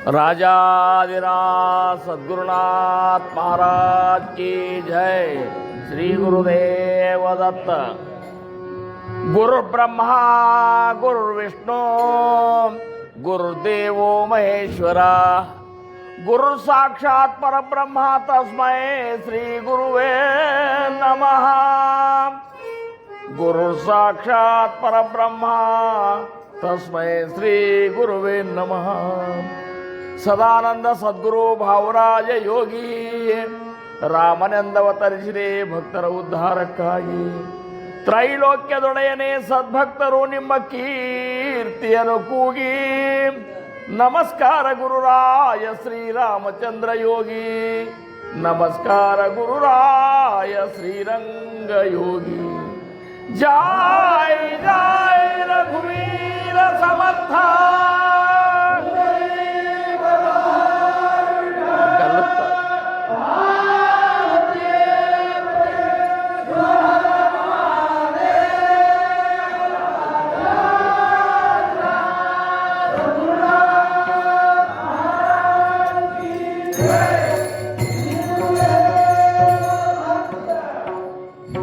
राजाधिराज सद्गुरुनाथ महाराज की जय। श्री गुरुदेव दत्त। गुरु ब्रह्मा गुरुर्विष्णु गुरुदेवो महेश्वरा गुरु साक्षात् परब्रह्म तस्मै श्री गुरुवे नमः। गुरु साक्षात् परब्रह्म तस्मै श्री गुरुवे नमः। ಸದಾನಂದ ಸದ್ಗುರು ಭಾವರಾಜ ಯೋಗಿ ರಾಮನೆಂದವತರಿಸಿದೆ ಭಕ್ತರ ಉದ್ಧಾರಕ್ಕಾಗಿ. ತ್ರೈಲೋಕ್ಯದೊಡೆಯನೇ ಸದ್ಭಕ್ತರು ನಿಮ್ಮ ಕೀರ್ತಿಯನ್ನು ಕೂಗಿ. ನಮಸ್ಕಾರ ಗುರುರಾಯ ಶ್ರೀರಾಮಚಂದ್ರ ಯೋಗಿ, ನಮಸ್ಕಾರ ಗುರುರಾಯ ಶ್ರೀರಂಗ ಯೋಗಿ. ಜೈ ಜೈ ರಘುವೀರ ಸಮರ್ಥ.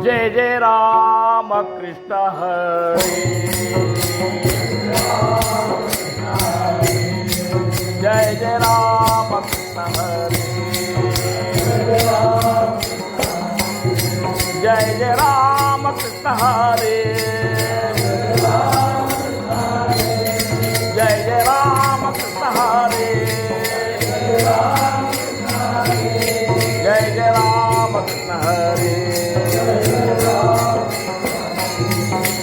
जय जय राम कृष्ण हरे, जय जय राम कृष्ण हरे, जय जय राम कृष्ण हरे, जय जय राम कृष्ण हरे, जय जय राम कृष्ण हरे,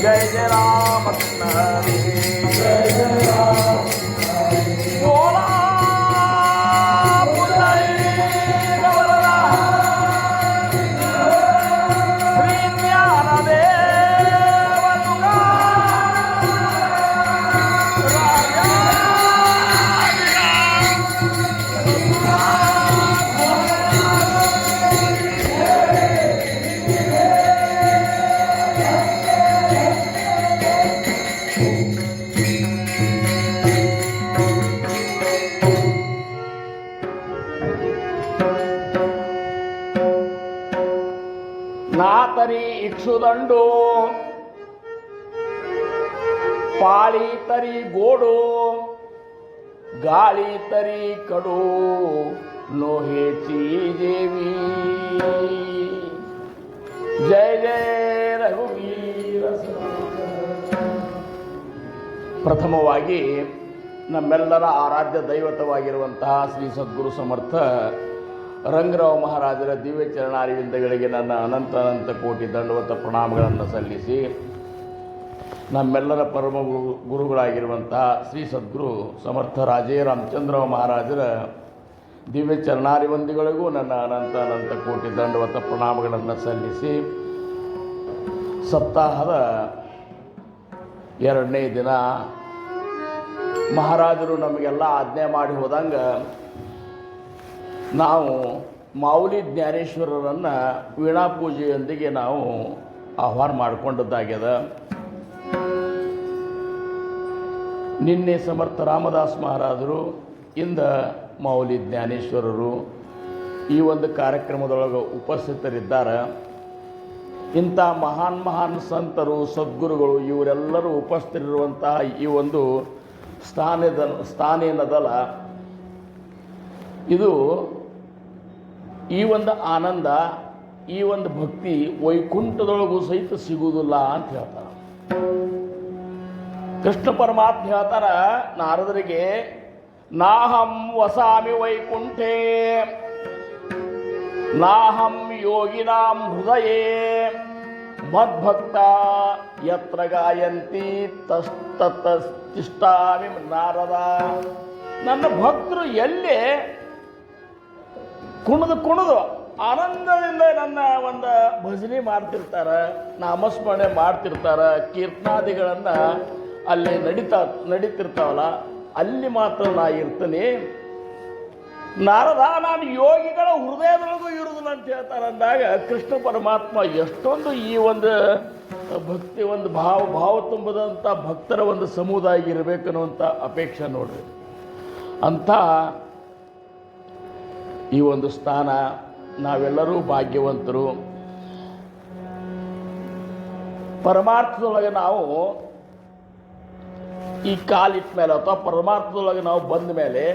जय जय राम कृष्ण हरे। बोला पुंडरीक वरदा श्री ज्ञानदेव ನಾತರಿ ಇಕ್ಷುದಂಡು ಪಾಳಿ ತರಿ ಗೋಡು ಗಾಳಿ ತರಿ ಕಡು ಲೋಹೇಚಿ ದೇವಿ. ಜಯ ಜಯ ರಘುವೀರ. ಪ್ರಥಮವಾಗಿ ನಮ್ಮೆಲ್ಲರ ಆರಾಧ್ಯ ದೈವತವಾಗಿರುವಂತಹ ಶ್ರೀ ಸದ್ಗುರು ಸಮರ್ಥ ರಂಗರಾವ್ ಮಹಾರಾಜರ ದಿವ್ಯ ಚರಣಾರವಿಂದಗಳಿಗೆ ನನ್ನ ಅನಂತ ಅನಂತ ಕೋಟಿ ದಂಡವತ ಪ್ರಣಾಮಗಳನ್ನು ಸಲ್ಲಿಸಿ, ನಮ್ಮೆಲ್ಲರ ಪರಮ ಗುರುಗಳಾಗಿರುವಂತಹ ಶ್ರೀ ಸದ್ಗುರು ಸಮರ್ಥ ರಾಜೇ ರಾಮಚಂದ್ರರಾವ್ ಮಹಾರಾಜರ ದಿವ್ಯ ಚರಣಾರವಿಂದಗಳಿಗೂ ನನ್ನ ಅನಂತ ಅನಂತ ಕೋಟಿ ದಂಡವತ ಪ್ರಣಾಮಗಳನ್ನು ಸಲ್ಲಿಸಿ, ಸಪ್ತಾಹದ 2ನೇ ದಿನ ಮಹಾರಾಜರು ನಮಗೆಲ್ಲ ಆಜ್ಞೆ ಮಾಡಿ ಹೋದಂಗೆ ನಾವು ಮಾವುಲಿ ಜ್ಞಾನೇಶ್ವರರನ್ನು ವೀಣಾ ಪೂಜೆಯೊಂದಿಗೆ ನಾವು ಆಹ್ವಾನ ಮಾಡಿಕೊಂಡದ್ದಾಗ್ಯದ. ನಿನ್ನೆ ಸಮರ್ಥ ರಾಮದಾಸ್ ಮಹಾರಾಜರು, ಇಂದ ಮಾವುಲಿ ಜ್ಞಾನೇಶ್ವರರು ಈ ಒಂದು ಕಾರ್ಯಕ್ರಮದೊಳಗೆ ಉಪಸ್ಥಿತರಿದ್ದಾರೆ. ಇಂಥ ಮಹಾನ್ ಸಂತರು ಸದ್ಗುರುಗಳು ಇವರೆಲ್ಲರೂ ಉಪಸ್ಥಿತರಿರುವಂತಹ ಈ ಒಂದು ಸ್ಥಾನೇನದಲ್ಲ, ಇದು ಈ ಒಂದು ಆನಂದ, ಈ ಒಂದು ಭಕ್ತಿ ವೈಕುಂಠದೊಳಗೂ ಸಹಿತ ಸಿಗುವುದಿಲ್ಲ ಅಂತ ಹೇಳ್ತಾರೆ. ಕೃಷ್ಣ ಪರಮಾತ್ಮ ಹೇಳ್ತಾರ ನಾರದರಿಗೆ, ನಾಹಂ ವಸಾಮಿ ವೈಕುಂಠೇ ನಾಹಂ ಯೋಗಿನಾಂ ಹೃದಯೇ ಮದ್ಭಕ್ತ ಯತ್ರ ಗಾಯಂತಿ ತಸ್ತತ ತಿಷ್ಠಾಮಿ ನಾರದ. ನನ್ನ ಭಕ್ತರು ಎಲ್ಲಿ ಕುಣಿದು ಆನಂದದಿಂದ ನನ್ನ ಒಂದು ಭಜನೆ ಮಾಡ್ತಿರ್ತಾರೆ, ನಾಮಸ್ಮರಣೆ ಮಾಡ್ತಿರ್ತಾರೆ, ಕೀರ್ತನಾದಿಗಳನ್ನು ಅಲ್ಲಿ ನಡೀತಿರ್ತಾವಲ್ಲ, ಅಲ್ಲಿ ಮಾತ್ರ ನಾ ಇರ್ತೀನಿ. ನಾರದ ನಾನು ಯೋಗಿಗಳ ಹೃದಯದೊಳಗೂ ಇರುವುದಿಲ್ಲ ಅಂತ ಹೇಳ್ತಾರೆ. ಅಂದಾಗ ಕೃಷ್ಣ ಪರಮಾತ್ಮ ಎಷ್ಟೊಂದು ಈ ಒಂದು ಭಕ್ತಿ, ಒಂದು ಭಾವ ತುಂಬದಂಥ ಭಕ್ತರ ಒಂದು ಸಮುದಾಯ ಇರಬೇಕನ್ನುವಂಥ ಅಪೇಕ್ಷೆ ನೋಡ್ರಿ. ಅಂಥ ಈ ಒಂದು ಸ್ಥಾನ, ನಾವೆಲ್ಲರೂ ಭಾಗ್ಯವಂತರು. ಪರಮಾರ್ಥದೊಳಗೆ ನಾವು ಈ ಕಾಲಿಟ್ಟ ಮೇಲೆ ಅಥವಾ ಪರಮಾರ್ಥದೊಳಗೆ ನಾವು ಬಂದ ಮೇಲೆ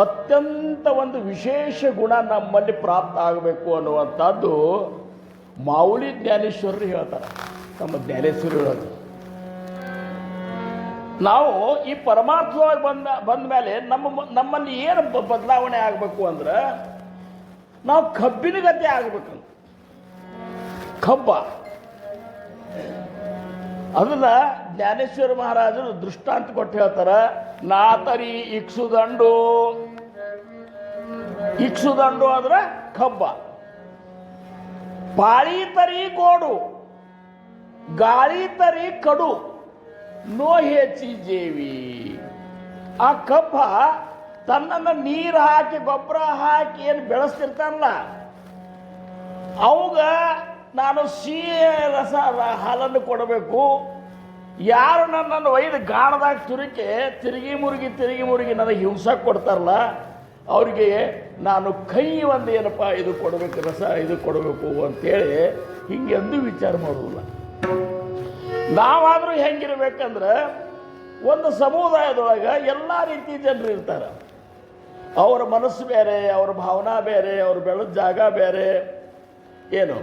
ಅತ್ಯಂತ ಒಂದು ವಿಶೇಷ ಗುಣ ನಮ್ಮಲ್ಲಿ ಪ್ರಾಪ್ತ ಆಗಬೇಕು ಅನ್ನುವಂಥದ್ದು ಮಾವುಲಿ ಜ್ಞಾನೇಶ್ವರರು ಹೇಳ್ತಾರೆ. ನಮ್ಮ ಜ್ಞಾನೇಶ್ವರಿ ಹೇಳೋದು, ನಾವು ಈ ಪರಮಾರ್ಥದೊಳಗೆ ಬಂದ ಮೇಲೆ ನಮ್ಮಲ್ಲಿ ಏನು ಬದಲಾವಣೆ ಆಗಬೇಕು ಅಂದ್ರೆ ನಾವು ಕಬ್ಬಿನ ಗತಿ ಆಗಬೇಕಂತ. ಕಬ್ಬ ಅದನ್ನ ಜ್ಞಾನೇಶ್ವರ ಮಹಾರಾಜರು ದೃಷ್ಟಾಂತ ಕೊಟ್ಟು ಹೇಳ್ತಾರೆ. ನಾತರಿ ಇಕ್ಸುದಂಡು ಅಂದ್ರೆ ಕಬ್ಬ, ಪಾಳಿ ತರಿ ಗೋಡು, ಗಾಳಿ ತರಿ ಕಡು, ನೋ ಹೆಚ್ಚಿ ಜೇವಿ. ಆ ಕಬ್ಬ ತನ್ನನ್ನು ನೀರು ಹಾಕಿ ಗೊಬ್ಬರ ಹಾಕಿ ಏನು ಬೆಳೆಸ್ತಿರ್ತಾನಲ್ಲ, ಅವಾಗ ನಾನು ಸಿಹಿ ರಸ ಹಾಲನ್ನು ಕೊಡಬೇಕು. ಯಾರು ನನ್ನನ್ನು ಒಯ್ದು ಗಾಣದಾಗ ತಿರುಗಿ ಮುರುಗಿ ನನಗೆ ಹಿಂಸಕ್ಕೆ ಕೊಡ್ತಾರಲ್ಲ, ಅವರಿಗೆ ನಾನು ಕೈ ಒಂದು ಏನಪ್ಪ ಇದು ಕೊಡಬೇಕು, ರಸ ಇದು ಕೊಡಬೇಕು ಅಂತೇಳಿ ಹಿಂಗೆಂದು ವಿಚಾರ ಮಾಡೋದಿಲ್ಲ. ನಾವಾದರೂ ಹೆಂಗಿರ್ಬೇಕಂದ್ರೆ ಒಂದು ಸಮುದಾಯದೊಳಗೆ ಎಲ್ಲ ರೀತಿ ಜನರು ಇರ್ತಾರೆ. ಅವರ ಮನಸ್ಸು ಬೇರೆ, ಅವರ ಭಾವನಾ ಬೇರೆ, ಅವ್ರು ಬೆಳೆದ ಜಾಗ ಬೇರೆ ಏನು,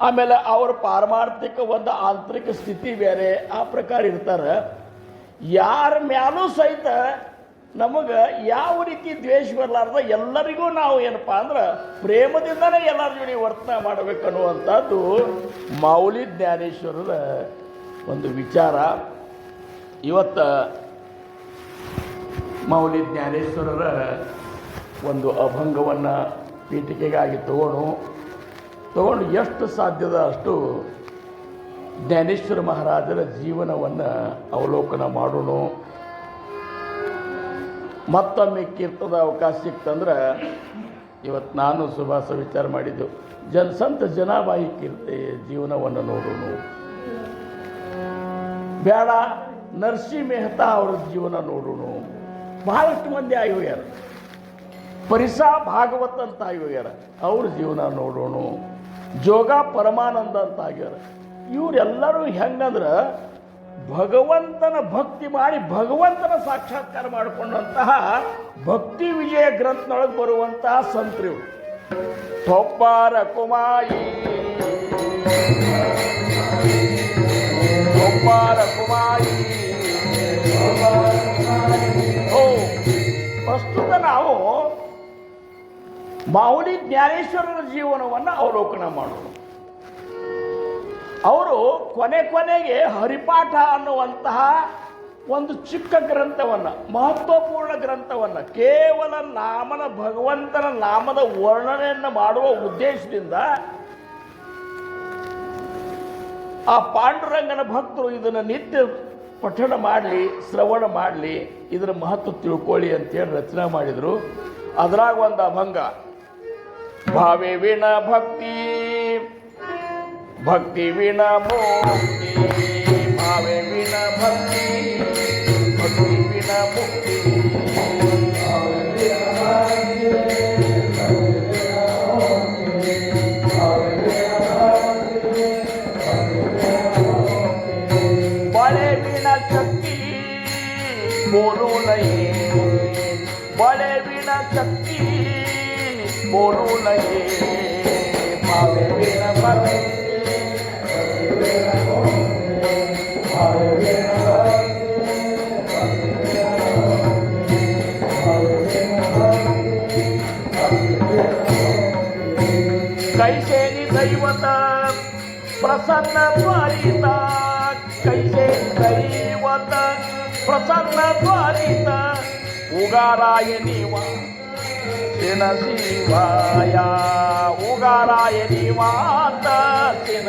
ಆಮೇಲೆ ಅವರ ಪಾರಮಾರ್ಥಿಕ ಒಂದು ಆಂತರಿಕ ಸ್ಥಿತಿ ಬೇರೆ, ಆ ಪ್ರಕಾರ ಇರ್ತಾರೆ. ಯಾರ ಮ್ಯಾಲೂ ಸಹಿತ ನಮಗೆ ಯಾವ ರೀತಿ ದ್ವೇಷ ಬರಲಾರ್ದ ಎಲ್ಲರಿಗೂ ನಾವು ಏನಪ್ಪ ಅಂದ್ರೆ ಪ್ರೇಮದಿಂದನೇ ಎಲ್ಲರ ಜೊತೆ ವರ್ತನೆ ಮಾಡಬೇಕನ್ನುವಂಥದ್ದು ಮಾವುಲಿ ಜ್ಞಾನೇಶ್ವರರ ಒಂದು ವಿಚಾರ. ಇವತ್ತು ಮಾವುಲಿ ಜ್ಞಾನೇಶ್ವರರ ಒಂದು ಅಭಂಗವನ್ನು ಪೀಠಿಕೆಗಾಗಿ ತಗೊಂಡು ಎಷ್ಟು ಸಾಧ್ಯದ ಅಷ್ಟು ಜ್ಞಾನೇಶ್ವರ ಮಹಾರಾಜರ ಜೀವನವನ್ನು ಅವಲೋಕನ ಮಾಡೋಣ. ಮತ್ತೊಮ್ಮೆ ಕೀರ್ತದ ಅವಕಾಶ ಸಿಕ್ತಂದ್ರೆ ಇವತ್ತು ನಾನು ಸುಭಾಸ ವಿಚಾರ ಮಾಡಿದ್ದು, ಸಂತ ಜನಾಬಾಯಿ ಕೀರ್ತಿ ಜೀವನವನ್ನು ನೋಡೋಣ. ಬೇಡ ನರಸಿ ಮೆಹ್ತಾ ಅವರ ಜೀವನ ನೋಡೋಣ. ಬಹಳಷ್ಟು ಮಂದಿ ಆಗಿ ಹೋಗ್ಯಾರ. ಪರಿಸಾ ಭಾಗವತ್ ಅಂತ ಆಗಿ ಹೋಗ್ಯಾರ, ಅವ್ರ ಜೀವನ ನೋಡೋಣ. ಜೋಗ ಪರಮಾನಂದ ಅಂತ ಆಗ್ಯಾರ. ಇವರೆಲ್ಲರೂ ಹೆಂಗಂದ್ರೆ ಭಗವಂತನ ಭಕ್ತಿ ಮಾಡಿ ಭಗವಂತನ ಸಾಕ್ಷಾತ್ಕಾರ ಮಾಡಿಕೊಂಡಂತಹ ಭಕ್ತಿ ವಿಜಯ ಗ್ರಂಥನೊಳಗೆ ಬರುವಂತಹ ಸಂತರು. ತೊಪ್ಪಾರ ಕುಮಾಯಿ ಪ್ರಸ್ತುತ ನಾವು ಮಾವುಲಿ ಜ್ಞಾನೇಶ್ವರರ ಜೀವನವನ್ನು ಅವಲೋಕನ ಮಾಡೋಣ. ಅವರು ಕೊನೆಗೆ ಹರಿಪಾಠ ಅನ್ನುವಂತಹ ಒಂದು ಚಿಕ್ಕ ಗ್ರಂಥವನ್ನು, ಮಹತ್ವಪೂರ್ಣ ಗ್ರಂಥವನ್ನು, ಕೇವಲ ಭಗವಂತನ ನಾಮದ ವರ್ಣನೆಯನ್ನು ಮಾಡುವ ಉದ್ದೇಶದಿಂದ ಆ ಪಾಂಡುರಂಗನ ಭಕ್ತರು ಇದನ್ನು ನಿತ್ಯ ಪಠಣ ಮಾಡಲಿ, ಶ್ರವಣ ಮಾಡಲಿ, ಇದರ ಮಹತ್ವ ತಿಳ್ಕೊಳ್ಳಿ ಅಂತೇಳಿ ರಚನೆ ಮಾಡಿದರು. ಅದರಾಗ ಒಂದು ಅಭಂಗ, ಭಾವೆ ವಿಣ ಭಕ್ತಿ, ಭಕ್ತಿ ವಿಣ ಮುಕ್ತಿ, ಭಾವೆ ವಿಣ ಭಕ್ತಿ, ಭಕ್ತಿ ವಿಣ ಮುಕ್ತಿ. बड़े बिना शक्ति बोलू नहीं, बड़े बिना शक्ति बोलू नहीं, भावे बिना भक्ति, कैसे दैवत प्रसन्न त्वरित, कैसे दैवत प्रसन्न त्वरित, उगाराय निवासिन शिवाय, उगाराय निवास शिन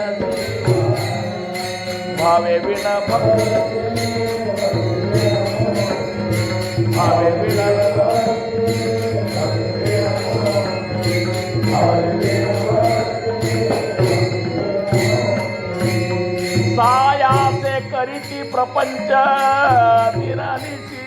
भावे बिना भक्ति, भावे बिना साया से करीती प्रपंच निरालीची,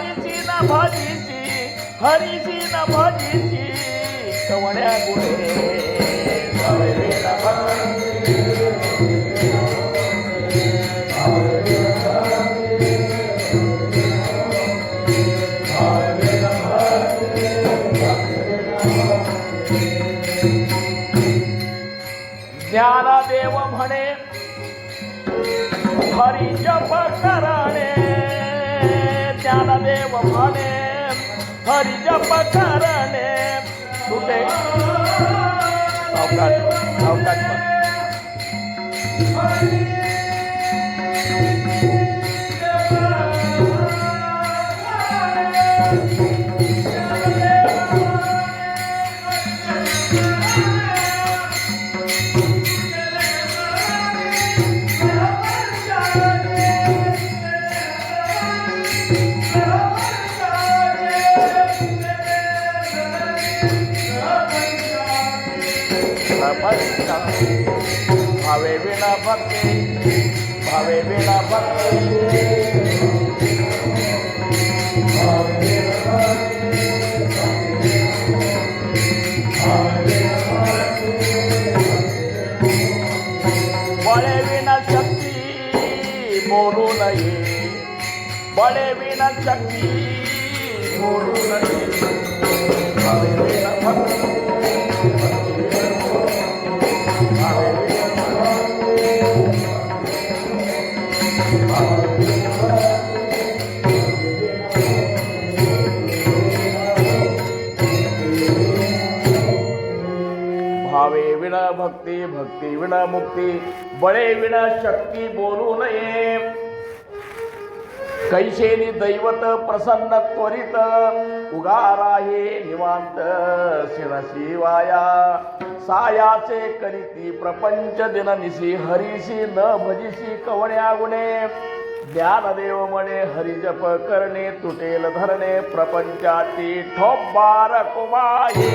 हरिसी न भजिसी हरिसी न भजिसी कवण्या गुणे भावेविन भक्ती ज्ञानदेव म्हणे हरी जप करणे ज्ञानदेव म्हणे हरी जप करणे कुठे अवकाश भावे विना भक्ति भावे विना भक्ति बळे विना शक्ती बोलू नये बळे विना शक्ती बोलू नये भावे विना भक्ति भावे विना भक्ती भक्ती विना मुक्ती बळे विना शक्ती बोलू नये कैसेनी दैवत प्रसन्न त्वरित उगारा हे निवांत शिव शिवाया सायाचे करीती प्रपंच दिन निसी हरीसी न भजिसी कवण्या गुणे ज्ञानदेव म्हणे हरिजप करणे तुटेल धरणे प्रपंचाची ठोबार कुमाई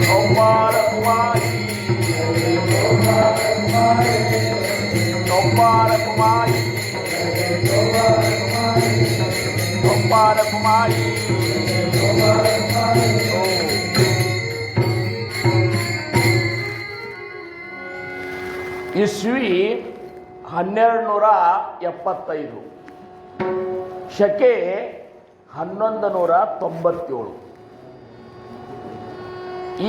ठोबार कुमाई ठोबार कुमाई ठोबार कुमाई ಇಸ್ವಿ 1275 ಶಕೆ 1197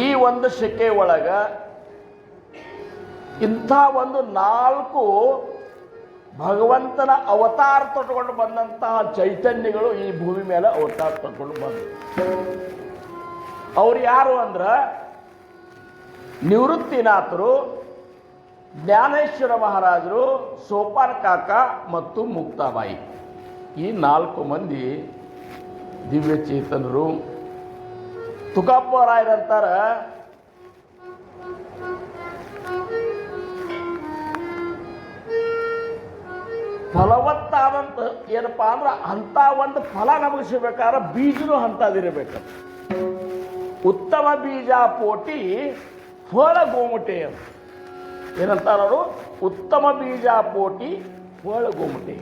ಈ ಒಂದು ಶಕೆ ಒಳಗ ಇಂಥ ಒಂದು 4 ಭಗವಂತನ ಅವತಾರ ತೊಟ್ಕೊಂಡು ಬಂದಂತಹ ಚೈತನ್ಯಗಳು ಈ ಭೂಮಿ ಮೇಲೆ ಅವತಾರ ತೊಟ್ಕೊಂಡು ಬಂದರು. ಅವ್ರು ಯಾರು ಅಂದ್ರೆ ನಿವೃತ್ತಿನಾಥರು, ಜ್ಞಾನೇಶ್ವರ ಮಹಾರಾಜರು, ಸೋಪಾನ್ ಕಾಕ ಮತ್ತು ಮುಕ್ತಾಬಾಯಿ. ಈ 4 ಮಂದಿ ದಿವ್ಯ ಚೇತನರು. ತುಕಾಪ್ಪರಾಯರಂತಾರ ಫಲವತ್ತಾದಂತ ಏನಪ್ಪಾ ಅಂದ್ರೆ ಅಂತ ಒಂದು ಫಲ ನಮಗೆ ಸಿಗಬೇಕಾದ್ರೆ ಬೀಜನೂ ಅಂತದಿರಬೇಕು. ಉತ್ತಮ ಬೀಜ ಪೋಟಿ ಫಲ ಗೋಮುಟೆ ಅಂತ ಏನಂತಾರ ಅವರು. ಉತ್ತಮ ಬೀಜ ಪೋಟಿ ಫಲ ಗೋಮುಟೆ.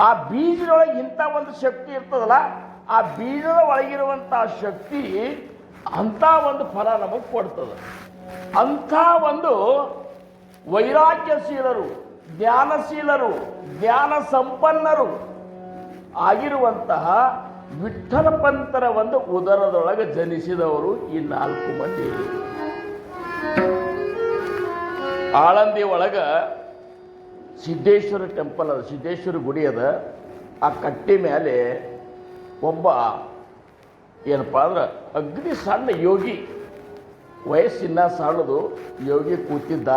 ಆ ಬೀಜದೊಳಗೆ ಇಂಥ ಒಂದು ಶಕ್ತಿ ಇರ್ತದಲ್ಲ, ಆ ಬೀಜದ ಒಳಗಿರುವಂತಹ ಶಕ್ತಿ ಅಂಥ ಒಂದು ಫಲ ನಮಗೆ ಕೊಡ್ತದೆ. ಅಂಥ ಒಂದು ವೈರಾಗ್ಯಶೀಲರು, ಜ್ಞಾನಶೀಲರು, ಜ್ಞಾನ ಸಂಪನ್ನರು ಆಗಿರುವಂತಹ ವಿಠ್ಠಲ ಪಂತರ ಒಂದು ಉದರದೊಳಗೆ ಜನಿಸಿದವರು ಈ 4 ಮಂದಿ. ಆಳಂದಿ ಒಳಗ ಸಿದ್ದೇಶ್ವರ ಟೆಂಪಲ್ ಅದ, ಸಿದ್ದೇಶ್ವರ ಗುಡಿ ಅದ. ಆ ಕಟ್ಟಿ ಮೇಲೆ ಒಬ್ಬ ಏನಪ್ಪ ಅಂದ್ರೆ ಅಗ್ನಿ ಸಣ್ಣ ಯೋಗಿ, ವಯಸ್ಸಿನ ಸಣ್ಣದು ಯೋಗಿ ಕೂತಿದ್ದ.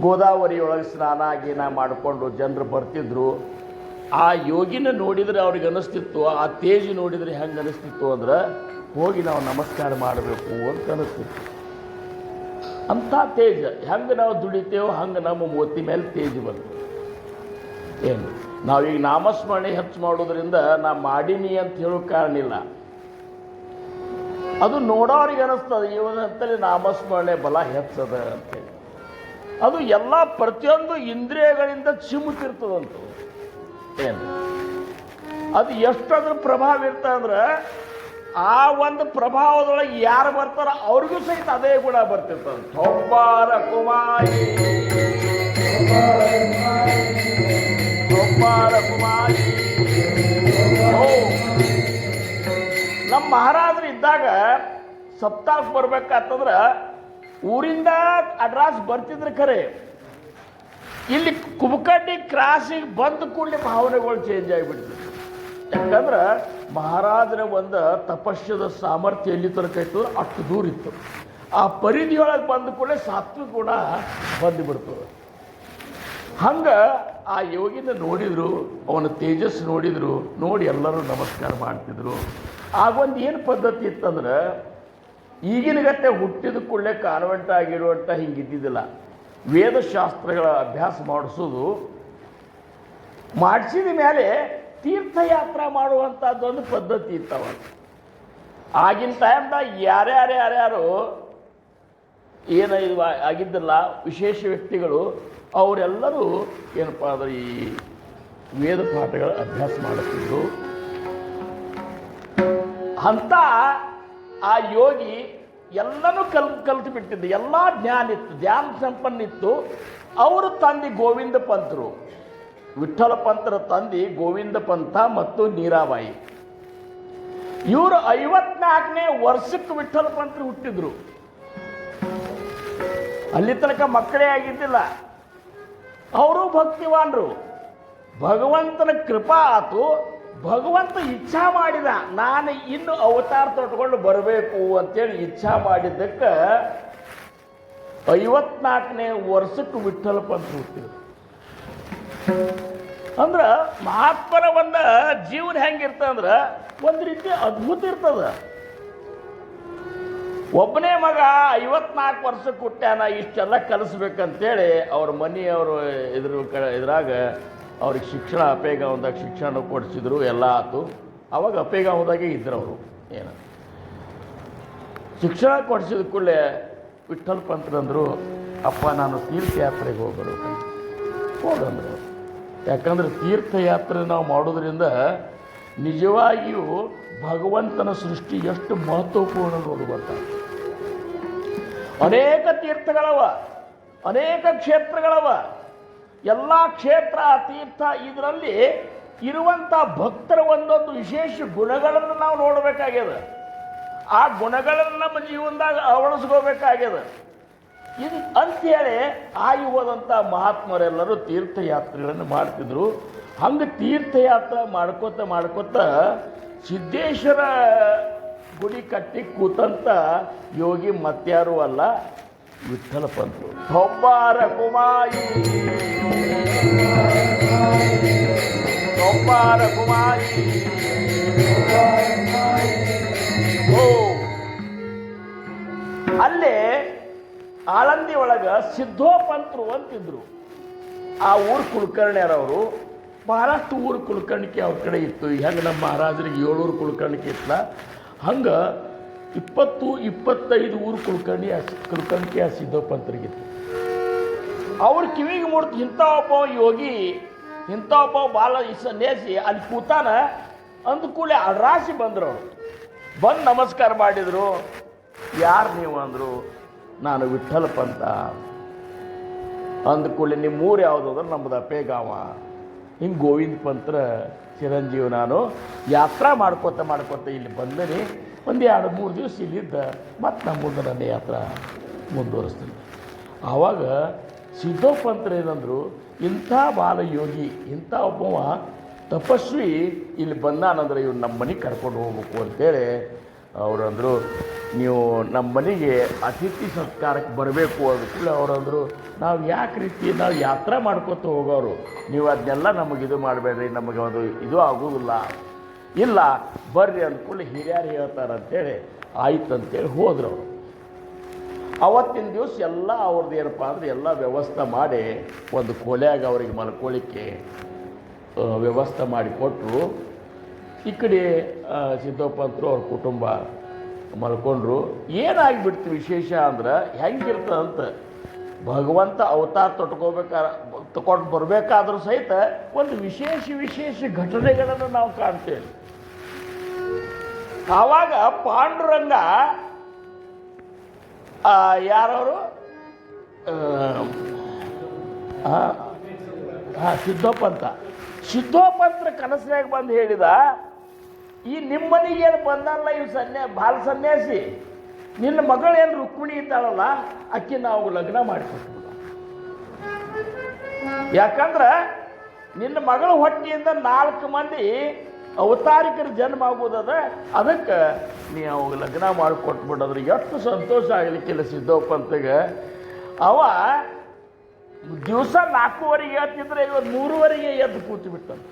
ಗೋದಾವರಿಯೊಳಗೆ ಸ್ನಾನ ಗೀನ ಮಾಡಿಕೊಂಡು ಜನರು ಬರ್ತಿದ್ರು. ಆ ಯೋಗಿನ ನೋಡಿದರೆ ಅವ್ರಿಗೆ ಅನ್ನಿಸ್ತಿತ್ತು, ಆ ತೇಜ್ ನೋಡಿದರೆ ಹೆಂಗೆ ಅನ್ನಿಸ್ತಿತ್ತು ಅಂದ್ರೆ ಹೋಗಿ ನಾವು ನಮಸ್ಕಾರ ಮಾಡಬೇಕು ಅಂತ ಅನ್ನಿಸ್ತಿತ್ತು. ಅಂಥ ತೇಜ್ ಹೆಂಗೆ ನಾವು ದುಡಿತೇವೋ ಹಂಗೆ ನಮ್ಮ ಮೂತಿ ಮೇಲೆ ತೇಜ್ ಬಂತು. ಏನು ನಾವೀಗ ನಾಮಸ್ಮರಣೆ ಹೆಚ್ಚು ಮಾಡೋದ್ರಿಂದ ನಾ ಮಾಡೀನಿ ಅಂತ ಹೇಳೋ ಕಾರಣ ಇಲ್ಲ. ಅದು ನೋಡೋರಿಗೆ ಅನ್ನಿಸ್ತದೆ ಇವನಂತಲೇ ನಾಮಸ್ಮರಣೆ ಬಲ ಹೆಚ್ಚದ ಅಂತೇಳಿ. ಅದು ಎಲ್ಲ ಪ್ರತಿಯೊಂದು ಇಂದ್ರಿಯಗಳಿಂದ ಚಿಮ್ಮುತ್ತಿರ್ತದಂತ. ಏನು ಅದು ಎಷ್ಟಾದ್ರೂ ಪ್ರಭಾವ ಇರ್ತಂದ್ರೆ ಆ ಒಂದು ಪ್ರಭಾವದೊಳಗೆ ಯಾರು ಬರ್ತಾರೋ ಅವ್ರಿಗೂ ಸಹಿತ ಅದೇ ಗುಣ ಬರ್ತಿರ್ತದೆ. ಚೌಬಾರ ಕುಮಾರಿ ಚೌಬಾರ ಕುಮಾರಿ. ನಮ್ಮ ಮಹಾರಾಜರು ಇದ್ದಾಗ ಸಪ್ತಾಹಕ್ಕೆ ಬರ್ಬೇಕಾತಂದ್ರೆ ಊರಿಂದ ಅಡ್ರಾಸ್ ಬರ್ತಿದ್ರೆ ಖರೆ, ಇಲ್ಲಿ ಕುಬಕಡ್ಡಿ ಕ್ರಾಸಿಗೆ ಬಂದ ಕೂಡಲೇ ಭಾವನೆಗಳು ಚೇಂಜ್ ಆಗಿಬಿಡ್ತಿದ್ರು. ಯಾಕಂದ್ರೆ ಮಹಾರಾಜರ ಒಂದು ತಪಸ್ಯದ ಸಾಮರ್ಥ್ಯ ಎಲ್ಲಿ ತನಕ ಇತ್ತು ಅಷ್ಟು ದೂರ ಇತ್ತು. ಆ ಪರಿಧಿಯೊಳಗೆ ಬಂದ ಕೂಡಲೇ ಸಾತ್ವಿಕ ಗುಣ ಬಂದುಬಿಡ್ತದೆ. ಹಂಗೆ ಆ ಯೋಗಿನ ನೋಡಿದ್ರು, ಅವನ ತೇಜಸ್ ನೋಡಿದ್ರು, ನೋಡಿ ಎಲ್ಲರೂ ನಮಸ್ಕಾರ ಮಾಡ್ತಿದ್ರು. ಆಗೊಂದು ಏನು ಪದ್ಧತಿ ಇತ್ತಂದ್ರೆ ಈಗಿನ ಗತ್ತೆ ಹುಟ್ಟಿದ ಕೂಡಲೇ ಕಾನ್ವೆಂಟ್ ಆಗಿರುವಂಥ ಹಿಂಗಿದ್ದಿದ್ದಿಲ್ಲ. ವೇದಶಾಸ್ತ್ರಗಳ ಅಭ್ಯಾಸ ಮಾಡಿಸೋದು ಮಾಡಿಸಿದ ಮೇಲೆ ತೀರ್ಥಯಾತ್ರೆ ಮಾಡುವಂಥದ್ದೊಂದು ಪದ್ಧತಿ ಇತ್ತವ. ಆಗಿನ ಟೈಮ್ದಾಗ ಯಾರ್ಯಾರು ಏನು ಇದು ಆಗಿದ್ದಿಲ್ಲ ವಿಶೇಷ ವ್ಯಕ್ತಿಗಳು ಅವರೆಲ್ಲರೂ ಏನಪ್ಪ ಅಂದ್ರೆ ಈ ವೇದ ಪಾಠಗಳ ಅಭ್ಯಾಸ ಮಾಡುತ್ತಿದ್ರು. ಅಂತ ಆ ಯೋಗಿ ಎಲ್ಲನೂ ಕಲ್ತು ಬಿಟ್ಟಿದ್ದು, ಎಲ್ಲ ಜ್ಞಾನ ಇತ್ತು, ಧ್ಯಾನ ಸಂಪನ್ನ ಇತ್ತು. ಅವರು ತಂದೆ ಗೋವಿಂದ ಪಂತರು, ವಿಠ್ಠಲ ಪಂತರ ತಂದೆ ಗೋವಿಂದ ಪಂತ ಮತ್ತು ನೀರಾಬಾಯಿ. ಇವರು 54ನೇ ವರ್ಷಕ್ಕೆ ವಿಠ್ಠಲ ಪಂತರು ಹುಟ್ಟಿದ್ರು. ಅಲ್ಲಿ ತನಕ ಮಕ್ಕಳೇ ಆಗಿದ್ದಿಲ್ಲ. ಅವರು ಭಕ್ತಿವಾನ್ರು. ಭಗವಂತನ ಕೃಪಾ ಆತು. ಭಗವಂತ ಇಚ್ಛಾ ಮಾಡಿದ, ನಾನು ಇನ್ನು ಅವತಾರ ತೊಟ್ಕೊಂಡು ಬರಬೇಕು ಅಂತೇಳಿ ಇಚ್ಛಾ ಮಾಡಿದ್ದಕ್ಕೆ 54ನೇ ವರ್ಷಕ್ಕೆ ವಿಠ್ಠಲ ಪಂತ ಹುಟ್ಟಿದ್ರು. ಅಂದ್ರೆ ಮಹಾತ್ಮರ ಒಂದು ಜೀವನ ಹೆಂಗಿರ್ತಂದ್ರೆ ಒಂದು ರೀತಿ ಅದ್ಭುತ ಇರ್ತದ. ಒಬ್ಬನೇ ಮಗ 54 ವರ್ಷಕ್ಕೆ ಹುಟ್ಟ್ಯಾನ, ಇಷ್ಟೆಲ್ಲ ಕಲಿಸ್ಬೇಕಂತೇಳಿ ಅವ್ರ ಮನೆಯವರು ಇದ್ರಾಗ ಅವ್ರಿಗೆ ಶಿಕ್ಷಣ ಅಪೇಗಾಂವದಾಗ ಶಿಕ್ಷಣ ಕೊಡಿಸಿದ್ರು, ಎಲ್ಲ ಆಯ್ತು. ಅವಾಗ ಅಪೇಗಾಂವದಾಗೆ ಇದ್ರು ಅವರು. ಏನು ಶಿಕ್ಷಣ ಕೊಡಿಸಿದ ಕೂಡಲೇ ವಿಠ್ಠಲ ಪಂತರಂದರು, ಅಪ್ಪ ನಾನು ತೀರ್ಥಯಾತ್ರೆಗೆ ಹೋಗಂದ್ರು. ಯಾಕಂದ್ರೆ ತೀರ್ಥಯಾತ್ರೆ ನಾವು ಮಾಡೋದ್ರಿಂದ ನಿಜವಾಗಿಯೂ ಭಗವಂತನ ಸೃಷ್ಟಿ ಎಷ್ಟು ಮಹತ್ವಪೂರ್ಣ ನೋಡಿ ಗೊತ್ತಾಗ್ತದೆ. ಅನೇಕ ತೀರ್ಥಗಳವ, ಅನೇಕ ಕ್ಷೇತ್ರಗಳವ. ಎಲ್ಲ ಕ್ಷೇತ್ರ ತೀರ್ಥ ಇದರಲ್ಲಿ ಇರುವಂಥ ಭಕ್ತರ ಒಂದೊಂದು ವಿಶೇಷ ಗುಣಗಳನ್ನು ನಾವು ನೋಡಬೇಕಾಗ್ಯದ. ಆ ಗುಣಗಳನ್ನು ನಮ್ಮ ಜೀವನದಾಗ ಅಳವಡಿಸ್ಕೋಬೇಕಾಗ್ಯದ. ಇದು ಅಂಥೇಳಿ ಆಗಿ ಹೋದಂಥ ಮಹಾತ್ಮರೆಲ್ಲರೂ ತೀರ್ಥಯಾತ್ರೆಗಳನ್ನು ಮಾಡ್ತಿದ್ರು. ಹಂಗೆ ತೀರ್ಥಯಾತ್ರೆ ಮಾಡ್ಕೋತ ಸಿದ್ದೇಶ್ವರ ಗುಡಿ ಕಟ್ಟಿ ಕೂತಂತ ಯೋಗಿ ಮತ್ಯಾರೂ ಅಲ್ಲ, ವಿಠ್ಠಲ ಪಂತರು. ಚೌಬಾರ ಕುಮಾರಿ ಚೌಬಾರ ಕುಮಾರಿ. ಅಲ್ಲೇ ಆಳಂದಿ ಒಳಗೆ ಸಿದ್ದೋಪಂತರು ಅಂತಿದ್ರು. ಆ ಊರು ಕುಲಕರ್ಣಿಯರವರು. ಬಹಳಷ್ಟು ಊರು ಕುಲಕರ್ಣಿಕೆ ಅವ್ರ ಕಡೆ ಇತ್ತು. ಹೆಂಗೆ ನಮ್ಮ ಮಹಾರಾಜರಿಗೆ 7 ಕುಲಕರ್ಣಿಕೆ ಇತ್ತಲ್ಲ, ಹಂಗೆ 20-25 ಊರು ಕುಲಕರ್ಣಿಕೆ ಆ ಸಿದ್ದೋಪಂತರಿಗಿತ್ತು. ಅವ್ರ ಕಿವಿಗೆ ಮುಡ್ತು ಇಂಥ ಒಬ್ಬ ಯೋಗಿ, ಇಂಥ ಒಬ್ಬ ಬಾಲ ನೇಸಿ ಅಲ್ಲಿ ಕೂತಾನ ಅಂದ ಕೂಡಲೇ ಅಡ್ರಾಸಿ ಬಂದರು. ಅವರು ಬಂದು ನಮಸ್ಕಾರ ಮಾಡಿದರು. ಯಾರು ನೀವು ಅಂದರು. ನಾನು ವಿಠ್ಠಲ ಪಂತ. ಅಂದ ಕೂಡಲೇ ನಿಮ್ಮ ಊರು ಯಾವುದು ಅಂದ್ರೆ ನಮ್ಮದು ಅಪೇಗಾಂವ. ಹಿಂಗೆ ಗೋವಿಂದ ಪಂತರ ಚಿರಂಜೀವಿ. ನಾನು ಯಾತ್ರಾ ಮಾಡ್ಕೋತ ಇಲ್ಲಿ ಬಂದೀನಿ. ಒಂದು 2-3 ದಿವಸ ಇಲ್ಲಿದ್ದ ಮತ್ತು ನಮ್ಮ ಮುಂದೆ ನನ್ನ ಯಾತ್ರಾ ಮುಂದುವರಿಸ್ತೀನಿ. ಆವಾಗ ಸಿದ್ದೋಪಂತರು ಏನಂದರು, ಇಂಥ ಬಾಲಯೋಗಿ, ಇಂಥ ಒಬ್ಬವ ತಪಸ್ವಿ ಇಲ್ಲಿ ಬಂದಾನಂದ್ರೆ ಇವ್ನು ನಮ್ಮ ಮನೆಗೆ ಕರ್ಕೊಂಡು ಹೋಗ್ಬೇಕು ಅಂತೇಳಿ ಅವರಂದರು. ನೀವು ನಮ್ಮ ಮನೆಗೆ ಅತಿಥಿ ಸತ್ಕಾರಕ್ಕೆ ಬರಬೇಕು ಅದಕ್ಕೂ ಅವರಂದರು. ನಾವು ಯಾಕೆ ರೀತಿ ನಾವು ಯಾತ್ರಾ ಮಾಡ್ಕೊತ ಹೋಗೋರು, ನೀವು ಅದನ್ನೆಲ್ಲ ನಮಗೆ ಇದು ಮಾಡಬೇಡ್ರಿ, ನಮಗೆ ಅದು ಇದು ಆಗೋದಿಲ್ಲ. ಇಲ್ಲ ಬರ್ರಿ ಅಂದ್ಕೊಳ್ಳಿ ಹಿರಿಯರು ಹೇಳ್ತಾರಂತೇಳಿ ಆಯ್ತು ಅಂತೇಳಿ ಹೋದ್ರು ಅವರು. ಅವತ್ತಿನ ದಿವಸ ಎಲ್ಲ ಅವ್ರದ್ದು ಏನಪ್ಪ ಅಂದರೆ ಎಲ್ಲ ವ್ಯವಸ್ಥೆ ಮಾಡಿ ಒಂದು ಕೊಲೆಯಾಗ ಅವ್ರಿಗೆ ಮಲ್ಕೊಳ್ಳಿಕ್ಕೆ ವ್ಯವಸ್ಥೆ ಮಾಡಿಕೊಟ್ರು. ಈ ಕಡೆ ಸಿದ್ದೋಪಂತರು ಅವ್ರ ಕುಟುಂಬ ಮಲ್ಕೊಂಡ್ರು. ಏನಾಗಿಬಿಡ್ತು ವಿಶೇಷ ಅಂದ್ರೆ ಹೆಂಗಿರ್ತದಂತ ಭಗವಂತ ಅವತಾರ ತಗೊಂಡು ಬರಬೇಕಾದ್ರೂ ಸಹಿತ ಒಂದು ವಿಶೇಷ ಘಟನೆಗಳನ್ನು ನಾವು ಕಾಣ್ತೇವೆ. ಆವಾಗ ಪಾಂಡುರಂಗ ಯಾರವರು ಸಿದ್ದೋಪಂತ್ರ ಕನಸಿನಾಗ ಬಂದು ಹೇಳಿದ, ಈ ನಿಮ್ಮನಿಗೇನು ಬಂದಲ್ಲ ಇವು ಬಾಲ ಸನ್ಯಾಸಿ, ನಿನ್ನ ಮಗಳೇನು ರುಕ್ಮಿಣಿ ಇದ್ದಾಳಲ್ಲ ಅಕ್ಕಿ ನಾವು ಲಗ್ನ ಮಾಡಿಕೊಟ್ಬಿಡ. ಯಾಕಂದ್ರೆ ನಿನ್ನ ಮಗಳ ಹೊಟ್ಟೆಯಿಂದ 4 ಮಂದಿ ಅವತಾರಿಕರ ಜನ್ಮ ಆಗುವುದದ, ಅದಕ್ಕೆ ನೀ ಅವಾಗ ಲಗ್ನ ಮಾಡಿಕೊಟ್ಬಿಡೋದ್ರೆ ಎಷ್ಟು ಸಂತೋಷ ಆಗಲಿಕ್ಕಿಲ್ಲ ಸಿದ್ದೋಪಂತಗೆ. ಅವ ದಿವಸ 4:15 ಎತ್ತಿದ್ರೆ ಇವತ್ತು 3:15 ಎದ್ದು ಕೂತು ಬಿಟ್ಟಂತ.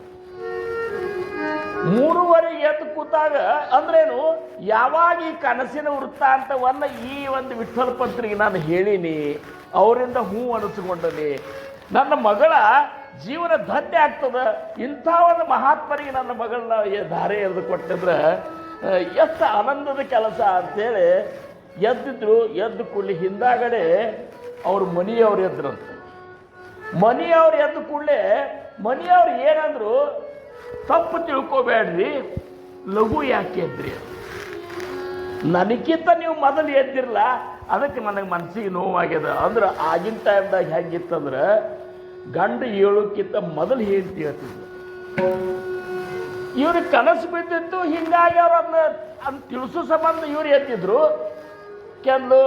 3:15 ಎದ್ದು ಕೂತಾಗ ಅಂದ್ರೇನು, ಯಾವಾಗ ಈ ಕನಸಿನ ವೃತ್ತಾಂತವನ್ನ ಈ ಒಂದು ವಿಠ್ಠಲ ಪಂತ್ರಿಗೆ ನಾನು ಹೇಳಿನಿ, ಅವರಿಂದ ಹೂ ಅನಿಸ್ಕೊಂಡನಿ, ನನ್ನ ಮಗಳ ಜೀವನ ಧನ್ಯ ಆಗ್ತದೆ, ಇಂಥ ಒಂದು ಮಹಾತ್ಮರಿಗೆ ನನ್ನ ಮಗಳನ್ನ ಧಾರೆ ಎರೆದು ಕೊಟ್ಟಿದ್ರೆ ಎಷ್ಟು ಆನಂದದ ಕೆಲಸ ಅಂತೇಳಿ ಎದ್ದಿದ್ರು. ಎದ್ದು ಕೂಡಲಿ ಹಿಂದಾಗಡೆ ಅವ್ರ ಮನೆಯವ್ರು ಎದ್ರಂತೆ. ಮನೆಯವ್ರು ಎದ್ದು ಕೂಡಲೇ ಮನೆಯವ್ರು ಏನಂದ್ರು, ತಪ್ಪು ತಿಳ್ಕೊಬೇಡ್ರಿ, ಲಘು ಯಾಕೆ ಎದ್ರಿ, ನನಗಿಂತ ನೀವು ಮೊದಲು ಎದ್ದಿರಲ್ಲ, ಅದಕ್ಕೆ ನನಗೆ ಮನಸ್ಸಿಗೆ ನೋವಾಗ್ಯದ. ಅಂದ್ರೆ ಆಗಿನ ಟೈಮ್ದಾಗ ಹೆಂಗಿತ್ತಂದ್ರೆ ಗಂಡು ಏಳಕ್ಕಿಂತ ಮೊದಲು ಹೇಳ್ತಿ ಹೇಳ್ತಿದ್ರು. ಇವ್ರಿಗೆ ಕನಸು ಬಿದ್ದಿತ್ತು, ಹಿಂಗಾಗಿ ಅವ್ರು ಅದನ್ನ ತಿಳಿಸೋ ಸಂಬಂಧ ಇವ್ರು ಎತ್ತಿದ್ರು. ಕೆಲವು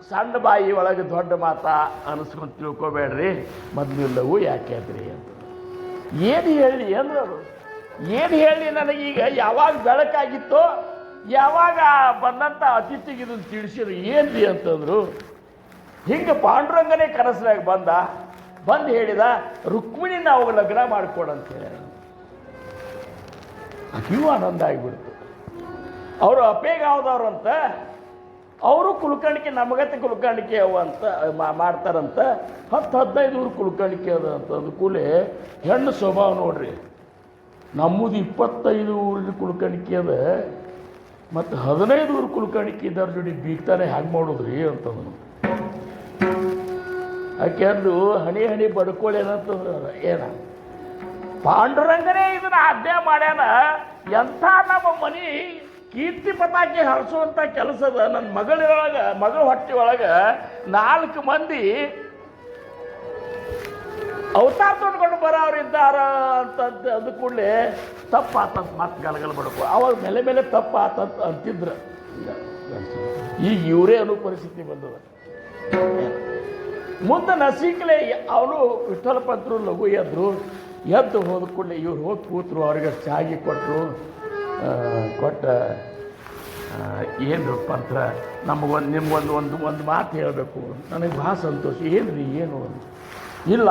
ಸಣ್ಣ ಬಾಯಿ ಒಳಗೆ ದೊಡ್ಡ ಮಾತಾ ಅನಿಸ್ಕೊಂಡು ತಿಳ್ಕೊಬೇಡ್ರಿ, ಮೊದಲು ಲಘು ಯಾಕೆ ಅದ್ರಿ ಅಂತ. ಏನು ಹೇಳಿ ಅಂದ್ರೆ ಅವರು ಏನು ಹೇಳಿ ನನಗೀಗ ಯಾವಾಗ ಬೆಳಕಾಗಿತ್ತೋ, ಯಾವಾಗ ಬಂದಂಥ ಅತಿಥಿಗೆ ಇದನ್ನು ತಿಳಿಸಿದ್ರು ಏನ್ರಿ ಅಂತಂದ್ರು. ಹಿಂಗೆ ಪಾಂಡುರಂಗನೇ ಕನಸಿನಾಗ ಬಂದು ಹೇಳಿದ, ರುಕ್ಮಿಣಿ ನಾವು ಲಗ್ನ ಮಾಡಿಕೊಡಂತೇಳಿ. ಅತೀವ ಆನಂದ ಆಗಿಬಿಡ್ತು. ಅವರು ಅಪೇಗಾವ್ದವ್ರು ಅಂತ, ಅವರು ಕುಲಕರ್ಣಿಕೆ ನಮಗತ್ತೆ ಕುಲಕರ್ಣಿಕೆ ಅವ ಅಂತ ಮಾಡ್ತಾರಂತ. 10-15 ಊರು ಕುಲಕರ್ಣಿಕೆ ಅದ ಅಂತ ಅಂದ ಕೂಡಲೇ ಹೆಣ್ಣು ಸ್ವಭಾವ ನೋಡ್ರಿ, ನಮ್ಮದು 25 ಊರಿನ ಕುಲಕರ್ಣಿಕೆ ಅದ, ಮತ್ತು 15 ಊರು ಕುಲಕರ್ಣಿಕೆ ಇದ್ದಾರ ಜೋಡಿ ಬೀಗ್ತಾನೆ ಹ್ಯಾಂಗೆ ಮಾಡೋದ್ರಿ ಅಂತಂದ್ರು. ಆಕೆ ಅಂದ್ರು, ಹಣಿ ಬಡ್ಕೊಳ್ಳಿ ಏನಂತಂದ್ರೆ ಏನ ಪಾಂಡುರಂಗನೇ ಇದನ್ನ ಆಜ್ಞೆ ಮಾಡ್ಯಾನ, ಎಂಥ ನಮ್ಮ ಮನೆ ಕೀರ್ತಿ ಪತಾಕೆ ಹರಿಸುವಂಥ ಕೆಲಸದ. ನನ್ನ ಮಗಳ ಹೊಟ್ಟೆ ಒಳಗೆ 4 ಮಂದಿ ಅವತಾರ ತೊಡ್ಕೊಂಡು ಬರೋರಿದ್ದಾರ ಅಂತಂತ ಅಂದ ಕೂಡಲೇ ತಪ್ಪಾತಂತ ಮತ್ತೆ ಗಲಗಲ ಬಡ್ಕೊ. ಅವಾಗ ಮೇಲೆ ತಪ್ಪಾತಂತ ಅಂತಿದ್ರು. ಈಗ ಇವರೇ ಅನ್ನೋ ಪರಿಸ್ಥಿತಿ ಬಂದದ. ಮುಂದೆ ನಸೀಕಲೆ ಅವನು ವಿಠ್ಠಲ ಪಂತರು ಲಘು ಎದ್ದು ಹೋದ ಕೂಡಲೇ ಇವ್ರು ಹೋಗಿ ಕೂತರು. ಅವ್ರಿಗೆ ಚಾಗಿ ಕೊಟ್ಟರು. ಏನು ಪಂತ್ರ ನಿಮ್ಗೊಂದು ಮಾತು ಹೇಳಬೇಕು, ನನಗೆ ಭಾಳ ಸಂತೋಷ. ಏನ್ರಿ ಏನು ಇಲ್ಲ,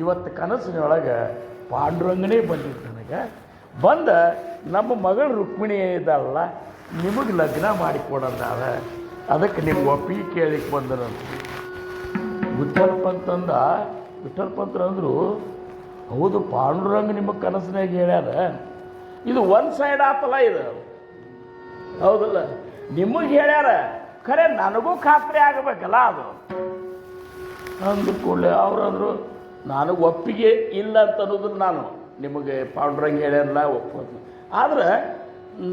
ಇವತ್ತು ಕನಸಿನೊಳಗೆ ಪಾಂಡುರಂಗನೇ ಬಂದಿದ್ದು ನನಗೆ. ನಮ್ಮ ಮಗಳು ರುಕ್ಮಿಣಿ ಏನಿದ್ದಾಳಲ್ಲ, ನಿಮಗೆ ಲಗ್ನ ಮಾಡಿಕೊಡಂದಾಳ, ಅದಕ್ಕೆ ನಿಮ್ಗೆ ಒಪ್ಪಿಗೆ ಕೇಳಿಕ್ಕೆ ಬಂದರಂತ. ವಿಠ್ಠಲ ಪಂತ್ರ ಅಂದರು, ಹೌದು ಪಾಂಡುರಂಗ ನಿಮಗೆ ಕನಸಿನಾಗ ಹೇಳ್ಯಾರ, ಇದು ಒಂದು ಸೈಡ್ ಆತಲ್ಲ ಇದು, ಹೌದಲ್ಲ, ನಿಮಗೆ ಹೇಳ್ಯಾರ, ಖರೆ ನನಗೂ ಖಾತ್ರಿ ಆಗಬೇಕಲ್ಲ ಅದು ಅಂದ ಕೂಡಲೇ ಅವ್ರಂದ್ರು, ನನಗೆ ಒಪ್ಪಿಗೆ ಇಲ್ಲ ಅಂತ ಅನ್ನೋದು ನಾನು ನಿಮಗೆ ಪಾಂಡುರಂಗ ಹೇಳ್ಯಾರಲ್ಲ ಒಪ್ಪೋದು, ಆದ್ರೆ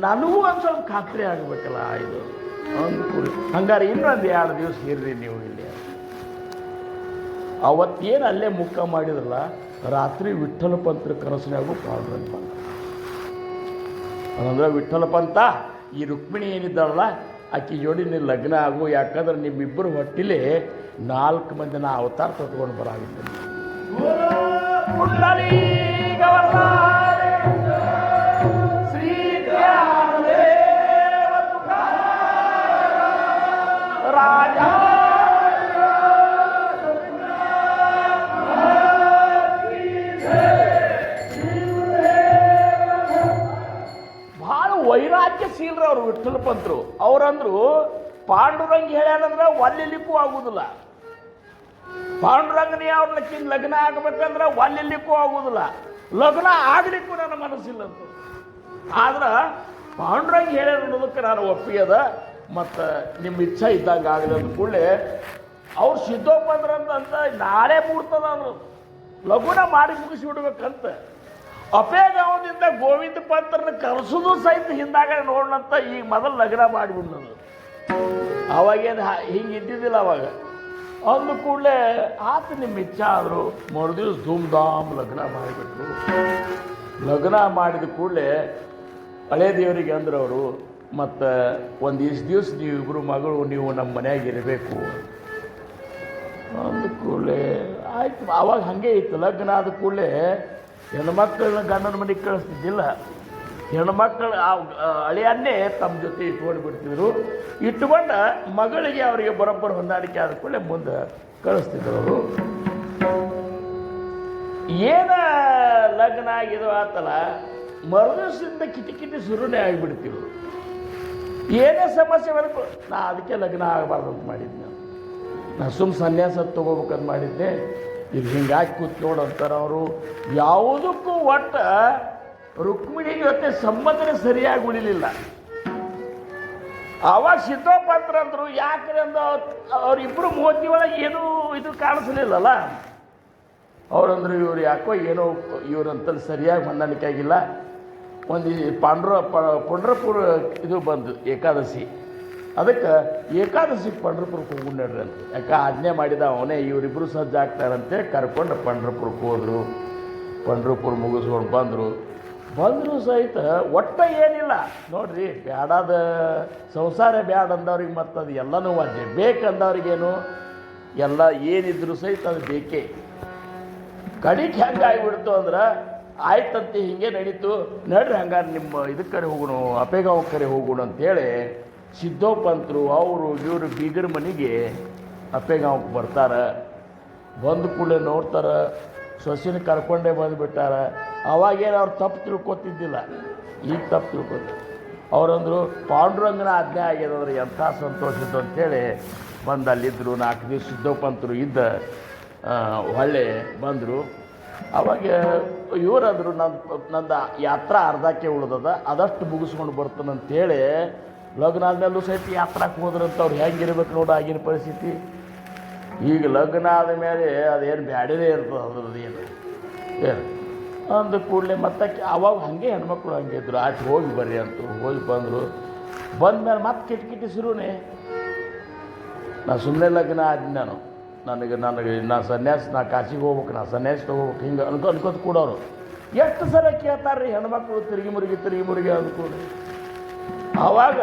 ನನಗೂ ಒಂದು ಸ್ವಲ್ಪ ಖಾತ್ರಿ ಆಗಬೇಕಲ್ಲ ಇದು ಅಂದ ಕೂಡಲೇ ಹಂಗಾರೆ ಇನ್ನೊಂದು 2 ದಿವಸ ಇರ್ರಿ ನೀವು ಇಲ್ಲಿ. ಅವತ್ತೇನು ಅಲ್ಲೇ ಮುಖ ಮಾಡಿದ್ರಲ್ಲ, ರಾತ್ರಿ ವಿಠ್ಠಲ ಪಂತ್ರ ಕನಸಿನಾಗೂ ಪಾಂಡುರಂಗ ಬಂದ. ಅಂದ್ರೆ ವಿಠ್ಠಲ ಪಂತ ಈ ರುಕ್ಮಿಣಿ ಏನಿದ್ದಾಳಲ್ಲ ಆಕೆ ಜೋಡಿ ನೀವು ಲಗ್ನ ಆಗು, ಯಾಕಂದ್ರೆ ನಿಮ್ಮಿಬ್ಬರು ಹೊಟ್ಟಿಲೆ 4 ಮಂದಿನ ಅವತಾರ ತಗೊಂಡು ಬರಾಗಿದ್ದೆ. ರಾಜ ವೈರಾಗ್ಯಶೀಲರು ಅವರು ವಿಠ್ಠಲ ಪಂತರು. ಅವರಂದ್ರು ಪಾಂಡುರಂಗ ಹೇಳ್ಯಾನಂದ್ರೆ ಒಲ್ಲಿಲಿಕ್ಕೂ ಆಗುದಿಲ್ಲ, ಪಾಂಡುರಂಗನೇ ಅವ್ರನ್ನ ಲಗ್ನ ಆಗಬೇಕಂದ್ರೆ ಒಲ್ಲಿಲಿಕ್ಕೂ ಆಗುದಿಲ್ಲ, ಲಗ್ನ ಆಗ್ಲಿಕ್ಕೂ ನನ್ನ ಮನಸ್ಸಿಲ್ಲ ಅಂತ. ಆದ್ರೆ ಪಾಂಡುರಂಗ ಹೇಳ್ಯಾರ ಅನ್ನೋದಕ್ಕೆ ನಾನು ಒಪ್ಪಿಗೆದ, ಮತ್ತು ನಿಮ್ಮ ಇಚ್ಛೆ ಇದ್ದಂಗೆ ಆಗಲಿ ಅಂದ ಕೂಡಲೇ ಅವ್ರು ಸಿದ್ದೋಪಂದ್ರ ಅಂತ ನಾಳೆ ಮುಹೂರ್ತದ ಅಂದ್ರು, ಲಗುನ ಮಾಡಿ ಮುಗಿಸಿ ಬಿಡ್ಬೇಕಂತ. ಅಪೇಗಾವದಿಂದ ಗೋವಿಂದ ಪಂತ್ರನ ಕರೆಸೋದು ಸಹಿತ ಹಿಂದಾಗಡೆ ನೋಡೋಣಂತ ಈಗ ಮೊದಲು ಲಗ್ನ ಮಾಡಿಬಿಡ್ನದು. ಅವಾಗೇನು ಹಿಂಗೆ ಇದ್ದಿದ್ದಿಲ್ಲ. ಅವಾಗ ಅಂದ ಕೂಡಲೇ ಆತ ನಿಮ್ಮ ಇಚ್ಛಾ ಆದರು. ಮರುದಿವ್ಸ ಧೂಮ್ಧಾಮ್ ಲಗ್ನ ಮಾಡಿಬಿಟ್ರು. ಲಗ್ನ ಮಾಡಿದ ಕೂಡಲೇ ಹಳೆ ದೇವರಿಗೆ ಅಂದ್ರೆ ಅವರು, ಮತ್ತು ಒಂದು ಇಷ್ಟು ದಿವಸ ನೀವಿಬ್ಬರು ಮಗಳು ನೀವು ನಮ್ಮ ಮನೆಯಾಗ ಇರಬೇಕು ಅಂದ ಕೂಡಲೇ ಆಯ್ತು. ಆವಾಗ ಹಾಗೆ ಇತ್ತು. ಲಗ್ನ ಆದ ಕೂಡಲೇ ಹೆಣ್ಮಕ್ಳನ್ನ ಗಂಡನ ಮನೆಗೆ ಕಳಿಸ್ತಿದ್ದಿಲ್ಲ. ಹೆಣ್ಮಕ್ಳು ಹಳೆಯನ್ನೇ ತಮ್ಮ ಜೊತೆ ಇಟ್ಕೊಂಡು ಬಿಡ್ತಿದ್ರು. ಇಟ್ಕೊಂಡು ಮಗಳಿಗೆ ಅವರಿಗೆ ಬರೋಬ್ಬರ ಹೊಂದಾಣಿಕೆ ಆದ ಕೂಡಲೇ ಮುಂದೆ ಕಳಿಸ್ತಿದ್ರು ಅವರು. ಏನ ಲಗ್ನ ಆಗಿದೋ ಆತಲ್ಲ, ಮರುದಿವಸದಿಂದ ಕಿಟಿ ಶುರುನೇ ಆಗಿಬಿಡ್ತಿದ್ರು. ಏನೇ ಸಮಸ್ಯೆ ಬರಬೇಕು, ನಾ ಅದಕ್ಕೆ ಲಗ್ನ ಆಗಬಾರ್ದು ಅಂತ ಮಾಡಿದ್ದೆ. ನಾ ಸನ್ಯಾಸ ತೊಗೋಬೇಕಂತ ಮಾಡಿದ್ದೆ. ಇಲ್ಲಿ ಹಿಂಗಾಗಿ ಕೂತ್ ನೋಡಂತಾರೆ ಅವರು. ಯಾವುದಕ್ಕೂ ಒಟ್ಟು ರುಕ್ಮಿಣಿ ಜೊತೆ ಸಂಬಂಧನೇ ಸರಿಯಾಗಿ ಉಳಿಲಿಲ್ಲ. ಆವಾಗ ಸಿದ್ದೋಪಂತ್ರ ಅಂದರು. ಯಾಕಂದ್ರೆ ಅಂದು ಅವರಿಬ್ಬರು ಮೂವತ್ತಿ ಒಳಗೆ ಏನೂ ಇದು ಕಾಣಿಸ್ಲಿಲ್ಲಲ್ಲ. ಅವರಂದ್ರು ಇವ್ರು ಯಾಕೋ ಏನೋ ಇವ್ರಂತಲ್ಲಿ ಸರಿಯಾಗಿ ಹೊಂದಾಣಿಕೆ ಆಗಿಲ್ಲ. ಒಂದು ಪಂಡ್ರಪುರ ಇದು ಬಂದು ಏಕಾದಶಿ, ಅದಕ್ಕೆ ಏಕಾದಶಿಗೆ ಪಂಡ್ರಪುರಕ್ಕೆ ಹೋಗಿ ನಡ್ರಿ ಅಂತ. ಯಾಕೆ ಆಜ್ಞೆ ಮಾಡಿದ ಅವನೇ. ಇವರಿಬ್ಬರು ಸಜ್ಜಾಗ್ತಾರಂತೆ ಕರ್ಕೊಂಡು ಪಂಡ್ರಪುರಕ್ಕೆ ಹೋದರು. ಪಂಡ್ರಪುರ ಮುಗಿಸ್ಕೊಂಡು ಬಂದರು ಸಹಿತ ಒಟ್ಟ ಏನಿಲ್ಲ ನೋಡ್ರಿ. ಬ್ಯಾಡಾದ ಸಂಸಾರ ಬ್ಯಾಡ ಅಂದವ್ರಿಗೆ ಮತ್ತು ಅದು ಎಲ್ಲನೂ ವಾಜ್ಯ. ಬೇಕಂದವ್ರಿಗೇನು ಎಲ್ಲ ಏನಿದ್ರು ಸಹಿತ ಅದು ಬೇಕೇ. ಕಡಿಗೆ ಹೆಂಗೆ ಆಗಿಬಿಡ್ತು ಅಂದ್ರೆ ಆಯ್ತಂತೆ ಹಿಂಗೆ ನಡೀತು. ನಡ್ರಿ ಹಂಗಾರೆ ನಿಮ್ಮ ಇದಕ್ಕೆ ಕರೆ ಹೋಗೋಣ, ಅಪೇಗಾವ್ ಕರೆ ಹೋಗೋಣ ಅಂತೇಳಿ ಸಿದ್ದೋಪಂತರು ಅವರು ಇವರು ಬೀಗರ ಮನೆಗೆ ಅಪೇಗಾವ್ಗೆ ಬರ್ತಾರೆ. ಬಂದ ಕೂಡಲೇ ನೋಡ್ತಾರೆ, ಸೊಸಿನ ಕರ್ಕೊಂಡೇ ಬಂದುಬಿಟ್ಟಾರ. ಅವಾಗೇನು ಅವ್ರು ತಪ್ಪು ತಿಳ್ಕೊತಿದ್ದಿಲ್ಲ, ಈಗ ತಪ್ಪು ತಿಳ್ಕೊತ. ಅವರಂದರು ಪಾಂಡುರಂಗನ ಆಜ್ಞೆ ಆಗ್ಯದಂದ್ರೆ ಎಂಥ ಸಂತೋಷದ್ದು ಅಂತೇಳಿ ಬಂದು ಅಲ್ಲಿದ್ದರು. 4 ದಿವಸ ಸಿದ್ದೋಪಂತರು ಇದ್ದ ಹೊಳ್ಳೆ ಬಂದರು. ಅವಾಗ ಇವರಂದರು ನಂದು ಯಾತ್ರಾ ಅರ್ಧಕ್ಕೆ ಉಳಿದದ, ಅದಷ್ಟು ಮುಗಿಸ್ಕೊಂಡು ಬರ್ತಾನಂತೇಳಿ ಲಗ್ನ ಆದಮೇಲೂ ಸಹಿತ ಯಾತ್ರಾಕ್ಕೆ ಹೋದ್ರಂತ. ಅವ್ರು ಹೆಂಗಿರ್ಬೇಕು ನೋಡು ಆಗಿನ ಪರಿಸ್ಥಿತಿ. ಈಗ ಲಗ್ನ ಆದ ಮೇಲೆ ಅದೇನು ಬ್ಯಾಡೇ ಇರ್ತದೆ ಅದ್ರದ್ದೇನು ಏನು ಅಂದ ಕೂಡಲೇ ಮತ್ತೆ ಅವಾಗ ಹಾಗೆ ಹೆಣ್ಮಕ್ಳು ಹಂಗೆ ಇದ್ರು. ಆಚೆ ಹೋಗಿ ಬರ್ರಿ ಅಂತ ಹೋಗಿ ಬಂದರು. ಬಂದಮೇಲೆ ಮತ್ತೆ ಕಿಟಿ ಶುರುನೇ. ನಾ ಸುಮ್ಮನೆ ಲಗ್ನ ಆದ ನನಗೆ ನಾ ಸನ್ಯಾಸ, ನಾ ಕಾಶಿಗೆ ಹೋಗ್ಬೇಕು, ನಾ ಸನ್ಯಾಸ ತೊಗೋಬೇಕು ಹಿಂಗೆ ಅನ್ಕೋತ ಕೂಡೋರು. ಎಷ್ಟು ಸಲ ಕೇಳ್ತಾರೆ ರೀ ಹೆಣ್ಮಕ್ಳು ತಿರುಗಿ ಮುರುಗಿ ಅಂದ್ಕೊಂಡು. ಆವಾಗ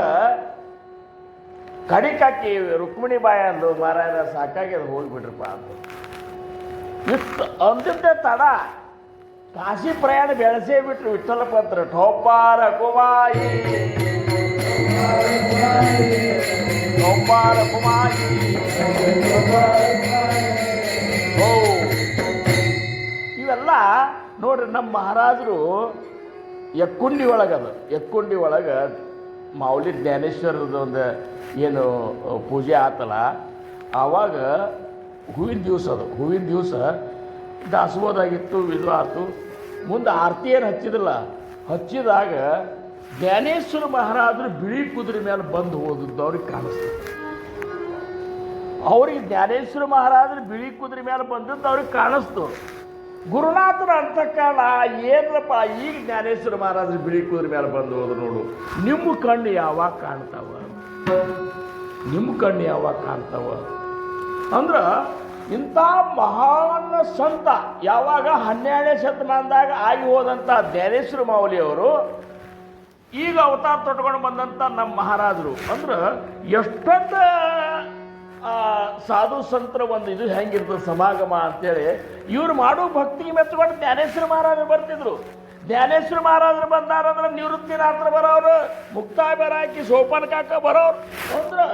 ಕಡಿಕಾಕಿ ರುಕ್ಮಿಣಿ ಬಾಯಿ ಅಂದು, ಮಾರಾಯಣ ಸಾಕಾಗಿ ಅದು ಹೋಗಿಬಿಡ್ರಪ್ಪ ಅಂತ. ಇಷ್ಟು ಅಂದಿದ್ದೆ ತಡ ಕಾಶಿ ಪ್ರಯಾಣ ಬೆಳೆಸೇ ಬಿಟ್ರು ವಿಠ್ಠಲಪಂತ್ರ. ಠೋಪಾರ ಕುಮಾಯಿ ಠೋಪಾರ ಕುಮಾಯಿ. ಓ ಇವೆಲ್ಲ ನೋಡ್ರಿ ನಮ್ಮ ಮಹಾರಾಜರು ಎಕ್ಕುಂಡಿ ಒಳಗದು. ಎಕ್ಕುಂಡಿ ಒಳಗೆ ಮಾೌಲಿ ಜ್ಞಾನೇಶ್ವರದ ಒಂದು ಏನು ಪೂಜೆ ಆತಲ್ಲ, ಆವಾಗ ಹೂವಿನ ದಿವಸ ಅದು. ಹೂವಿನ ದಿವಸ ದಾಸೋದಾಗಿತ್ತು, ಇದು ಆಯ್ತು. ಮುಂದೆ ಆರತಿ ಏನು ಹಚ್ಚಿದಿಲ್ಲ, ಹಚ್ಚಿದಾಗ ಜ್ಞಾನೇಶ್ವರ ಮಹಾರಾಜರು ಬಿಳಿ ಕುದುರೆ ಮೇಲೆ ಬಂದು ಹೋದದ್ದು ಅವ್ರಿಗೆ ಕಾಣಿಸ್ತದೆ. ಅವ್ರಿಗೆ ಜ್ಞಾನೇಶ್ವರ ಮಹಾರಾಜರು ಬಿಳಿ ಕುದುರೆ ಮೇಲೆ ಬಂದದ್ದು ಅವ್ರಿಗೆ ಕಾಣಿಸ್ತು. ಗುರುನಾಥನ ಅಂತಕಾಲ ಏನಪ್ಪ, ಈಗ ಜ್ಞಾನೇಶ್ವರ ಮಹಾರಾಜರು ಬಿಳಿ ಕುದುರೆ ಮೇಲೆ ಬಂದು ಹೋದ್ರು ನೋಡು. ನಿಮ್ಮ ಕಣ್ಣು ಯಾವಾಗ ಕಾಣ್ತಾವ, ನಿಮ್ಮ ಕಣ್ಣು ಯಾವಾಗ ಕಾಣ್ತಾವ ಅಂದ್ರೆ ಇಂಥ ಮಹಾನ್ ಸಂತ ಯಾವಾಗ 12ನೇ ಶತಮಾನದಾಗ ಆಗಿ ಹೋದಂಥ ಜ್ಞಾನೇಶ್ವರ ಮಾವಲಿಯವರು ಈಗ ಅವತಾರ ತೊಟ್ಕೊಂಡು ಬಂದಂಥ ನಮ್ಮ ಮಹಾರಾಜರು ಅಂದ್ರೆ ಎಷ್ಟೊಂದು ಸಾಧು ಸಂತರ ಒಂದು ಇದು ಹೆಂಗಿರ್ತದೆ ಸಮಾಗಮ ಅಂತೇಳಿ ಇವ್ರು ಮಾಡೋ ಭಕ್ತಿಗೆ ಮೆಚ್ಚಿಕೊಂಡು ಜ್ಞಾನೇಶ್ವರ ಮಹಾರಾಜರು ಬರ್ತಿದ್ರು. ಜ್ಞಾನೇಶ್ವರ ಮಹಾರಾಜರು ಬಂದಾರಂದ್ರೆ ನಿವೃತ್ತಿನಾಥರು ಬರೋರು, ಮುಕ್ತಾಯ ಬರಾಕಿ ಸೋಪಾನ ಕಾಕ ಬರೋರು. ಅಂದ್ರೆ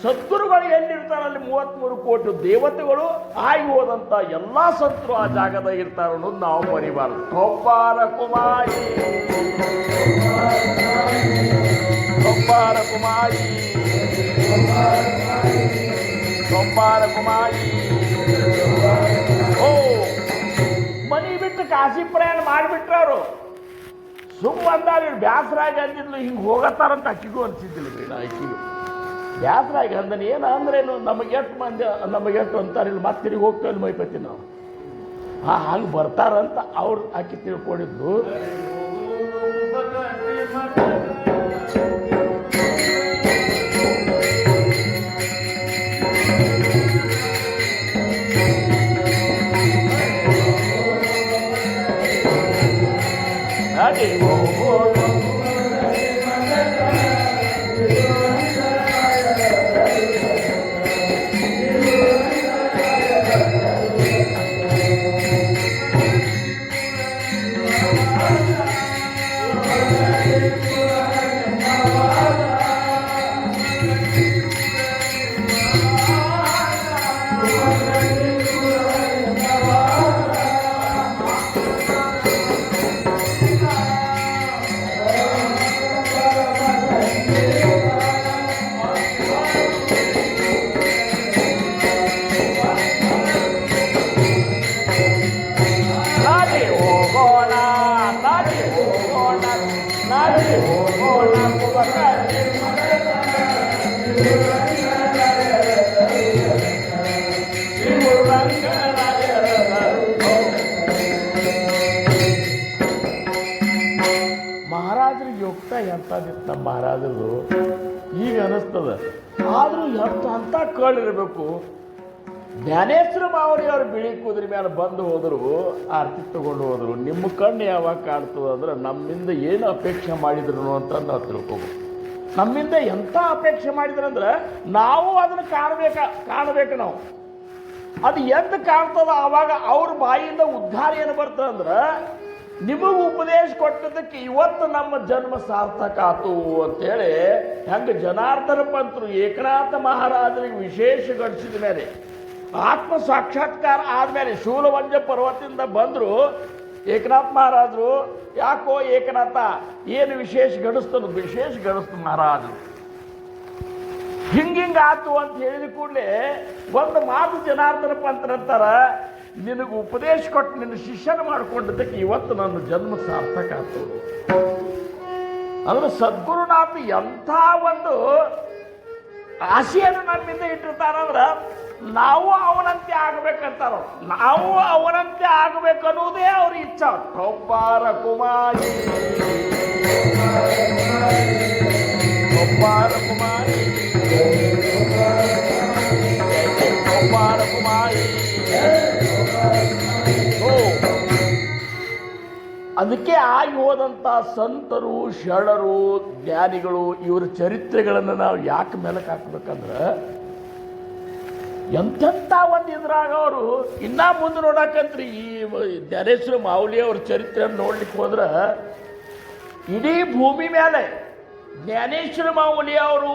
ಸದ್ಗುರುಗಳು ಎಲ್ಲಿರ್ತಾರಲ್ಲಿ 33 ಕೋಟಿ ದೇವತೆಗಳು ಆಗಿ ಹೋದಂಥ ಎಲ್ಲ ಸಂತರು ಆ ಜಾಗದಾಗ ಇರ್ತಾರೆ ಅನ್ನೋದು ನಾವು ಮರಿಬಾರ್ದು. ಠೋಪಾರ ಕುಮಾಯಿ ಠೋಪಾರ ಕುಮಾಯಿ ಠೋಪಾರ ಕುಮಾಯಿ. ಓ ಮನಿ ಬಿಟ್ಟು ಕಾಶಿ ಪ್ರಯಾಣ ಮಾಡಿಬಿಟ್ರ ಅವರು. ಸುಮ್ಮ ಅಂದಾಗ ಬ್ಯಾಸರಾಗಿ ಅಂದಿದ್ಲು, ಹಿಂಗೆ ಹೋಗತ್ತಾರಂತ ಅಕ್ಕಿಗೂ ಅನ್ಸಿದ್ದಿಲ್ಲ. ಬೇಡ ಅಕ್ಕಿಗೂ ಯಾತ್ರಾಗಿ ಅಂದನು ಏನು ಅಂದ್ರೇನು ನಮಗೆ ಎಷ್ಟು ಮಂದಿ ನಮಗೆ ಎಷ್ಟು ಅಂತಾರೆ ಇಲ್ಲಿ ಮತ್ತೆ ತಿರುಗಿ ಹೋಗ್ತೇವೆ ಮೈಪತಿ ನಾವು ಹಂಗೆ ಬರ್ತಾರಂತ ಅವ್ರು ಆಕಿ ತಿಳ್ಕೊಂಡಿದ್ದು. ಮಹಾರಾಜರಿಗೆ ಯೋಗ್ತಾ ಎಂಥದಿತ್ತು ನಮ್ಮ ಮಹಾರಾಜರು ಈಗ ಅನಿಸ್ತದ. ಆದರೂ ಎಷ್ಟು ಅಂತ ಕಳಿರಬೇಕು. ಜ್ಞಾನೇಶ್ವರ ಮಾವರಿ ಅವರು ಬಿಳಿ ಕುದುರೆ ಮೇಲೆ ಬಂದು ಹೋದರು, ಆರತಿ ತಗೊಂಡು ಹೋದರು. ನಿಮ್ಮ ಕಣ್ಣು ಯಾವಾಗ ಕಾಣ್ತದೆ ಅಂದ್ರೆ ನಮ್ಮಿಂದ ಏನು ಅಪೇಕ್ಷೆ ಮಾಡಿದ್ರು ಅಂತ ನಾವು ತಿಳ್ಕೊಬೇಕು. ನಮ್ಮಿಂದ ಎಂಥ ಅಪೇಕ್ಷೆ ಮಾಡಿದ್ರಂದ್ರೆ ನಾವು ಅದನ್ನು ಕಾಣಬೇಕು ನಾವು. ಅದು ಎದ್ದು ಕಾಣ್ತದ ಆವಾಗ ಅವ್ರ ಬಾಯಿಂದ ಉದ್ಧಾರ ಏನು ಬರ್ತದಂದ್ರೆ ನಿಮಗೂ ಉಪದೇಶ ಕೊಟ್ಟದಕ್ಕೆ ಇವತ್ತು ನಮ್ಮ ಜನ್ಮ ಸಾರ್ಥಕ ಆತು ಅಂತೇಳಿ ಹೆಂಗೆ ಜನಾರ್ದನ ಪಂತರು ಏಕನಾಥ ಮಹಾರಾಜರಿಗೆ ವಿಶೇಷ ಗಳಿಸಿದ ಮೇಲೆ ಆತ್ಮ ಸಾಕ್ಷಾತ್ಕಾರ ಆದಮೇಲೆ ಶೂಲವಂಜ ಪರ್ವತದಿಂದ ಬಂದರು ಏಕನಾಥ ಮಹಾರಾಜರು. ಯಾಕೋ ಏಕನಾಥ ಏನು ವಿಶೇಷ ಗಡಿಸ್ತನು? ವಿಶೇಷ ಗಡಿಸ್ತು ಮಹಾರಾಜರು. ಹಿಂಗಾತು ಅಂತ ಹೇಳಿದ ಕೂಡಲೇ ಒಂದು ಮಾತು ಜನಾರ್ದನ ಪಂತರಂತಾರ, ನಿನಗೆ ಉಪದೇಶ ಕೊಟ್ಟು ನಿನ್ನ ಶಿಷ್ಯನ ಮಾಡಿಕೊಂಡದಕ್ಕೆ ಇವತ್ತು ನನ್ನ ಜನ್ಮ ಸಾರ್ಥಕ ಆಯ್ತು. ಅಂದ್ರೆ ಸದ್ಗುರುನಾಥ ಎಂಥ ಒಂದು ಆಸೆಯನ್ನು ನಮ್ಮಿಂದ ಇಟ್ಟಿರ್ತಾರಂದ್ರೆ ನಾವು ಅವನಂತೆ ಆಗ್ಬೇಕಂತಾರ. ನಾವು ಅವನಂತೆ ಆಗ್ಬೇಕನ್ನೋದೇ ಅವ್ರ ಇಚ್ಛಾ. ಕೊಪ್ಪಾರ ಕುಮಾರಿ ಕೊಪ್ಪಾರ ಕುಮಾರಿ ಕೊಪ್ಪಾರ ಕುಮಾರಿ. ಅದಕ್ಕೆ ಆಗಿ ಹೋದಂಥ ಸಂತರು, ಶರಣರು, ಜ್ಞಾನಿಗಳು ಇವರ ಚರಿತ್ರೆಗಳನ್ನು ನಾವು ಯಾಕೆ ಮೆಲಕ್ಕೆ ಹಾಕ್ಬೇಕಂದ್ರೆ ಎಂಥೆಂಥ ಒಂದು ಇದ್ರಾಗ ಅವರು ಇನ್ನೂ ಮುಂದೆ ನೋಡಕ್ಕಂತ್ರಿ ಈ ಜ್ಞಾನೇಶ್ವರ ಮಾವುಲಿ ಅವ್ರ ಚರಿತ್ರೆಯನ್ನು ನೋಡ್ಲಿಕ್ಕೆ ಹೋದ್ರೆ ಇಡೀ ಭೂಮಿ ಮೇಲೆ ಜ್ಞಾನೇಶ್ವರ ಮಾವುಲಿ ಅವರು,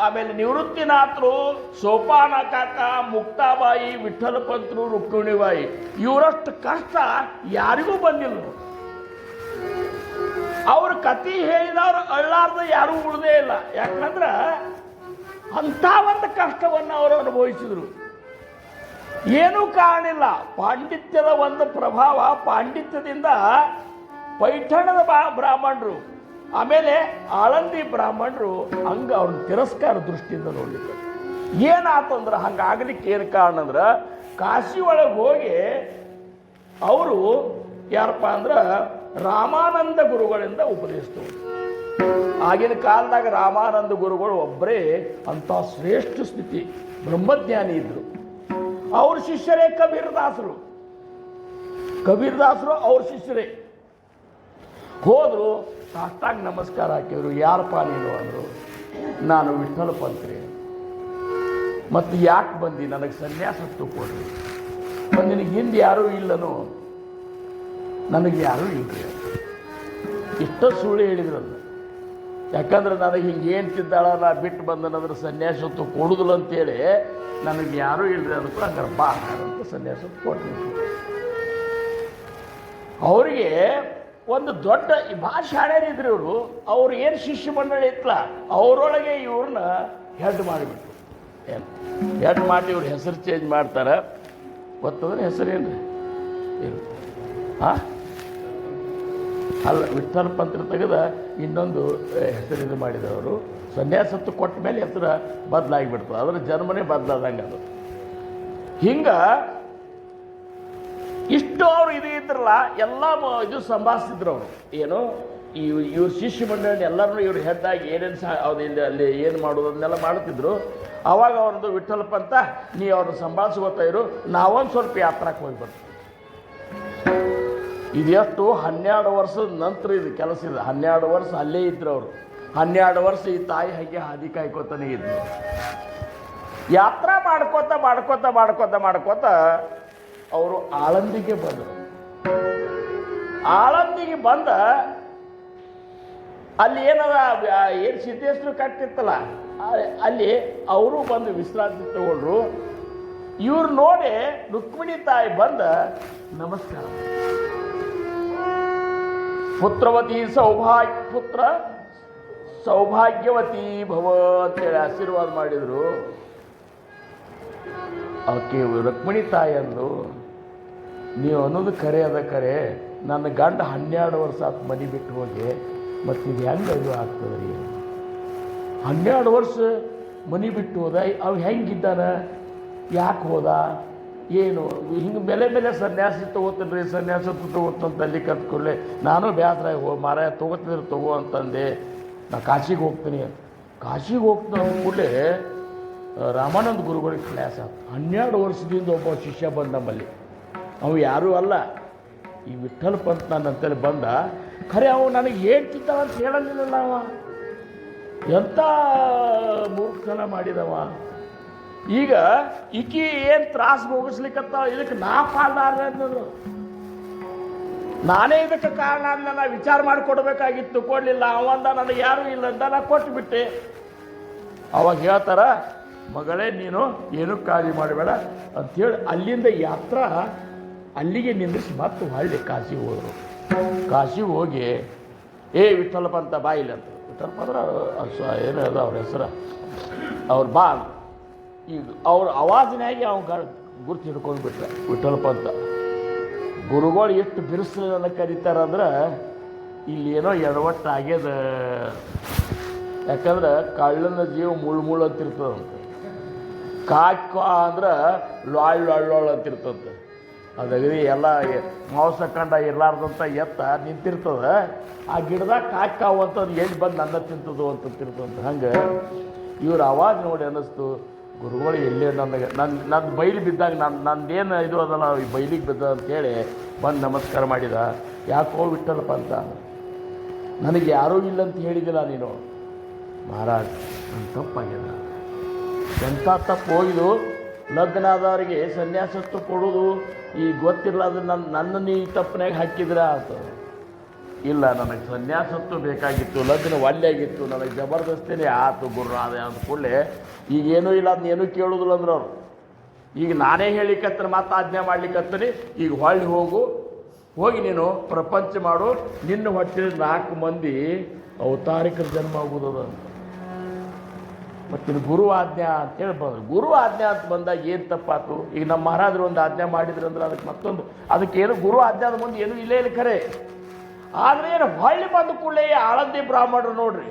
ಆಮೇಲೆ ನಿವೃತ್ತಿನಾಥರು, ಸೋಪಾನ ಕಾಕ, ಮುಕ್ತಾಬಾಯಿ, ವಿಠ್ಠಲ ಪಂತರು, ರುಕ್ಮಿಣಿಬಾಯಿ ಇವರಷ್ಟು ಕಷ್ಟ ಯಾರಿಗೂ ಬಂದಿಲ್ಲ. ಅವ್ರ ಕತೆ ಹೇಳಿದವ್ರು ಅಳ್ಳಾರ್ದ ಯಾರೂ ಉಳಿದೇ ಇಲ್ಲ. ಯಾಕಂದ್ರೆ ಅಂಥ ಒಂದು ಕಷ್ಟವನ್ನು ಅವರು ಅನುಭವಿಸಿದ್ರು. ಏನೂ ಕಾರಣಿಲ್ಲ. ಪಾಂಡಿತ್ಯದ ಒಂದು ಪ್ರಭಾವ, ಪಾಂಡಿತ್ಯದಿಂದ ಪೈಠಣದ ಬ್ರಾಹ್ಮಣರು, ಆಮೇಲೆ ಆಳಂದಿ ಬ್ರಾಹ್ಮಣರು ಹಂಗೆ ಅವ್ರನ್ನ ತಿರಸ್ಕಾರ ದೃಷ್ಟಿಯಿಂದ ನೋಡ್ಲಿಕ್ಕೆ ಏನಾತಂದ್ರೆ ಹಂಗಾಗ್ಲಿಕ್ಕೆ ಏನು ಕಾರಣ ಅಂದ್ರೆ ಕಾಶಿ ಒಳಗೆ ಹೋಗಿ ಅವರು ಯಾರಪ್ಪ ಅಂದ್ರೆ ರಾಮಾನಂದ ಗುರುಗಳಿಂದ ಉಪದೇಶಿಸ್ತರು. ಆಗಿನ ಕಾಲದಾಗ ರಾಮಾನಂದ ಗುರುಗಳು ಒಬ್ಬರೇ ಅಂಥ ಶ್ರೇಷ್ಠ ಸ್ಥಿತಿ ಬ್ರಹ್ಮಜ್ಞಾನಿ ಇದ್ರು. ಅವ್ರ ಶಿಷ್ಯರೇ ಕಬೀರದಾಸರು. ಅವ್ರ ಶಿಷ್ಯರೇ ಹೋದ್ರು, ಸಾಷ್ಟಾಂಗ ನಮಸ್ಕಾರ ಹಾಕಿದ್ರು. ಯಾರಪ್ಪ ನೀನು ಅಂದರು. ನಾನು ವಿಠ್ಠಲ ಪಂತ್ರಿ. ಮತ್ತು ಯಾಕೆ ಬಂದು ನನಗೆ ಸನ್ಯಾಸತ್ತು ಕೊಡ್ರಿ. ನಿನಗೆ ಹಿಂದೆ ಯಾರೂ ಇಲ್ಲನೋ? ನನಗೆ ಯಾರೂ ಇಲ್ರಿ. ಇಷ್ಟ ಸುಳ್ಳು ಹೇಳಿದ್ರಲ್ಲ. ಯಾಕಂದ್ರೆ ನನಗೆ ಹಿಂಗೆ ಏನು ತಿದ್ದಾಳ ನಾ ಬಿಟ್ಟು ಬಂದನಂದ್ರೆ ಸನ್ಯಾಸತ್ತು ಕೊಡುದಿಲ್ಲ ಅಂತೇಳಿ ನನಗೆ ಯಾರೂ ಇಲ್ರಿ. ಅದಕ್ಕೂ ಹಂಗಾರೆ ಬಾ ಅಂತ ಸನ್ಯಾಸತ್ತು ಕೊಡ್ತೀನಿ. ಅವರಿಗೆ ಒಂದು ದೊಡ್ಡ ಭಾಷಾಡ್ಯಾರಿದ್ರು ಇವರು. ಅವ್ರು ಏನು ಶಿಷ್ಯ ಮಂಡಳಿ ಇತ್ತಲ್ಲ ಅವರೊಳಗೆ ಇವ್ರನ್ನ ಹೆಡ್ ಮಾಡಿಬಿಟ್ರು. ಏನು ಹೆಡ್ ಮಾಡಿ ಇವ್ರ ಹೆಸರು ಚೇಂಜ್ ಮಾಡ್ತಾರೆ ಗೊತ್ತಂದ್ರೆ ಹೆಸರೇನು ರೀ? ಹಾಂ ಅಲ್ಲ, ವಿಠ್ಠಲ ಪಂತ್ರ ತೆಗೆದ ಇನ್ನೊಂದು ಹೆಸರಿದು ಮಾಡಿದವರು. ಸನ್ಯಾಸತ್ತು ಕೊಟ್ಟ ಮೇಲೆ ಹೆಸರು ಬದಲಾಗಿಬಿಡ್ತದೆ, ಅದರ ಜನ್ಮನೇ ಬದಲಾದಂಗೆ ಅದು. ಹಿಂಗೆ ಇಷ್ಟು ಅವರು ಇದು ಇದ್ರಲ್ಲ, ಎಲ್ಲ ಇದು ಸಂಭಾಷಿಸಿದ್ರು ಅವರು. ಏನು ಇವ್ರ ಶಿಷ್ಯ ಮಂಡಳಿ ಎಲ್ಲರೂ ಇವ್ರ ಹೆದ್ದಾಗಿ ಏನೇನು ಅವ್ರಿಂದ ಅಲ್ಲಿ ಏನು ಮಾಡೋದು ಅದನ್ನೆಲ್ಲ ಮಾಡ್ತಿದ್ರು. ಆವಾಗ ಅವ್ರದ್ದು ವಿಠ್ಠಲ ಪಂತ, ನೀ ಅವ್ರನ್ನ ಸಂಭಾಳಿಸ್ಕೋತಾ ಇರು, ನಾವೊಂದು ಸ್ವಲ್ಪ ಯಾತ್ರಕ್ಕೆ ಹೋಗಿ ಬರ್ತೀವಿ. ಇದೆಷ್ಟು 12 ವರ್ಷದ ನಂತರ ಇದು ಕೆಲಸ ಇದೆ. 12 ವರ್ಷ ಅಲ್ಲೇ ಇದ್ರು ಅವರು. 12 ವರ್ಷ ಈ ತಾಯಿ ಹಾಗೆ ಹಾದಿ ಕಾಯ್ಕೋತಾನೆ ಇದ್ರು. ಯಾತ್ರಾ ಮಾಡ್ಕೋತ ಮಾಡ್ಕೋತ ಮಾಡ್ಕೋತ ಮಾಡ್ಕೋತ ಅವರು ಆಳಂದಿಗೆ ಬಂದರು. ಆಳಂದಿಗೆ ಬಂದ ಅಲ್ಲಿ ಏನದ ಏನು ಸಿದ್ದೇಶ್ವರ ಕಟ್ಟಿತ್ತಲ್ಲ, ಅಲ್ಲಿ ಅವರು ಬಂದು ವಿಶ್ರಾಂತಿ ತಗೊಂಡ್ರು. ಇವ್ರು ನೋಡಿ ರುಕ್ಮಿಣಿ ತಾಯಿ ಬಂದ ನಮಸ್ಕಾರ, ಪುತ್ರವತಿ ಪುತ್ರ ಸೌಭಾಗ್ಯವತಿ ಭವ ಅಂತೇಳಿ ಆಶೀರ್ವಾದ ಮಾಡಿದರು. ಅವಕ್ಕೆ ರುಕ್ಮಿಣಿ ತಾಯಿ ಅಂದು, ನೀವು ಅನ್ನೋದು ಕರೆ ಅದ ಕರೆ, ನನ್ನ ಗಂಡ 12 ವರ್ಷ ಆತು ಮನೆ ಬಿಟ್ಟು ಹೋಗಿ, ಮತ್ತು ಇದು ಹೆಂಗೆ ಇದು ಆಗ್ತದೆ ರೀ? 12 ವರ್ಷ ಮನೆ ಬಿಟ್ಟು ಹೋದ, ಅವು ಹೆಂಗಿದ್ದಾನ, ಯಾಕೆ ಹೋದ, ಏನು ಹಿಂಗೆ ಮೇಲೆ ಸನ್ಯಾಸಿ ತೊಗೋತೀನಿ ರೀ, ಸನ್ಯಾಸ ತೊಗೋತಂತ ಅಲ್ಲಿ ಕತ್ಕೊಳ್ಳೆ. ನಾನು ಬ್ಯಾಸ್ರಾಗ ಮಾರಾಯ ತೊಗೋತಿದ್ರೆ ತಗೋ ಅಂತಂದೆ. ನಾ ಕಾಶಿಗೆ ಹೋಗ್ತೀನಿ, ಕಾಶಿಗೆ ಹೋಗ್ತಾನೆ ಕೂಡಲೇ ರಾಮಾನಂದ ಗುರುಗಳಿಗೆ ಕ್ಲಾಸ್ ಆಯ್ತು. 12 ವರ್ಷದಿಂದ ಒಬ್ಬ ಶಿಷ್ಯ ಬಂದ ನಮ್ಮಲ್ಲಿ. ಅವು ಯಾರೂ ಅಲ್ಲ, ಈ ವಿಠ್ಠಲ ಪಂತ ನನ್ನಂತೇಳಿ ಬಂದ. ಖರೆ ಅವು ನನಗೆ ಹೇಳ್ತಿದ್ದಾವ ಅಂತ ಹೇಳಲಿಲ್ಲ. ಅವ ಎಂಥ ಮೂರ್ಖತನ ಮಾಡಿದವ. ಈಗ ಈಕಿ ಏನು ತ್ರಾಸು ಭೋಗಿಸ್ಲಿಕ್ಕತ್ತ, ಇದಕ್ಕೆ ನಾ ಪಾಲ್ದಾರ ಅನ್ನೋದು, ನಾನೇ ಇದಕ್ಕೆ ಕಾರಣ ಅಂತ ನಾ ವಿಚಾರ ಮಾಡಿಕೊಡ್ಬೇಕಾಗಿತ್ತು, ಕೊಡಲಿಲ್ಲ. ಅವಂದ ನನಗೆ ಯಾರೂ ಇಲ್ಲ ಅಂತ ನಾ ಕೊಟ್ಟುಬಿಟ್ಟೆ. ಅವಾಗ ಹೇಳ್ತಾರ, ಮಗಳೇ ನೀನು ಏನೂ ಕಾಳಜಿ ಮಾಡಬೇಡ ಅಂಥೇಳಿ ಅಲ್ಲಿಂದ ಯಾತ್ರಾ ಅಲ್ಲಿಗೆ ನಿಂದಿಸಿ ಮತ್ತೆ ಹೊಳ್ಳಿ ಕಾಶಿಗೆ ಹೋದರು. ಕಾಶಿಗೆ ಹೋಗಿ ವಿಠ್ಠಲ ಪಂತ ಬಾ ಇಲ್ಲ ಅಂತ. ವಿಠ್ಠಲ ಪಂತ್ರ ಏನು ಅದ ಅವ್ರ ಹೆಸರು, ಅವ್ರು ಬಾ. ಈಗ ಅವ್ರ ಅವಾಜಿನಾಗಿ ಅವ್ನ ಗುರ್ತು ಹಿಡ್ಕೊಂಡು ಬಿಟ್ರೆ ವಿಠ್ಠಲ ಪಂತ. ಗುರುಗಳು ಎಷ್ಟು ಬಿರುಸನ್ನ ಕರೀತಾರಂದ್ರೆ ಇಲ್ಲಿ ಏನೋ ಎಡವಟ್ಟು ಆಗ್ಯದ. ಯಾಕಂದ್ರೆ ಕಳ್ಳನ ಜೀವ ಮುಳ್ಳು ಅಂತಿರ್ತದಂತೆ, ಕಾಕ ಅಂದ್ರೆ ಲಾಳ್ ಅಂತಿರ್ತಂತೆ. ಅದಾಗದಿ ಎಲ್ಲ ಮಾಂಸ ಕಂಡ ಇರಲಾರ್ದಂಥ ಎತ್ತ ನಿಂತಿರ್ತದ. ಆ ಗಿಡದಾಗ ಕಾಕಾವು ಅಂತಂದು ಎಲ್ಲಿ ಬಂದು ನನ್ನ ತಿಂತದು ಅಂತಂತಿರ್ತಂತ. ಹಂಗೆ ಇವ್ರ ಆವಾಜ್ ನೋಡಿ ಅನ್ನಿಸ್ತು, ಗುರುಗಳು ಎಲ್ಲೇ ನನ್ನ ಬೈಲಿ ಬಿದ್ದಾಗ ನಂದೇನು ಇದು ಅದಲ್ಲ ಈ ಬೈಲಿಗೆ ಬಿದ್ದ ಅಂತೇಳಿ ಬಂದು ನಮಸ್ಕಾರ ಮಾಡಿದ. ಯಾಕೋ ವಿಠ್ಠಲಪ್ಪ ಅಂತ, ನನಗೆ ಯಾರೂ ಇಲ್ಲ ಅಂತ ಹೇಳಿದಿಲ್ಲ ನೀನು. ಮಹಾರಾಜ್ ನನ್ನ ತಪ್ಪಾಗ್ಯದ, ಎಂಥ ತಪ್ಪು ಹೋಗಿದ್ದು. ಲಗ್ನ ಆದವರಿಗೆ ಸನ್ಯಾಸತ್ವ ಕೊಡೋದು ಈ ಗೊತ್ತಿರಲಾದ್ರೆ ನನ್ನನ್ನು ಈ ತಪ್ಪನಾಗ ಹಾಕಿದ್ರ ಅಂತ. ಇಲ್ಲ, ನನಗೆ ಸನ್ಯಾಸತ್ವ ಬೇಕಾಗಿತ್ತು, ಲಗ್ನ ಒಳ್ಳೆಯಾಗಿತ್ತು, ನನಗೆ ಜಬರ್ದಸ್ತಿನೇ ಆತು ಗುರು ಅದೇ ಅಂದ ಕೂಡಲೇ ಈಗೇನೂ ಇಲ್ಲ, ಅದನ್ನೇನೂ ಕೇಳೋದಿಲ್ಲ ಅಂದ್ರೆ ಅವರು. ಈಗ ನಾನೇ ಹೇಳಿಕತ್ತರ ಮಾತು ಆಜ್ಞೆ ಮಾಡ್ಲಿಕ್ಕತ್ತೀನಿ, ಈಗ ಹೋಗಿ ನೀನು ಪ್ರಪಂಚ ಮಾಡು, ನಿನ್ನ ಹೊಟ್ಟೆ 4 ಮಂದಿ ಅವತಾರಿಕರ ಜನ್ಮ ಆಗುವುದದ ಅಂತ. ಮತ್ತು ಗುರು ಆಜ್ಞಾ ಅಂತೇಳಿ ಬಂದರು. ಗುರು ಆಜ್ಞಾ ಅಂತ ಬಂದಾಗ ಏನು ತಪ್ಪಾತು? ಈಗ ನಮ್ಮ ಮಹಾರಾಜರು ಒಂದು ಆಜ್ಞಾ ಮಾಡಿದ್ರು ಅಂದ್ರೆ ಅದಕ್ಕೆ ಮತ್ತೊಂದು, ಅದಕ್ಕೇನು ಗುರು ಆಜ್ಞಾದ ಮುಂದೆ ಏನೂ ಇಲ್ಲೇ ಇಲ್ಲ ಖರೆ. ಆದರೆ ಏನು ಹೊಳ್ಳಿ ಬಂದ ಕೂಡಲೇ ಆಳಂದಿ ಬ್ರಾಹ್ಮಣರು ನೋಡ್ರಿ,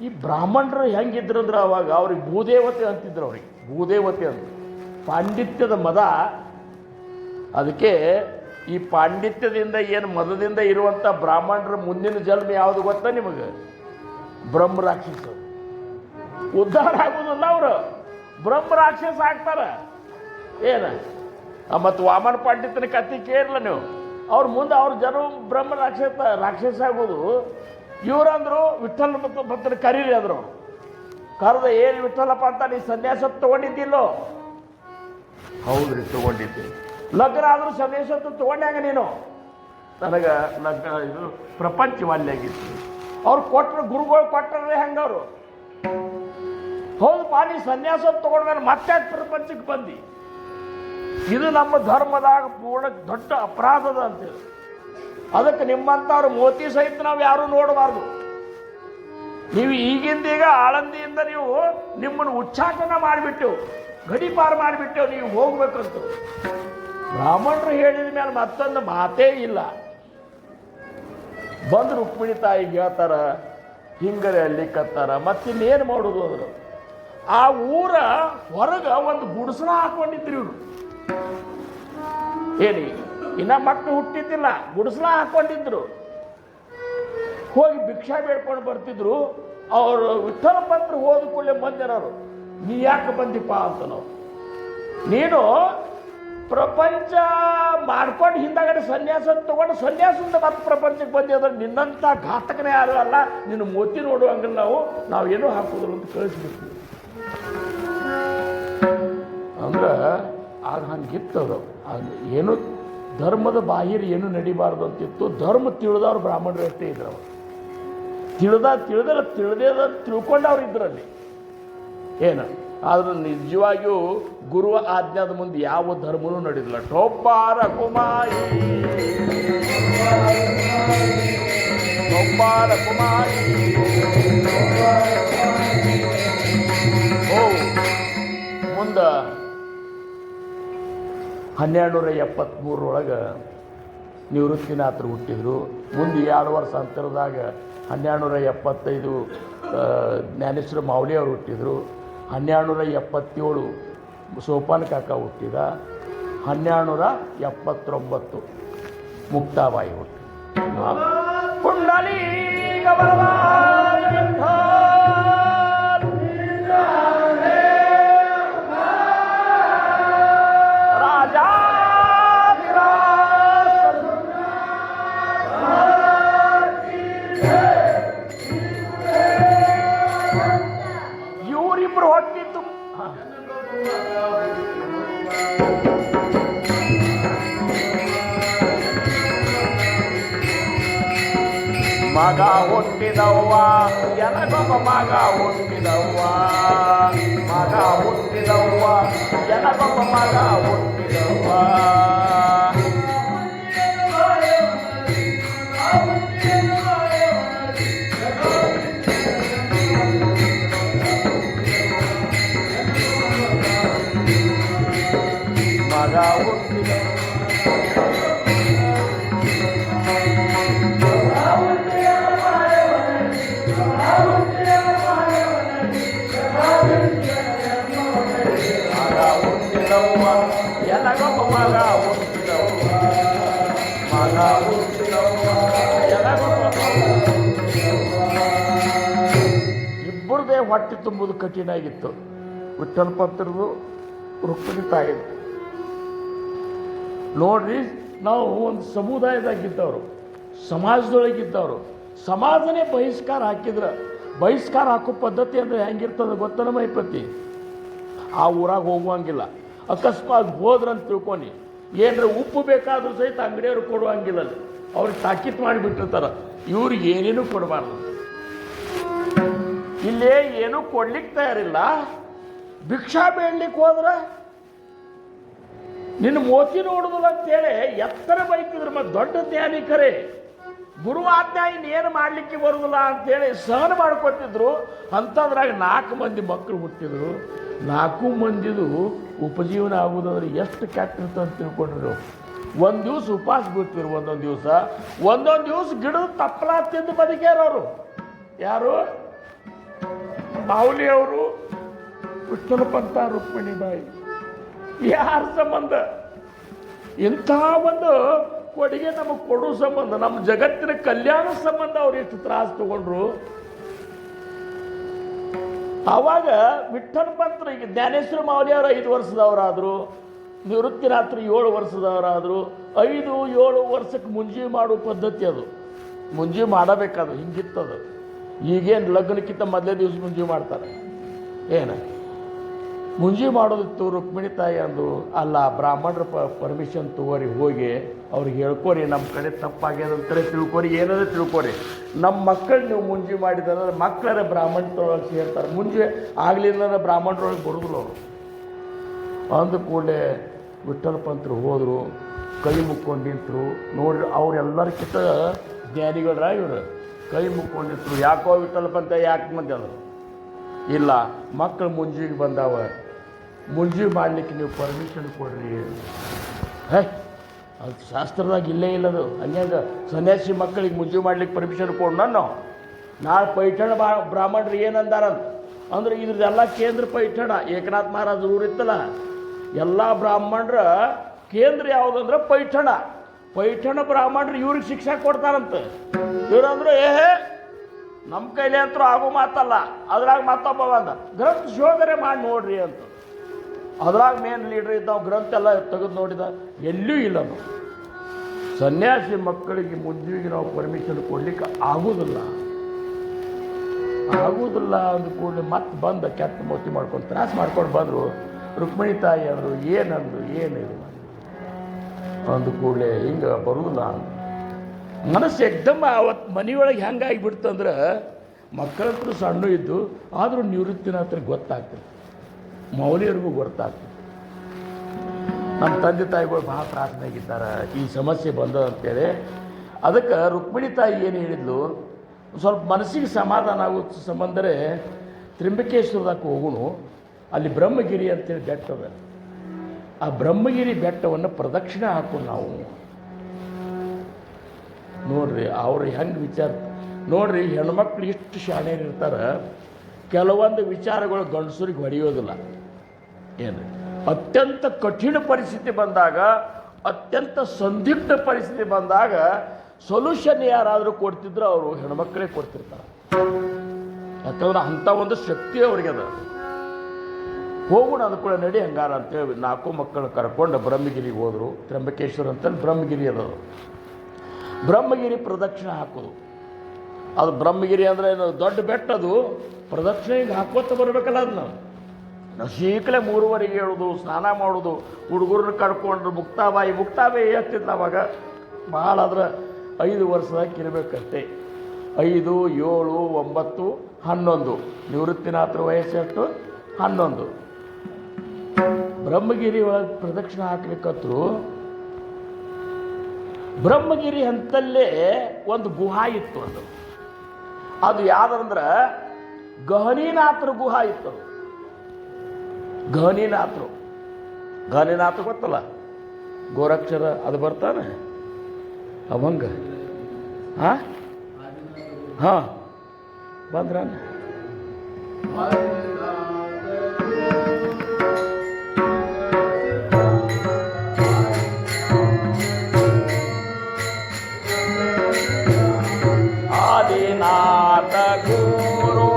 ಈ ಬ್ರಾಹ್ಮಣರು ಹೆಂಗಿದ್ರು ಅಂದ್ರೆ ಅವಾಗ ಅವ್ರಿಗೆ ಭೂದೇವತೆ ಅಂತಿದ್ರು. ಅವ್ರಿಗೆ ಭೂದೇವತೆ ಅಂತ ಪಾಂಡಿತ್ಯದ ಮದ. ಅದಕ್ಕೆ ಈ ಪಾಂಡಿತ್ಯದಿಂದ ಏನು ಮದದಿಂದ ಇರುವಂಥ ಬ್ರಾಹ್ಮಣರ ಮುಂದಿನ ಜನ್ಮ ಯಾವುದು ಗೊತ್ತಾ ನಿಮಗೆ? ಬ್ರಹ್ಮ ರಾಕ್ಷಸ. ಉದ್ಧಾರ ಆಗೋದಿಲ್ಲ ಅವರು, ಬ್ರಹ್ಮ ರಾಕ್ಷಸ ಆಗ್ತಾರೆ. ಏನು ಮತ್ತು ವಾಮನ ಪಾಂಡಿತ್ಯನ ಕಥೆ ಕೇಳಲ್ಲ ನೀವು. ಅವ್ರ ಮುಂದೆ ಅವ್ರ ಜನ ಬ್ರಹ್ಮ ರಾಕ್ಷಸ ಆಗೋದು. ಇವರಂದ್ರು ವಿಠ್ಠಲ ಭಕ್ತನ ಕರೀರಿ ಅಂದರು. ಕರೆದ ಏನು ವಿಠ್ಠಲಪ್ಪ ಅಂತ, ನೀ ಸನ್ಯಾಸ ತೊಗೊಂಡಿದ್ದಿಲ್ಲೋ? ಹೌದ್ರಿ ತೊಗೊಂಡಿದ್ದೆ. ಲಗ್ನ ಆದರೂ ಸನ್ಯಾಸತ್ವ ತೊಗೊಂಡಾಗ ನೀನು? ನನಗೆ ಲಗ್ನ ಇದು ಪ್ರಪಂಚವಾಲ್ಯಾಗಿತ್ತು. ಅವ್ರು ಕೊಟ್ಟರು, ಗುರುಗಳು ಕೊಟ್ಟರೆ ಹೆಂಗವರು? ಹೌದು ಪಾ, ನೀ ಸನ್ಯಾಸ ತೊಗೊಂಡ್ಮೇಲೆ ಮತ್ತೆ ಪ್ರಪಂಚಕ್ಕೆ ಬಂದು, ಇದು ನಮ್ಮ ಧರ್ಮದಾಗ ಪೂರ್ಣ ದೊಡ್ಡ ಅಪರಾಧದ ಅಂತೇಳಿ. ಅದಕ್ಕೆ ನಿಮ್ಮಂಥವ್ರು ಮೋತಿ ಸಹಿತ ನಾವು ಯಾರೂ ನೋಡಬಾರ್ದು. ನೀವು ಈಗಿಂದೀಗ ಆಳಂದಿಯಿಂದ ನೀವು ನಿಮ್ಮನ್ನು ಉಚ್ಚಾಟನ ಮಾಡಿಬಿಟ್ಟೆವು, ಗಡಿಪಾರು ಮಾಡಿಬಿಟ್ಟೆವು, ನೀವು ಹೋಗ್ಬೇಕಂತ. ಬ್ರಾಹ್ಮಣರು ಹೇಳಿದ ಮೇಲೆ ಮತ್ತೊಂದು ಮಾತೇ ಇಲ್ಲ. ಬಂದು ರುಕ್ಮಿಣಿ ತಾಯಿಗೆ ಹೇಳ್ತಾರ, ಹಿಂಗರೆ ಅಲ್ಲಿ ಕತ್ತಾರ. ಮತ್ತಿನ್ನೇನು ಮಾಡೋದು ಅಂದರು. ಆ ಊರ ಹೊರಗೆ ಒಂದು ಗುಡಿಸಲ ಹಾಕೊಂಡಿದ್ರು ಇವರು. ಹೇಳಿ, ಇನ್ನ ಮಕ್ಕಳು ಹುಟ್ಟಿದ್ದಿಲ್ಲ, ಗುಡಿಸಲ ಹಾಕೊಂಡಿದ್ರು. ಹೋಗಿ ಭಿಕ್ಷಾ ಬೇಡ್ಕೊಂಡು ಬರ್ತಿದ್ರು. ಅವರು ವಿಠ್ಠಲ ಪಂತ್ರ ಹೋದ ಕೂಡಲೇ ಬಂದಿರೋರು, ನೀ ಯಾಕೆ ಬಂದಿಪ್ಪ ಅಂತ. ನಾವು ನೀನು ಪ್ರಪಂಚ ಮಾಡ್ಕೊಂಡು ಹಿಂದಾಗಡೆ ಸನ್ಯಾಸ ತಗೊಂಡು ಸನ್ಯಾಸದಿಂದ ಮತ್ತೆ ಪ್ರಪಂಚಕ್ಕೆ ಬಂದಿದ್ರೆ ನಿನ್ನಂಥ ಘಾತಕನೇ ಯಾರು ಅಲ್ಲ, ನಿನ್ನ ಮೋತಿ ನೋಡುವಂಗಿಲ್ಲ, ನಾವು ಏನೋ ಹಾಕೋದ್ರು ಅಂತ ಕಳಿಸ್ಬಿಡ್ತೀವಿ ಅಂದ್ರೆ ಆಗ ಹಂಗಿತ್ತದು. ಏನು ಧರ್ಮದ ಬಾಹಿರ ಏನು ನಡಿಬಾರ್ದು ಅಂತಿತ್ತು. ಧರ್ಮ ತಿಳಿದವ್ರು ಬ್ರಾಹ್ಮಣರು ಅಷ್ಟೇ ಇದ್ರು. ಅವರು ತಿಳಿದೇದ ತಿಳ್ಕೊಂಡವ್ರು ಇದ್ರಲ್ಲಿ ಏನು. ಆದ್ರೆ ನಿಜವಾಗಿಯೂ ಗುರುವ ಆಜ್ಞಾದ ಮುಂದೆ ಯಾವ ಧರ್ಮನೂ ನಡೆದಿಲ್ಲ. ಟೊಬ್ಬಾರ ಕುಮಾರಿ ಮುಂದೆ 1273 ನಿವೃತ್ತಿನಾಥರು ಹುಟ್ಟಿದ್ರು. ಮುಂದೆ 2 ವರ್ಷ ಅಂತರದಾಗ 1275 ಜ್ಞಾನೇಶ್ವರ ಮಾವಲಿ ಅವರು ಹುಟ್ಟಿದ್ರು. 1277 ಸೋಪಾನ ಕಾಕ ಹುಟ್ಟಿದ. 1279 ಮುಕ್ತಾಬಾಯಿ ಹುಟ್ಟಿದ. ಕುಂಡಲಿ ಇವರಿಬ್ರು ಹೊಟ್ಟಿದ್ದು ಮಗ ಹುಟ್ಟಿದವ್ವ ಎನಗೊಬ್ಬ ಮಗ ಹುಟ್ಟಿದವ್ವ, ಮಗ ಹುಟ್ಟಿದವ್ವ ಎನಗೊಬ್ಬ ಮಗ ಹುಟ್ಟಿದವ್ವ. ಮಗ ಹುಟ್ಟಿದವ್ವ ಎನಗೊಬ್ಬ ಮಗ ಹುಟ್ಟಿದವ್ವ, ಮಗ ಹುಟ್ಟಿದವ್ವ ಎನಗೊಬ್ಬ. ಇಬ್ಬರದೇ ಹೊಟ್ಟೆ ತುಂಬುದು ಕಠಿಣ ಆಗಿತ್ತು. ವಿಠ್ಠಲ ಪಂತ್ರದು ರುಕ್ಮಿಣಿ ತಾಯಿದು. ನೋಡ್ರಿ, ನಾವು ಒಂದು ಸಮುದಾಯದಾಗಿದ್ದವರು, ಸಮಾಜದೊಳಗಿದ್ದವರು. ಸಮಾಜನೇ ಬಹಿಷ್ಕಾರ ಹಾಕಿದ್ರೆ, ಬಹಿಷ್ಕಾರ ಹಾಕೋ ಪದ್ಧತಿ ಅಂದರೆ ಹೆಂಗಿರ್ತದೆ ಗೊತ್ತನ ಮೈಪತಿ. ಆ ಊರಾಗ ಹೋಗುವಂಗಿಲ್ಲ. ಅಕಸ್ಮಾತ್ ಹೋದ್ರಂತ ತಿಳ್ಕೊಂಡು ಏನರ ಉಪ್ಪು ಬೇಕಾದ್ರೂ ಸಹಿತ ಅಂಗಡಿಯವರು ಕೊಡುವಂಗಿಲ್ಲ. ಅಲ್ಲಿ ಅವ್ರಿಗೆ ತಾಕೀತು ಮಾಡಿಬಿಟ್ಟಿರ್ತಾರೆ, ಇವ್ರಿಗೆ ಏನೇನು ಕೊಡಬಾರ್ದು. ಇಲ್ಲೇ ಏನೂ ಕೊಡ್ಲಿಕ್ಕೆ ತಯಾರಿಲ್ಲ. ಭಿಕ್ಷಾ ಬೇಡ್ಲಿಕ್ಕೆ ಹೋದ್ರೆ ನಿನ್ನ ಮೋತಿ ನೋಡುದಿಲ್ಲ ಅಂತೇಳಿ ಎತ್ತರ ಬೈತಿದ್ರು. ಮತ್ತು ದೊಡ್ಡ ಜ್ಞಾನಿಕರೇ ಗುರು ಆಜ್ಞಾ ಇನ್ನೇನು ಮಾಡಲಿಕ್ಕೆ ಬರುದಿಲ್ಲ ಅಂತೇಳಿ ಸಹನ ಮಾಡ್ಕೊತಿದ್ರು. ಅಂಥದ್ರಾಗ 4 ಮಂದಿ ಮಕ್ಕಳು ಹುಟ್ಟಿದ್ರು. 4 ಮಂದಿದು ಉಪಜೀವನ ಆಗುವುದಂದ್ರೆ ಎಷ್ಟು ಕೆಟ್ಟಿರ್ತದೆ ಅಂತ ತಿಳ್ಕೊಂಡ್ರು. ಒಂದು ದಿವಸ ಉಪವಾಸ ಬಿಡ್ತಿರು, ಒಂದೊಂದು ದಿವಸ ಗಿಡದ ತಪ್ಪಲ ತಿಂದು ಬದುಕ್ಯಾರವರು. ಯಾರು? ಮಾವುಲಿ ಅವರು, ವಿಠ್ಠಲ ಪಂತ, ರುಕ್ಮಿಣಿ ಬಾಯಿ. ಯಾರ ಸಂಬಂಧ? ಇಂಥ ಒಂದು ಕೊಡುಗೆ ನಮಗೆ ಕೊಡೋ ಸಂಬಂಧ, ನಮ್ಮ ಜಗತ್ತಿನ ಕಲ್ಯಾಣ ಸಂಬಂಧ ಅವ್ರು ಎಷ್ಟು ತ್ರಾಸ ತಗೊಂಡ್ರು. ಆವಾಗ ವಿಠ್ಠಲ ಪಂತ್ರ, ಈಗ ಜ್ಞಾನೇಶ್ವರ ಮಾವಲಿ ಅವರು 5 ವರ್ಷದವರಾದರು, ನಿವೃತ್ತಿನಾಥರು 7 ವರ್ಷದವರಾದರು. 5-7 ವರ್ಷಕ್ಕೆ ಮುಂಜಿ ಮಾಡೋ ಪದ್ಧತಿ ಅದು. ಮುಂಜಿ ಮಾಡಬೇಕಾದ್ರು ಹಿಂಗಿತ್ತದು. ಈಗೇನು ಲಗ್ನಕ್ಕಿಂತ ಮೊದಲೇ ದಿವಸ ಮುಂಜಿ ಮಾಡ್ತಾರೆ. ಏನು ಮುಂಜಿ ಮಾಡೋದಿತ್ತು. ರುಕ್ಮಿಣಿ ತಾಯಿ ಅಂದು, ಅಲ್ಲ ಬ್ರಾಹ್ಮಣರ ಪರ್ಮಿಷನ್ ತಗೋರಿ, ಹೋಗಿ ಅವ್ರಿಗೆ ಹೇಳ್ಕೊರಿ, ನಮ್ಮ ಕಡೆ ತಪ್ಪಾಗ್ಯದಂತಾರೆ ತಿಳ್ಕೊರಿ, ಏನಾದ್ರೆ ತಿಳ್ಕೊರಿ. ನಮ್ಮ ಮಕ್ಕಳು ನೀವು ಮುಂಜಿ ಮಾಡಿದ್ರೆ ಮಕ್ಕಳರ ಬ್ರಾಹ್ಮಣರೊಳಗೆ ಸೇರ್ತಾರೆ. ಮುಂಜಿ ಆಗಲಿಲ್ಲ ಬ್ರಾಹ್ಮಣರೊಳಗೆ ಬರೋದಿಲ್ಲ ಅವರು. ಅಂದ ಕೂಡಲೇ ವಿಠ್ಠಲ ಪಂತರು ಹೋದರು, ಕೈ ಮುಕ್ಕೊಂಡು ನಿಂತರು. ನೋಡ್ರಿ, ಅವರೆಲ್ಲರಿಗಿಂತ ಜ್ಞಾನಿಗಳರ ಇವರು. ಕೈ ಮುಕ್ಕೊಂಡು ನಿಂತರು. ಯಾಕೋ ವಿಠ್ಠಲ ಪಂತ ಯಾಕೆ ಮಂದಿ ಅಂದರು. ಇಲ್ಲ, ಮಕ್ಕಳು ಮುಂಜಿಗೆ ಬಂದಾವ, ಮುಂಜಿ ಮಾಡಲಿಕ್ಕೆ ನೀವು ಪರ್ಮಿಷನ್ ಕೊಡ್ರಿ. ಅದು ಶಾಸ್ತ್ರದಾಗ ಇಲ್ಲೇ ಇಲ್ಲದು. ಹಂಗೆ ಸನ್ಯಾಸಿ ಮಕ್ಕಳಿಗೆ ಮುಂಜಿ ಮಾಡ್ಲಿಕ್ಕೆ ಪರ್ಮಿಷನ್ ಕೊಡು ನಾನು. ನಾಳೆ ಪೈಠಣ ಬ್ರಾಹ್ಮಣರು ಏನಂದಾರಂತ ಅಂದ್ರೆ ಇದ್ರದ್ದೆಲ್ಲ ಕೇಂದ್ರ ಪೈಠಣ ಏಕನಾಥ್ ಮಹಾರಾಜ್ ಊರಿತ್ತಲ್ಲ, ಎಲ್ಲ ಬ್ರಾಹ್ಮಣರ ಕೇಂದ್ರ ಯಾವುದಂದ್ರೆ ಪೈಠಣ. ಪೈಠಣ ಬ್ರಾಹ್ಮಣರು ಇವ್ರಿಗೆ ಶಿಕ್ಷೆ ಕೊಡ್ತಾರಂತ. ಇವ್ರಂದ್ರೆ ನಮ್ಮ ಕೈಲಿ ಅಂತೂ ಆಗೋ ಮಾತಲ್ಲ. ಅದ್ರಾಗ ಮತ್ತೊಬ್ಬ ಬಂದ ಗ್ರಂಥ ಶೋಧನೆ ಮಾಡಿ ನೋಡ್ರಿ ಅಂತ. ಅದ್ರಾಗ ಮೇನ್ ಲೀಡ್ರ್ ಇದ್ದಾವ, ಗ್ರಂಥ ಎಲ್ಲ ತೆಗೆದು ನೋಡಿದ, ಎಲ್ಲೂ ಇಲ್ಲ. ಸನ್ಯಾಸಿ ಮಕ್ಕಳಿಗೆ ಮುಂಜಾನೆಗೆ ನಾವು ಪರ್ಮಿಷನ್ ಕೊಡ್ಲಿಕ್ಕೆ ಆಗೋದಿಲ್ಲ ಅಂದ ಕೂಡಲೇ ಮತ್ತೆ ಬಂದ ಕೆಟ್ಟ ಮೋತಿ ಮಾಡ್ಕೊಂಡು ತ್ರಾಸ ಮಾಡ್ಕೊಂಡು ಬಂದರು. ರುಕ್ಮಿಣಿ ತಾಯಿ ಅಂದರು, ಏನಂದು ಏನಿದು ಅಂದ ಕೂಡಲೇ ಹಿಂಗೆ ಬರುವುದಿಲ್ಲ ಅಂತ ಮನಸ್ಸು ಎಕ್ದಮ್. ಅವತ್ತು ಮನೆಯೊಳಗೆ ಹೆಂಗಾಗಿಬಿಡ್ತಂದ್ರೆ ಮಕ್ಕಳಂತರೂ ಸಣ್ಣ ಇದ್ದು ಆದರೂ ನಿವೃತ್ತಿನ ಹತ್ರ ಗೊತ್ತಾಗ್ತದೆ, ಮೌಲ್ಯರಿಗೂ ಗೊತ್ತಾಗ್ತದೆ. ನಮ್ಮ ತಂದೆ ತಾಯಿಗಳು ಭಾಳ ತ್ರಾಸನಾಗಿದ್ದಾರೆ, ಈ ಸಮಸ್ಯೆ ಬಂದದ ಅಂತೇಳಿ. ಅದಕ್ಕೆ ರುಕ್ಮಿಣಿ ತಾಯಿ ಏನು ಹೇಳಿದ್ಲು, ಸ್ವಲ್ಪ ಮನಸ್ಸಿಗೆ ಸಮಾಧಾನ ಆಗೋ ಸಂಬಂಧರೇ ತ್ರಿಂಬಕೇಶ್ವರದಾಗ ಹೋಗೋಣ, ಅಲ್ಲಿ ಬ್ರಹ್ಮಗಿರಿ ಅಂತೇಳಿ ಬೆಟ್ಟ ಅದ. ಆ ಬ್ರಹ್ಮಗಿರಿ ಬೆಟ್ಟವನ್ನು ಪ್ರದಕ್ಷಿಣೆ ಹಾಕೊಂಡು ನಾವು ನೋಡ್ರಿ ಅವ್ರು ಹೆಂಗೆ ವಿಚಾರ ನೋಡ್ರಿ. ಹೆಣ್ಮಕ್ಳು ಇಷ್ಟು ಶಾಣೆಯರಿರ್ತಾರೆ, ಕೆಲವೊಂದು ವಿಚಾರಗಳು ಗಂಡಸರಿಗೆ ಹೊಡೆಯೋದಿಲ್ಲ. ಏನು ಅತ್ಯಂತ ಕಠಿಣ ಪರಿಸ್ಥಿತಿ ಬಂದಾಗ, ಅತ್ಯಂತ ಸಂದಿಗ್ಧ ಪರಿಸ್ಥಿತಿ ಬಂದಾಗ ಸೊಲ್ಯೂಷನ್ ಯಾರಾದರೂ ಕೊಡ್ತಿದ್ರು ಅವರು ಹೆಣ್ಮಕ್ಳೇ ಕೊಡ್ತಿರ್ತಾರೆ. ಯಾಕಂದ್ರೆ ಅಂಥ ಒಂದು ಶಕ್ತಿ ಅವ್ರಿಗೆ ಅದ. ಹೋಗೋಣ ಅಂದ್ಕೊಳ್ಳೋ ನಡಿ ಹಂಗಾರ ಅಂತೇಳಿ 4 ಮಕ್ಕಳು ಕರ್ಕೊಂಡು ಬ್ರಹ್ಮಗಿರಿಗೆ ಹೋದರು. ತ್ರಂಬಕೇಶ್ವರ ಅಂತೇಳಿ ಬ್ರಹ್ಮಗಿರಿ ಅದ. ಬ್ರಹ್ಮಗಿರಿ ಪ್ರದಕ್ಷಿಣೆ ಹಾಕೋದು. ಅದು ಬ್ರಹ್ಮಗಿರಿ ಅಂದರೆ ದೊಡ್ಡ ಬೆಟ್ಟ, ಅದು ಪ್ರದಕ್ಷಿಣೆ ಹಿಂಗೆ ಹಾಕೋತ ಬರಬೇಕಲ್ಲ. ಅದನ್ನ ನಾವು ಶೀಕಲೆ 3:15 ಹೇಳೋದು, ಸ್ನಾನ ಮಾಡೋದು, ಹುಡುಗರನ್ನ ಕರ್ಕೊಂಡ್ರು. ಮುಕ್ತಾಬಾಯಿ ಆಗ್ತಿತ್ತು ಅವಾಗ ಭಾಳ. ಆದ್ರೆ 5 ವರ್ಷದಾಗ ಇರಬೇಕಷ್ಟೇ. 5, 7, 9, 11 ನಿವೃತ್ತಿನಾಥರ ವಯಸ್ಸು ಎಷ್ಟು? 11. ಬ್ರಹ್ಮಗಿರಿ ಒಳಗೆ ಪ್ರದಕ್ಷಿಣೆ ಹಾಕ್ಲಿಕ್ಕಂತರೂ ಬ್ರಹ್ಮಗಿರಿ ಹಂತಲ್ಲೇ ಒಂದು ಗುಹಾ ಇತ್ತು. ಅದು ಯಾವ್ದಂದ್ರೆ ಗಹನೀನಾಥರ ಗುಹಾ ಇತ್ತು. ಗಹನೀನಾಥ ಗೊತ್ತಲ್ಲ, ಗೋರಕ್ಷರ ಅದು ಬರ್ತಾನೆ ಅವಂಗ. ಹಾಂ ಬಂದ್ರ ಆದಿನಾಥ ಗುರು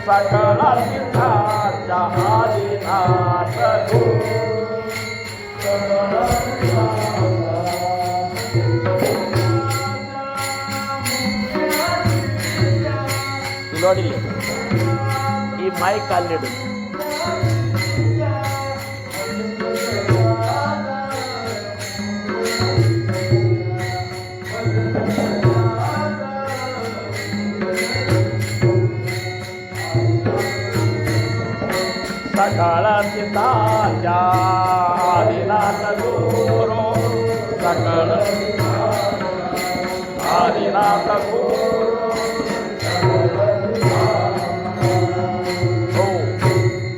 ಸಕಲ ಸಿದ್ಧಾರ್ಥ. ಆದಿನಾಥ ಗುರು ನೋಡಿಲ್ಲ, ಈ ಮೈಕ್ ಅಲ್ಲಿಡು. ಸಕಲ ಸಿದ್ಧಾರ್ಥ ಆದಿನಾಥ ಗುರು ಸಕಲ ಆದಿನಾಥ ಗುರು.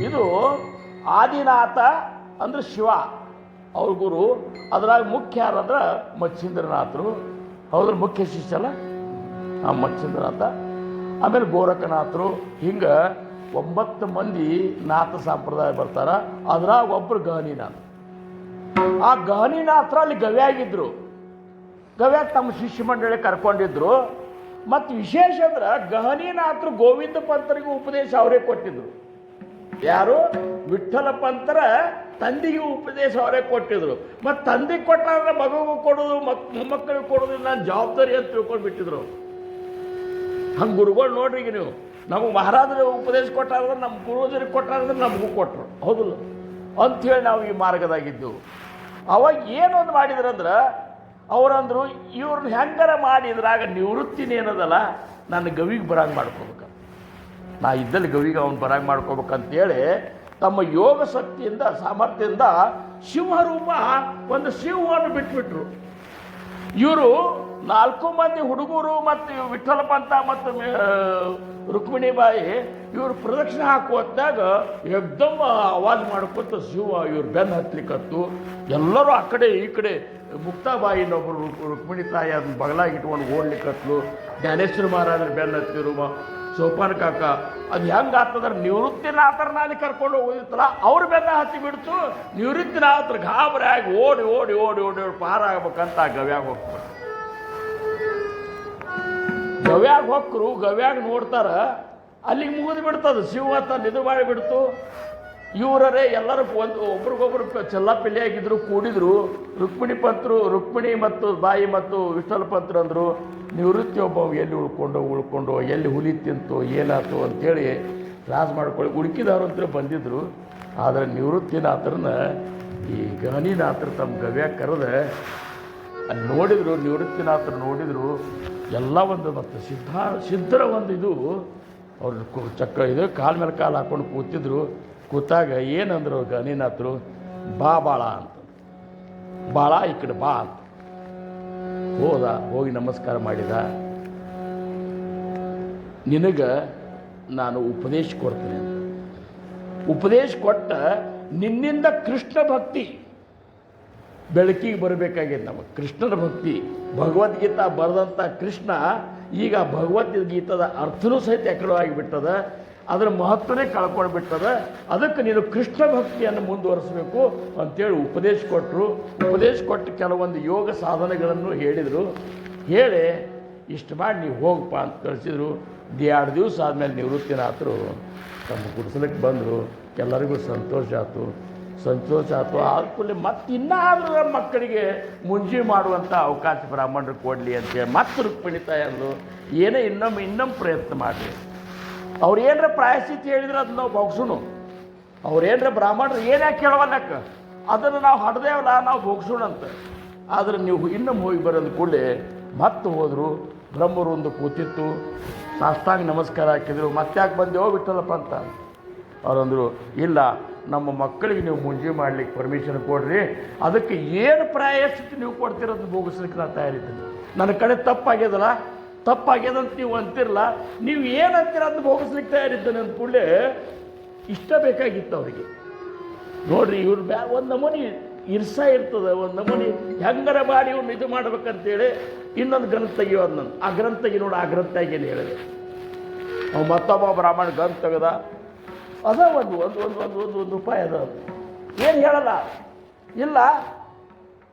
ಇದು ಆದಿನಾಥ ಅಂದ್ರೆ ಶಿವ ಅವ್ರ ಗುರು. ಅದ್ರಾಗ ಮುಖ್ಯ ಯಾರಂದ್ರೆ ಮಚ್ಛಿಂದ್ರನಾಥರು. ಹೌದ್ರ ಮುಖ್ಯ ಶಿಷ್ಯಲ್ಲ ಆ ಮಚ್ಛಿಂದ್ರನಾಥ. ಆಮೇಲೆ ಗೋರಖನಾಥರು. ಹಿಂಗೆ 9 ಮಂದಿ ನಾಥ ಸಂಪ್ರದಾಯ ಬರ್ತಾರ. ಅದ್ರಾಗ ಒಬ್ಬರು ಗಹನೀನಾಥ. ಆ ಗಹನೀನಾಥರು ಅಲ್ಲಿ ಗವ್ಯಾಗಿದ್ರು. ಗವ್ಯಾಗ ತಮ್ಮ ಶಿಷ್ಯ ಮಂಡಳಿ ಕರ್ಕೊಂಡಿದ್ರು. ಮತ್ತು ವಿಶೇಷ ಅಂದ್ರೆ ಗಹನೀನಾಥರು ಗೋವಿಂದ ಪಂತರಿಗೂ ಉಪದೇಶ ಅವರೇ ಕೊಟ್ಟಿದ್ರು. ಯಾರು? ವಿಠ್ಠಲ ಪಂತರ ತಂದೆಗೆ ಉಪದೇಶ ಅವರೇ ಕೊಟ್ಟಿದ್ರು. ಮತ್ತು ತಂದೆಗೆ ಕೊಟ್ಟಾದ್ರೆ ಮಗುವಿಗೂ ಕೊಡೋದು, ಮೊಮ್ಮಕ್ಕಳಿಗೆ ಕೊಡೋದು ನಾನು ಜವಾಬ್ದಾರಿ ಅಂತ ತಿಳ್ಕೊಂಡು ಬಿಟ್ಟಿದ್ರು. ಹಂಗೆ ಗುರುಗಳು ನೋಡ್ರಿ, ಈಗ ನೀವು ನಮಗೆ ಮಹಾರಾಜರು ಉಪದೇಶ ಕೊಟ್ಟಾದ್ರೆ ನಮ್ಮ ಪೂರ್ವಜರಿಗೆ ಕೊಟ್ಟಾದ್ರೆ ನಮಗೂ ಕೊಟ್ಟರು, ಹೌದಲ್ಲ ಅಂಥೇಳಿ ನಾವು ಈ ಮಾರ್ಗದಾಗಿದ್ದೆವು. ಅವಾಗ ಏನೊಂದು ಮಾಡಿದ್ರಂದ್ರೆ ಅವರಂದ್ರು ಇವ್ರನ್ನ ಹೆಂಗಾರ ಮಾಡಿದ್ರಾಗ ನಿವೃತ್ತಿನ ಏನದಲ್ಲ ನನ್ನ ಗವಿಗೆ ಬರಂಗೆ ಮಾಡ್ಕೋಬೇಕು, ನಾ ಇದ್ದಲ್ಲಿ ಗವಿಗೆ ಅವ್ನು ಬರಂಗೆ ಮಾಡ್ಕೋಬೇಕಂತೇಳಿ ತಮ್ಮ ಯೋಗ ಶಕ್ತಿಯಿಂದ ಸಾಮರ್ಥ್ಯದಿಂದ ಸಿಂಹರೂಪ ಒಂದು ಸಿಂಹವನ್ನು ಬಿಟ್ಬಿಟ್ರು. ಇವರು 4 ಮಂದಿ ಹುಡುಗರು ಮತ್ತು ವಿಠ್ಠಲ ಪಂತ ಮತ್ತು ರುಕ್ಮಿಣಿಬಾಯಿ ಇವರು ಪ್ರದಕ್ಷಿಣೆ ಹಾಕುವತ್ತಾಗ ಎಕ್ದಮ್ ಆವಾಜ್ ಮಾಡ್ಕೊತ ಶಿವ ಇವ್ರು ಬೆನ್ನು ಹತ್ಲಿಕ್ಕತ್ತು. ಎಲ್ಲರೂ ಆ ಕಡೆ ಈ ಕಡೆ ಮುಕ್ತಾಬಾಯಿನೊಬ್ಬರು ರುಕ್ಮಿಣಿ ತಾಯಿ ಅದನ್ನ ಬಗಲಾಗಿ ಇಟ್ಕೊಂಡು ಓಡ್ಲಿಕ್ಕತ್ಲು. ಜ್ಞಾನೇಶ್ವರ ಮಹಾರಾಜರು ಬೆನ್ನು ಹತ್ತಿರು, ಸೋಪಾನ ಕಾಕ ಅದು ಹೆಂಗೆ ಆಗ್ತದ್ರೆ ನಿವೃತ್ತಿನಾಥರನ್ನ ಅಲ್ಲಿ ಕರ್ಕೊಂಡು ಹೋಗೋದಿತ್ತಲ್ಲ ಅವ್ರ ಬೆನ್ನ ಹತ್ತಿ ಬಿಡ್ತು. ನಿವೃತ್ತಿನಾಥರು ಗಾಬರಿ ಆಗಿ ಓಡಿ ಓಡಿ ಓಡಿ ಓಡಿ ಓಡಿ ಪಾರಾಗಬೇಕಂತ ಗವ್ಯಾಗ ಹೋಗ್ತಾರೆ. ಗವ್ಯಾಗ ಹೊಕ್ಕರು ಗವ್ಯಾಗ ನೋಡ್ತಾರ, ಅಲ್ಲಿಗೆ ಮುಗಿದು ಬಿಡ್ತದ. ಶಿವತ್ತ ನಿದು ಮಾಡಿ ಬಿಡ್ತು. ಇವರೇ ಎಲ್ಲರೂ ಒಬ್ರಿಗೊಬ್ರು ಚೆಲ್ಲಪಿಲ್ಲಿಯಾಗಿದ್ರು, ಕೂಡಿದ್ರು. ರುಕ್ಮಿಣಿ ಮತ್ತು ಬಾಯಿ ಮತ್ತು ವಿಠ್ಠಲ ಪಂತರು ಅಂದರು, ನಿವೃತ್ತಿ ಒಬ್ಬ ಎಲ್ಲಿ ಉಳ್ಕೊಂಡು ಎಲ್ಲಿ ಹುಲಿ ತಿಂತು ಏನಾಯ್ತು ಅಂಥೇಳಿ ಕ್ಲಾಸ್ ಮಾಡ್ಕೊಳ್ಳಿ. ಉಳುಕಿದವ್ರು ಅಂತ ಬಂದಿದ್ರು. ಆದರೆ ನಿವೃತ್ತಿನಾಥರನ್ನ ಈ ಗಹನಿನಾಥರು ತಮ್ಮ ಗವ್ಯಾಗ ಕರೆದ ಅಲ್ಲಿ ನೋಡಿದ್ರು. ನಿವೃತ್ತಿನಾಥರು ನೋಡಿದ್ರು ಎಲ್ಲ ಒಂದು ಮತ್ತು ಸಿದ್ಧರ ಒಂದು ಇದು ಅವ್ರು ಇದು ಕಾಲ ಮೇಲೆ ಕಾಲು ಹಾಕ್ಕೊಂಡು ಕೂತಿದ್ರು. ಕೂತಾಗ ಏನಂದ್ರು ಗಹನಿನಾಥರು, ಬಾ ಬಾಳ ಅಂತ, ಬಾಳ ಈ ಕಡೆ ಬಾ ಅಂತ ಹೋದ. ಹೋಗಿ ನಮಸ್ಕಾರ ಮಾಡಿದ. ನಿನಗೆ ನಾನು ಉಪದೇಶ ಕೊಡ್ತೀನಿ ಅಂತ. ಉಪದೇಶ ಕೊಟ್ಟ ನಿನ್ನಿಂದ ಕೃಷ್ಣ ಭಕ್ತಿ ಬೆಳಕಿಗೆ ಬರಬೇಕಾಗಿದೆ. ನಮಗೆ ಕೃಷ್ಣನ ಭಕ್ತಿ, ಭಗವದ್ಗೀತಾ ಬರೆದಂಥ ಕೃಷ್ಣ ಈಗ ಭಗವದ್ಗೀತದ ಅರ್ಥನೂ ಸಹಿತ ಎಕಡೋ ಆಗಿಬಿಟ್ಟದ, ಅದರ ಮಹತ್ವನೇ ಕಳ್ಕೊಂಡು ಬಿಟ್ಟದ. ಅದಕ್ಕೆ ನೀನು ಕೃಷ್ಣ ಭಕ್ತಿಯನ್ನು ಮುಂದುವರಿಸಬೇಕು ಅಂತೇಳಿ ಉಪದೇಶ ಕೊಟ್ಟರು. ಉಪದೇಶ ಕೊಟ್ಟು ಕೆಲವೊಂದು ಯೋಗ ಸಾಧನೆಗಳನ್ನು ಹೇಳಿದರು. ಹೇಳಿ ಇಷ್ಟು ಮಾಡಿ ನೀವು ಹೋಗಪ್ಪ ಅಂತ ಕಳಿಸಿದ್ರು. 2 ದಿವಸ ಆದಮೇಲೆ ನಿವೃತ್ತಿನಾಥರು ತಮ್ಮ ಗುಡಿಸಲಕ್ಕೆ ಬಂದರು. ಎಲ್ಲರಿಗೂ ಸಂತೋಷ ಆಯ್ತು. ಆದ್ಕೂಡಲೇ ಮತ್ತೆ ಇನ್ನಾದರೂ ನಮ್ಮ ಮಕ್ಕಳಿಗೆ ಮುಂಜಿ ಮಾಡುವಂಥ ಅವಕಾಶ ಬ್ರಾಹ್ಮಣರು ಕೊಡಲಿ ಅಂತೇಳಿ ಮತ್ತೆ ರುಕ್ಮಿಣಿ ತಾಯಿ ಅಂದರು, ಏನೇ ಇನ್ನೊಮ್ಮೆ ಪ್ರಯತ್ನ ಮಾಡಿರಿ. ಅವ್ರು ಏನರ ಪ್ರಾಯಶ್ಚಿತ್ತ ಹೇಳಿದ್ರೆ ಅದು ನಾವು ಭೋಗ್ಸೋಣ. ಅವ್ರು ಏನರ ಬ್ರಾಹ್ಮಣರು ಏನ್ಯಾಕೆ ಕೇಳವಲ್ಲಕ್ಕ ಅದನ್ನು ನಾವು ಹಡ್ದೇವಲ್ಲ, ನಾವು ಭೋಗ್ಸೋಣ ಅಂತ. ಆದರೆ ನೀವು ಇನ್ನೊಮ್ಮೆ ಹೋಗಿ ಬರೋದು ಕೂಡಲೇ ಮತ್ತೆ ಹೋದರು. ಬ್ರಹ್ಮರು ಒಂದು ಕೂತಿತ್ತು, ಸಾಷ್ಟಾಂಗ ನಮಸ್ಕಾರ ಹಾಕಿದ್ರು. ಮತ್ತ್ಯಾಕೆ ಬಂದೆವೋ ವಿಠ್ಠಲಪ್ಪ ಅಂತ. ಅವರಂದರು, ಇಲ್ಲ ನಮ್ಮ ಮಕ್ಕಳಿಗೆ ನೀವು ಮುಂಜಿ ಮಾಡ್ಲಿಕ್ಕೆ ಪರ್ಮಿಷನ್ ಕೊಡ್ರಿ, ಅದಕ್ಕೆ ಏನು ಪ್ರಾಯಶ್ಚಿತ್ತ ನೀವು ಕೊಡ್ತಿರೋದು ಭೋಗಿಸ್ಲಿಕ್ಕೆ ನಾನು ತಯಾರಿದ್ದೀನಿ. ನನ್ನ ಕಡೆ ತಪ್ಪಾಗ್ಯದಂತ ನೀವು ಅಂತಿರಲ್ಲ, ನೀವು ಏನು ಅಂತೀರ ಅದನ್ನ ಭೋಗಿಸ್ಲಿಕ್ಕೆ ತಯಾರಿದ್ದಾನೆ ಅಂದ ಕೂಡಲೇ ಇಷ್ಟ ಬೇಕಾಗಿತ್ತು ಅವರಿಗೆ. ನೋಡ್ರಿ ಇವ್ರ ಒಂದು ನಮೂನಿ ಇರ್ಸ ಇರ್ತದೆ, ಒಂದು ನಮೂನಿ ಹೆಂಗರ ಮಾಡಿ ಇವ್ನು ಇದು ಮಾಡ್ಬೇಕಂತೇಳಿ ಇನ್ನೊಂದು ಗ್ರಂಥ ತೆಗಿಯೋದು. ನಾನು ಆ ಗ್ರಂಥ ತೆಗಿ ನೋಡಿ, ಆ ಗ್ರಂಥ ಏನು ಹೇಳಿದೆ ಅವ ಮತ್ತೊಬ್ಬ ಬ್ರಾಹ್ಮಣ ಗ್ರಂಥ ತೆಗೆದ. ಅದ ಒಂದು ಉಪಾಯ ಅದ. ಏನು ಹೇಳಲ್ಲ, ಇಲ್ಲ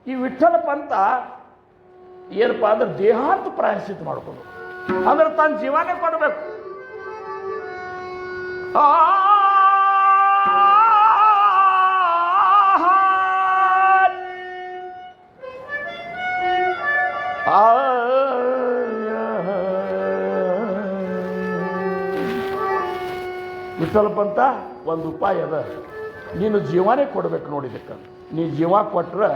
ಈ ವಿಠ್ಠಲ ಪಂತ ಏನಪ್ಪ ಅಂದ್ರೆ ದೇಹಾಂತ ಪ್ರಾಯಶ್ಚಿತ್ತ ಮಾಡ್ಕೊಂಡು ಅಂದ್ರೆ ತನ್ನ ಜೀವನೇ ಕೊಡಬೇಕು. ವಿಠ್ಠಲ ಪಂತ ಒಂದು ಉಪಾಯ ಅದ, ನೀನು ಜೀವನೇ ಕೊಡಬೇಕು. ನೋಡಿದಕ್ಕೆ ನೀ ಜೀವ ಕೊಟ್ರೆ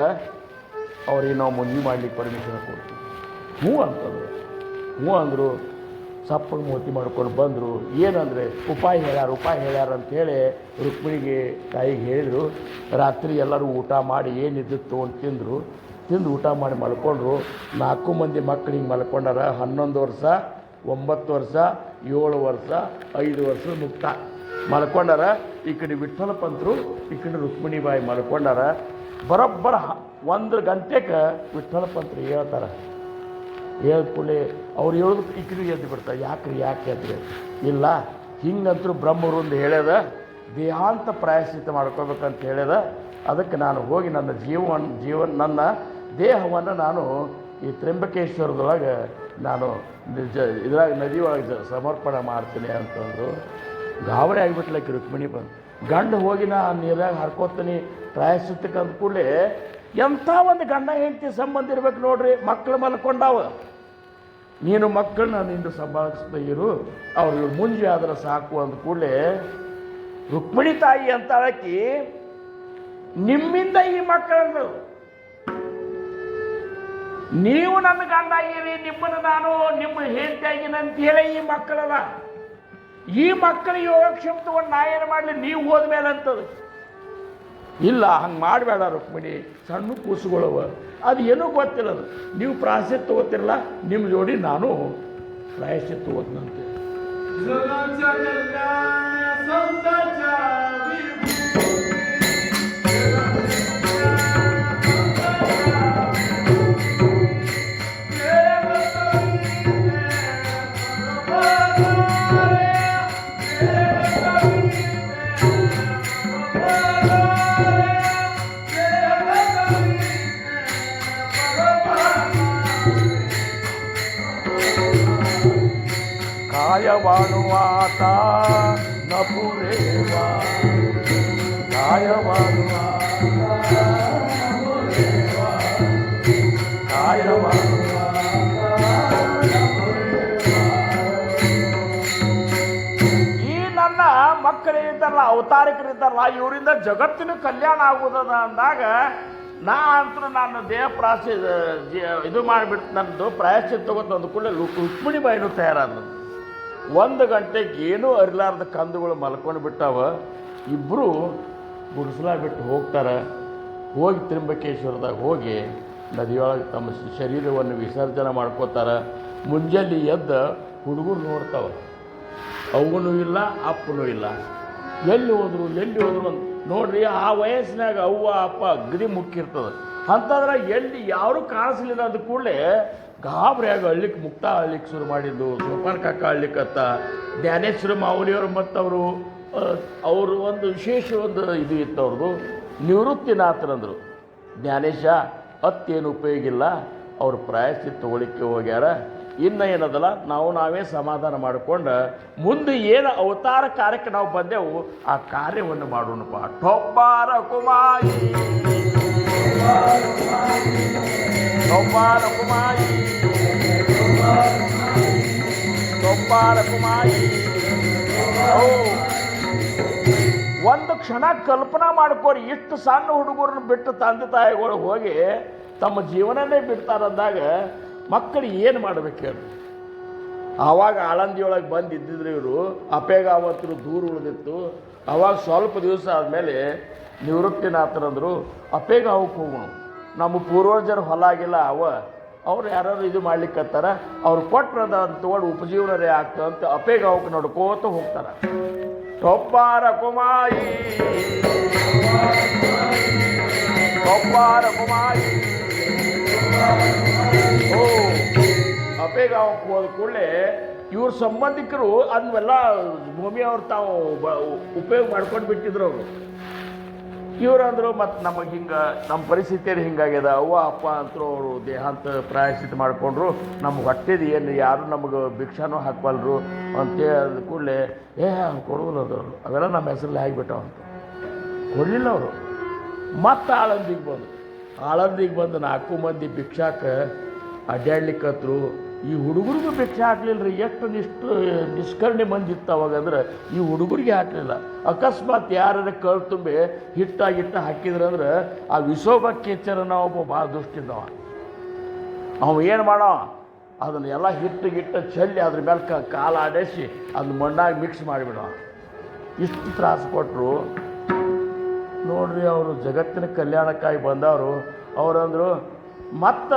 ಅವ್ರಿಗೆ ನಾವು ಮುಂದೆ ಮಾಡ್ಲಿಕ್ಕೆ ಪರ್ಮಿಷನ್ ಕೊಡ್ತೀವಿ. ಹ್ಞೂ ಅಂತಂದರು. ಹ್ಞೂ ಅಂದರು. ಸಪ್ಪಗೆ ಮೋತಿ ಮಾಡ್ಕೊಂಡು ಬಂದರು. ಏನಂದರೆ ಉಪಾಯ ಹೇಳ್ಯಾರ ಅಂಥೇಳಿ ರುಕ್ಮಿಣಿಗೆ ತಾಯಿಗೆ ಹೇಳಿದರು. ರಾತ್ರಿ ಎಲ್ಲರೂ ಊಟ ಮಾಡಿ ಏನಿದ್ದಿತ್ತು ಅಂತ ತಿಂದು ಊಟ ಮಾಡಿ ಮಲ್ಕೊಂಡ್ರು. 4 ಮಂದಿ ಮಕ್ಕಳಿಗೆ ಮಲ್ಕೊಂಡಾರ. 11 ವರ್ಷ, 9 ವರ್ಷ, 7 ವರ್ಷ, 5 ವರ್ಷ ಮುಕ್ತ ಮಲ್ಕೊಂಡಾರ. ಈ ಕಡೆ ವಿಠ್ಠಲ ಪಂತರು, ಈ ಕಡೆ ರುಕ್ಮಿಣಿಬಾಯಿ ಮಲ್ಕೊಂಡಾರ. ಬರೋಬ್ಬರ 1 ಗಂಟೆಗೆ ವಿಠ್ಠಲ ಪಂತರು ಹೇಳ್ತಾರೆ. ಹೇಳ್ದ ಕೂಡಲೇ ಅವ್ರು ಹೇಳೋದು ಈ ಕಡೆ ಎದ್ದು ಬಿಡ್ತಾರೆ. ಯಾಕೆ ಅಂದರೆ ಇಲ್ಲ ಹಿಂಗಂತರೂ ಬ್ರಹ್ಮರು ಹೇಳ್ಯದ, ದೇಹಾಂತ ಪ್ರಾಯಶ್ಚಿತ್ತ ಮಾಡ್ಕೋಬೇಕಂತ ಹೇಳ್ಯದ. ಅದಕ್ಕೆ ನಾನು ಹೋಗಿ ನನ್ನ ದೇಹವನ್ನು ನಾನು ಈ ತ್ರ್ಯಂಬಕೇಶ್ವರದೊಳಗೆ ನಾನು ಇದ್ರಾಗ ನದಿ ಒಳಗೆ ಸಮರ್ಪಣೆ ಮಾಡ್ತೀನಿ ಅಂತಂದರು. ಗಾಬರಿ ಆಗಿಬಿಟ್ಲಕ್ಕೆ ರುಕ್ಮಿಣಿ ಬಂದು. ಗಂಡು ಹೋಗಿ ನಾನು ನೀರಾಗ ಹರ್ಕೋತೀನಿ ಪ್ರಾಯಶ್ಚಿತ್ತಕ್ಕೆ ಅಂದ ಕೂಡಲೇ ಎಂಥ ಒಂದು ಗಂಡ ಹೆಂಡತಿ ಸಂಬಂಧ ಇರ್ಬೇಕು ನೋಡ್ರಿ. ಮಕ್ಕಳು ಮಲ್ಕೊಂಡಾವ, ನೀನು ಮಕ್ಕಳನ್ನ ನಿಂದು ಸಂಭಾಳಿಸ್ತಾ ಇರು, ಅವ್ರು ಮುಂಜಿ ಆದ್ರೆ ಸಾಕು ಅಂದ ಕೂಡಲೇ ರುಕ್ಮಿಣಿ ತಾಯಿ ಅಂತಾಳಕಿ, ನಿಮ್ಮಿಂದ ಈ ಮಕ್ಕಳನ್ನು ನೀವು ನನ್ನ ಗಂಡ ಆಗಿರಿ, ನಿಮ್ಮನ್ನು ನಾನು ನಿಮ್ಮ ಹೆಂಡತಿಯಾಗಿನ ಅಂತ ಹೇಳಿ ಈ ಮಕ್ಕಳಲ್ಲ. ಈ ಮಕ್ಕಳ ಯೋಗಕ್ಷೇಮ ತಗೊಂಡು ನಾ ಏನು ಮಾಡಲಿ, ನೀವು ಹೋದ್ಮೇಲೆ ಅಂತದ. ಇಲ್ಲ ಹಂಗೆ ಮಾಡಬೇಡ ರುಕ್ಮಿಣಿ, ಸಣ್ಣ ಕೂಸುಗಳವ, ಅದು ಏನೂ ಗೊತ್ತಿಲ್ಲ. ಅದು ನೀವು ಪ್ರಾಯಶ್ಚಿತ್ತ ತಗೋತಿರಲ್ಲ, ನಿಮ್ಮ ಜೋಡಿ ನಾನು ಪ್ರಾಯಶ್ಚಿತ್ತ ತಗೋತನಂತೆ. ಕಾಯವಾನುವಾತ ನಪುರೇವ, ಕಾಯವಾನುವಾತ ಈ ನನ್ನ ಮಕ್ಕಳಿದ್ದಾರಲ್ಲ, ಅವತಾರಿಕರಿದ್ದಾರಲ್ಲ, ಇವರಿಂದ ಜಗತ್ತಿನ ಕಲ್ಯಾಣ ಆಗುವುದದ ಅಂದಾಗ ನಾ ಅಂತೂ ನಾನು ದೇಹ ಇದು ಮಾಡಿಬಿಟ್ಟು ನನ್ನದು ಪ್ರಾಯಶ್ಚಿತ್ತ ತಗೋತ ಅಂದ ಕೂಡಲೇ ರುಕ್ಮಿಣಿ ಬಾಯಿನೂ ತಯಾರಾದ. 1 ಗಂಟೆಗೆ ಏನೂ ಅರಿಲಾರ್ದ ಕಂದುಗಳು ಮಲ್ಕೊಂಡು ಬಿಟ್ಟಾವ. ಇಬ್ಬರು ಗುಡಿಸಲ ಬಿಟ್ಟು ಹೋಗ್ತಾರೆ. ಹೋಗಿ ತ್ರಿಂಬಕೇಶ್ವರದಾಗ ಹೋಗಿ ನದಿಯೊಳಗೆ ತಮ್ಮ ಶರೀರವನ್ನು ವಿಸರ್ಜನೆ ಮಾಡ್ಕೋತಾರೆ. ಮುಂಜಾನೆ ಎದ್ದು ಹುಡುಗರು ನೋಡ್ತಾವೆ, ಅವನೂ ಇಲ್ಲ ಅಪ್ಪನೂ ಇಲ್ಲ. ಎಲ್ಲಿ ಹೋದ್ರು ಅಂತ ನೋಡ್ರಿ. ಆ ವಯಸ್ಸಿನಾಗ ಅವ್ವ ಅಪ್ಪ ಅಗದಿ ಮುಕ್ಕಿರ್ತದೆ. ಅಂತಂದ್ರೆ ಎಲ್ಲಿ ಯಾರೂ ಕಾಣಿಸ್ಲಿಲ್ಲ ಅಂದ ಕೂಡಲೇ ಗಾಬರಿಯಾಗಿ ಮುಕ್ತ ಅಳ್ಲಿಕ್ಕೆ ಶುರು ಮಾಡಿದ್ದು. ಸೋಪಾನ ಕಾಕ ಅಳ್ಲಿಕ್ಕತ್ತ, ಜ್ಞಾನೇಶ್ವರ ಮಾವುಲಿಯವರು ಮತ್ತು ಅವರು ಒಂದು ವಿಶೇಷ ಒಂದು ಇದು ಇತ್ತು ಅವ್ರದ್ದು. ನಿವೃತ್ತಿನಾಥರಂದರು, ಜ್ಞಾನೇಶ ಅತ್ತೇನು ಉಪಯೋಗ ಇಲ್ಲ, ಅವ್ರು ಪ್ರಾಯಶ್ಚಿತ್ತ ತಗೊಳಿಕ್ಕೆ ಹೋಗ್ಯಾರ. ಇನ್ನು ಏನದಲ್ಲ, ನಾವೇ ಸಮಾಧಾನ ಮಾಡಿಕೊಂಡು ಮುಂದೆ ಏನು ಅವತಾರ ಕಾರ್ಯಕ್ಕೆ ನಾವು ಬಂದೆವು ಆ ಕಾರ್ಯವನ್ನು ಮಾಡೋಣಪ್ಪ. ಟೊಬ್ಬಾರ ಕುಮಾರಿ, ಟೊಬ್ಬಾರ ಕುಮಾರಿ, ಟೊಬ್ಬಾರ ಕುಮಾರಿ. ಒಂದು ಕ್ಷಣ ಕಲ್ಪನಾ ಮಾಡ್ಕೋರಿ, ಇಷ್ಟು ಸಣ್ಣ ಹುಡುಗರನ್ನ ಬಿಟ್ಟು ತಂದೆ ತಾಯಿಗಳು ಹೋಗಿ ತಮ್ಮ ಜೀವನನೇ ಬಿಡ್ತಾರಂದಾಗ ಮಕ್ಕಳು ಏನು ಮಾಡ್ಬೇಕು ಹೇಳಿ. ಆವಾಗ ಆಳಂದಿಯೊಳಗೆ ಬಂದಿದ್ದಿದ್ರು ಇವರು. ಅಪೇಗಾವತ್ತರು ದೂರ ಉಳಿದಿತ್ತು. ಆವಾಗ ಸ್ವಲ್ಪ ದಿವಸ ಆದಮೇಲೆ ನಿವೃತ್ತಿನಾಥರಂದರು, ಅಪೇಗಾವಕ್ಕೆ ಹೋಗೋಣ, ನಮ್ಮ ಪೂರ್ವಜರು ಹೊಲ ಆಗಿಲ್ಲ ಅವ್ರು ಯಾರು ಇದು ಮಾಡ್ಲಿಕ್ಕತ್ತಾರ, ಅವ್ರು ಕೊಟ್ಟರದ ತಗೊಂಡು ಉಪಜೀವನರೇ ಆಗ್ತದಂತ ಅಪೇಗಾವಕ್ಕೆ ನಡ್ಕೋತ ಹೋಗ್ತಾರೆ. ಟೊಬ್ಬಾರ ಕುಮಾರಿ, ಟೊಬ್ಬಾರ ಕುಮಾರಿ. ಅಪೇಗಾವಕ್ಕೆ ಹೋದ ಕೂಡಲೇ ಇವ್ರ ಸಂಬಂಧಿಕರು ಅದನ್ನೆಲ್ಲ ಭೂಮಿಯವ್ರು ತಾವು ಉಪಯೋಗ ಮಾಡ್ಕೊಂಡು ಬಿಟ್ಟಿದ್ರು ಅವರು. ಇವ್ರು ಅಂದರು, ಮತ್ತು ನಮಗೆ ಹಿಂಗೆ ನಮ್ಮ ಪರಿಸ್ಥಿತಿಯಲ್ಲಿ ಹಿಂಗಾಗ್ಯದ, ಅವ್ವ ಅಪ್ಪ ಅಂತರೂ ಅವರು ದೇಹಾಂತ ಪ್ರಾಯಶ್ಚಿತ್ತ ಮಾಡಿಕೊಂಡ್ರು, ನಮ್ಗೆ ಹೊಟ್ಟೆದು ಏನು ಯಾರು ನಮಗೆ ಭಿಕ್ಷಾನೂ ಹಾಕ್ಬಲ್ರು ಅಂತೇಳಿ ಕೂಡಲೇ ಕೊಡುವುದಿಲ್ಲ ಅವರು, ಅವೆಲ್ಲ ನಮ್ಮ ಹೆಸರಲ್ಲಿ ಆಗಿಬಿಟ್ಟವ ಅಂತ ಕೊಡಲಿಲ್ಲ ಅವರು. ಮತ್ತು ಆಳಂದಿಗೆ ಬಂದು 4 ಮಂದಿ ಭಿಕ್ಷಾಕ ಅಡ್ಡಾಡ್ಲಿಕ್ಕತ್ರು. ಈ ಹುಡುಗರಿಗೂ ಭಿಕ್ಷೆ ಹಾಕ್ಲಿಲ್ಲ ರೀ. ಎಷ್ಟು ನಿಷ್ಕರ್ಣೆ ಮಂದಿ ಇತ್ತು ಅವಾಗಂದ್ರೆ ಈ ಹುಡುಗರಿಗೆ ಹಾಕಲಿಲ್ಲ. ಅಕಸ್ಮಾತ್ ಯಾರ ಕಳು ತುಂಬಿ ಹಿಟ್ಟಾಗಿಟ್ಟ ಹಾಕಿದ್ರಂದ್ರೆ ಆ ವಿಶೋಭಕ್ಕೇಚರನ ಒಬ್ಬ ಭಾಳ ದುಷ್ಟಿದ್ದವ. ಅವ ಏನು ಮಾಡೋ, ಅದನ್ನೆಲ್ಲ ಹಿಟ್ಟು ಚೆಲ್ಲಿ ಅದ್ರ ಮೇಲೆ ಕಾಲು ಆಡೇಸಿ ಅದನ್ನ ಮಣ್ಣಾಗಿ ಮಿಕ್ಸ್ ಮಾಡಿಬಿಡೋ. ಇಷ್ಟು ತ್ರಾಸು ಕೊಟ್ಟರು ನೋಡ್ರಿ. ಅವರು ಜಗತ್ತಿನ ಕಲ್ಯಾಣಕ್ಕಾಗಿ ಬಂದವರು. ಅವರಂದರು, ಮತ್ತು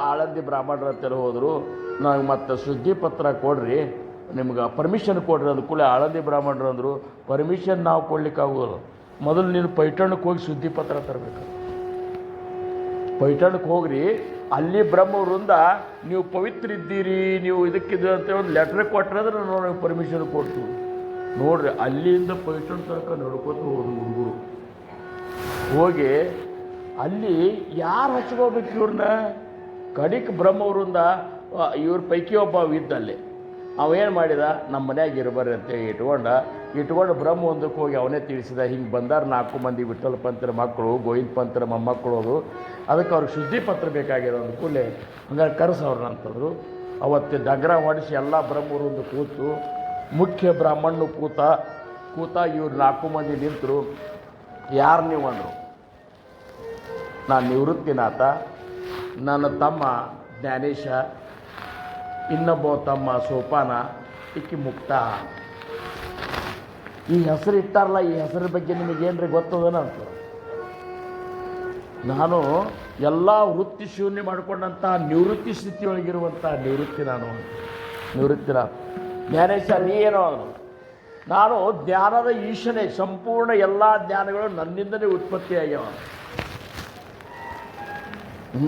ಆಳಂದಿ ಬ್ರಾಹ್ಮಣರ ಅಂತೆಲ್ಲ ಹೋದರು, ನಂಗೆ ಮತ್ತು ಸುದ್ದಿ ಪತ್ರ ಕೊಡ್ರಿ, ನಿಮ್ಗೆ ಪರ್ಮಿಷನ್ ಕೊಡ್ರಿ. ಅಂದ ಕೂಡಲೇ ಆಳಂದಿ ಬ್ರಾಹ್ಮಣರು ಅಂದರು, ಪರ್ಮಿಷನ್ ನಾವು ಕೊಡ್ಲಿಕ್ಕಾಗೋಲ್ಲ, ಮೊದಲು ನೀನು ಪೈಠಣಕ್ಕೆ ಹೋಗಿ ಸುದ್ದಿ ಪತ್ರ ತರಬೇಕು. ಪೈಠಣಕ್ಕೆ ಹೋಗ್ರಿ, ಅಲ್ಲಿ ಬ್ರಹ್ಮವೃಂದ ನೀವು ಪವಿತ್ರ ಇದ್ದೀರಿ, ನೀವು ಇದಕ್ಕಿದ್ದು ಅಂತೇಳಿ ಒಂದು ಲೆಟ್ರ್ ಕೊಟ್ಟರೆ ನಾವು ಪರ್ಮಿಷನ್ ಕೊಡ್ತೀವಿ. ನೋಡ್ರಿ, ಅಲ್ಲಿಂದ ಪೈಠಣ ತನಕ ನಡ್ಕೋತ ಹೋದ್ರು ಹುಡುಗರು. ಹೋಗಿ ಅಲ್ಲಿ ಯಾರು ಹಚ್ಕೋಬೇಕು ಇವ್ರನ್ನ? ಕಡಿಕ್ ಬ್ರಹ್ಮವೃಂದ ಇವ್ರ ಪೈಕಿ ಒಬ್ಬ ಇದ್ದಲ್ಲಿ ಅವೇನು ಮಾಡಿದ, ನಮ್ಮ ಮನ್ಯಾಗ ಇರಬಾರ್ರಿ ಅಂತೇಳಿ ಇಟ್ಕೊಂಡು ಬ್ರಹ್ಮವೃಂದಕ್ಕೆ ಹೋಗಿ ಅವನೇ ತಿಳಿಸಿದ, ಹಿಂಗೆ ಬಂದಾರ 4 ಮಂದಿ ವಿಠ್ಠಲ ಪಂತರ ಮಕ್ಕಳು, ಗೋವಿಂದ ಪಂತರ ಮೊಮ್ಮಕ್ಕಳು. ಅದು ಅದಕ್ಕೆ ಅವ್ರಿಗೆ ಶುದ್ಧಿ ಪತ್ರ ಬೇಕಾಗಿದೆ ಅಂದ ಕೂಡಲೇ ಹಂಗಾರೆ ಕರೆಸವ್ರನ್ನ ಅಂತಂದರು. ಅವತ್ತು ಡಗ್ರ ಹೊಡಿಸಿ ಎಲ್ಲ ಬ್ರಹ್ಮವೃಂದ ಕೂತು, ಮುಖ್ಯ ಬ್ರಾಹ್ಮಣನು ಕೂತ ಇವ್ರು 4 ಮಂದಿ ನಿಂತರು. ಯಾರು ನೀವು ಅಂದರು? ನಾನು ನಿವೃತ್ತಿನಾಥ, ನನ್ನ ತಮ್ಮ ಜ್ಞಾನೇಶ, ಇನ್ನೊಬ್ಬ ತಮ್ಮ ಸೋಪಾನ, ಇಕ್ಕಿ ಮುಕ್ತ. ಈ ಹೆಸರು ಇಟ್ಟಾರಲ್ಲ, ಈ ಹೆಸರ ಬಗ್ಗೆ ನಿಮಗೇನ್ರಿ ಗೊತ್ತದನ ಅಂತ. ನಾನು ಎಲ್ಲ ವೃತ್ತಿ ಶೂನ್ಯ ಮಾಡಿಕೊಂಡಂಥ ನಿವೃತ್ತಿ ಸ್ಥಿತಿಯೊಳಗಿರುವಂಥ ನಿವೃತ್ತಿ ಜ್ಞಾನೇಶ ನೀ ಏನೋ ನಾನು ಜ್ಞಾನದ ಈಶನೇ, ಸಂಪೂರ್ಣ ಎಲ್ಲ ಜ್ಞಾನಗಳು ನನ್ನಿಂದಲೇ ಉತ್ಪತ್ತಿಯಾಗ್ಯಾವ.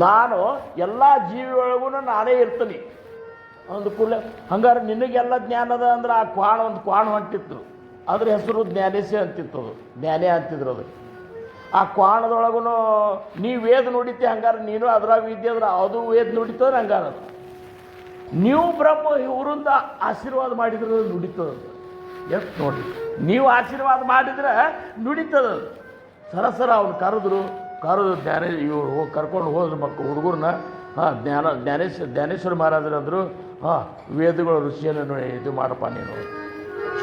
ನಾನು ಎಲ್ಲ ಜೀವಿಯೊಳಗೂ ನಾನೇ ಇರ್ತೀನಿ ಅಂದ ಕೂಡಲೇ ಹಂಗಾರೆ ನಿನಗೆಲ್ಲ ಜ್ಞಾನದ ಅಂದ್ರೆ ಆ ಒಂದು ಕ್ವಾಣ ಹೊಂಟಿತ್ತು, ಅದ್ರ ಹೆಸರು ಜ್ಞಾನೇಶ ಅಂತಿತ್ತು, ಅದು ಜ್ಞಾನೇ ಅಂತಿದ್ರು. ಅದು ಆ ಕ್ವಾಣದೊಳಗೂ ನೀ ವೇದ ನುಡಿತಿ, ಹಂಗಾರೆ ನೀನು ಅದ್ರಾಗ ವಿದ್ಯೆ ಅಂದ್ರೆ ಅದು ವೇದ ನುಡಿತದ್ರೆ ಹಂಗಾರ ಅದು. ನೀವು ಬ್ರಹ್ಮ ಇವರಿಂದ ಆಶೀರ್ವಾದ ಮಾಡಿದ್ರೆ ನುಡಿತದ. ಎಷ್ಟು ನೋಡಿ, ನೀವು ಆಶೀರ್ವಾದ ಮಾಡಿದ್ರೆ ನುಡಿತದ. ಸರಸರ ಅವ್ನು ಕರೆದು ಇವರು ಹೋಗಿ ಕರ್ಕೊಂಡು ಹೋದ್ರು ಮಕ್ಕಳು ಹುಡುಗರನ್ನ. ಜ್ಞಾನೇಶ್ವರ ಮಹಾರಾಜರಂದರು, ವೇದಗಳ ಋಷಿಯನ್ನು ಇದು ಮಾಡಪ್ಪ ನೀನು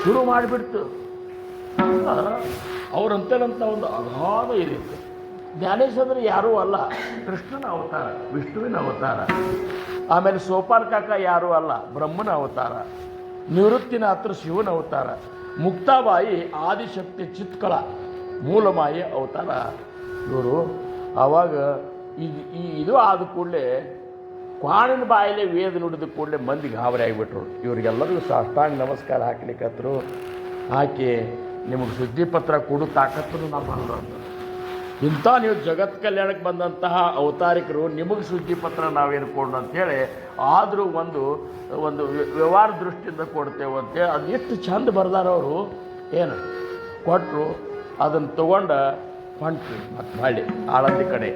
ಶುರು ಮಾಡಿಬಿಡ್ತು. ಅವರಂತೇನಂತ ಒಂದು ಅಗಾಧ ಇದಿತ್ತು. ಜ್ಞಾನೇಶ ಅಂದರೆ ಯಾರೂ ಅಲ್ಲ, ಕೃಷ್ಣನ ಅವತಾರ, ವಿಷ್ಣುವಿನ ಅವತಾರ. ಆಮೇಲೆ ಸೋಪಾನ ಕಾಕ ಯಾರೂ ಅಲ್ಲ, ಬ್ರಹ್ಮನ ಅವತಾರ. ನಿವೃತ್ತಿನಾಥರು ಶಿವನ ಅವತಾರ. ಮುಕ್ತಾಬಾಯಿ ಆದಿಶಕ್ತಿ ಚಿತ್ಕಳ ಮೂಲಮಾಯಿ ಅವತಾರ ಇವರು. ಆವಾಗ ಇದು ಆದ ಕೂಡಲೇ ಕ್ವಾಣಿನ ಬಾಯಲ್ಲೇ ವೇದ ನುಡಿದ ಕೂಡಲೇ ಮಂದಿ ಗಾಬರಿ ಆಗಿಬಿಟ್ರು. ಇವರಿಗೆಲ್ಲರಿಗೂ ಸಾಷ್ಟಾಂಗ ನಮಸ್ಕಾರ ಹಾಕ್ಲಿಕ್ಕತ್ರು. ಹಾಕಿ ನಿಮಗೆ ಸುದ್ದಿ ಪತ್ರ ಕೊಡು ತಾಕತ್ತನ್ನು ನಾವು ಮಾಡೋದು. ಇಂಥ ನೀವು ಜಗತ್ ಕಲ್ಯಾಣಕ್ಕೆ ಬಂದಂತಹ ಅವತಾರಿಕರು, ನಿಮಗೆ ಸುದ್ದಿ ಪತ್ರ ನಾವೇನು ಕೊಡು ಅಂತೇಳಿ, ಆದರೂ ಒಂದು ವ್ಯವಹಾರ ದೃಷ್ಟಿಯಿಂದ ಕೊಡ್ತೇವೆ ಅಂತೇಳಿ ಅದು ಎಷ್ಟು ಚಂದ ಬರ್ದಾರವರು. ಏನು ಕೊಟ್ಟರು, ಅದನ್ನು ತೊಗೊಂಡು ಹೊಂಟ್ರಿ ಮತ್ತು ಮಾಡಿ ಆಳಂದಿ ಕಡೆ.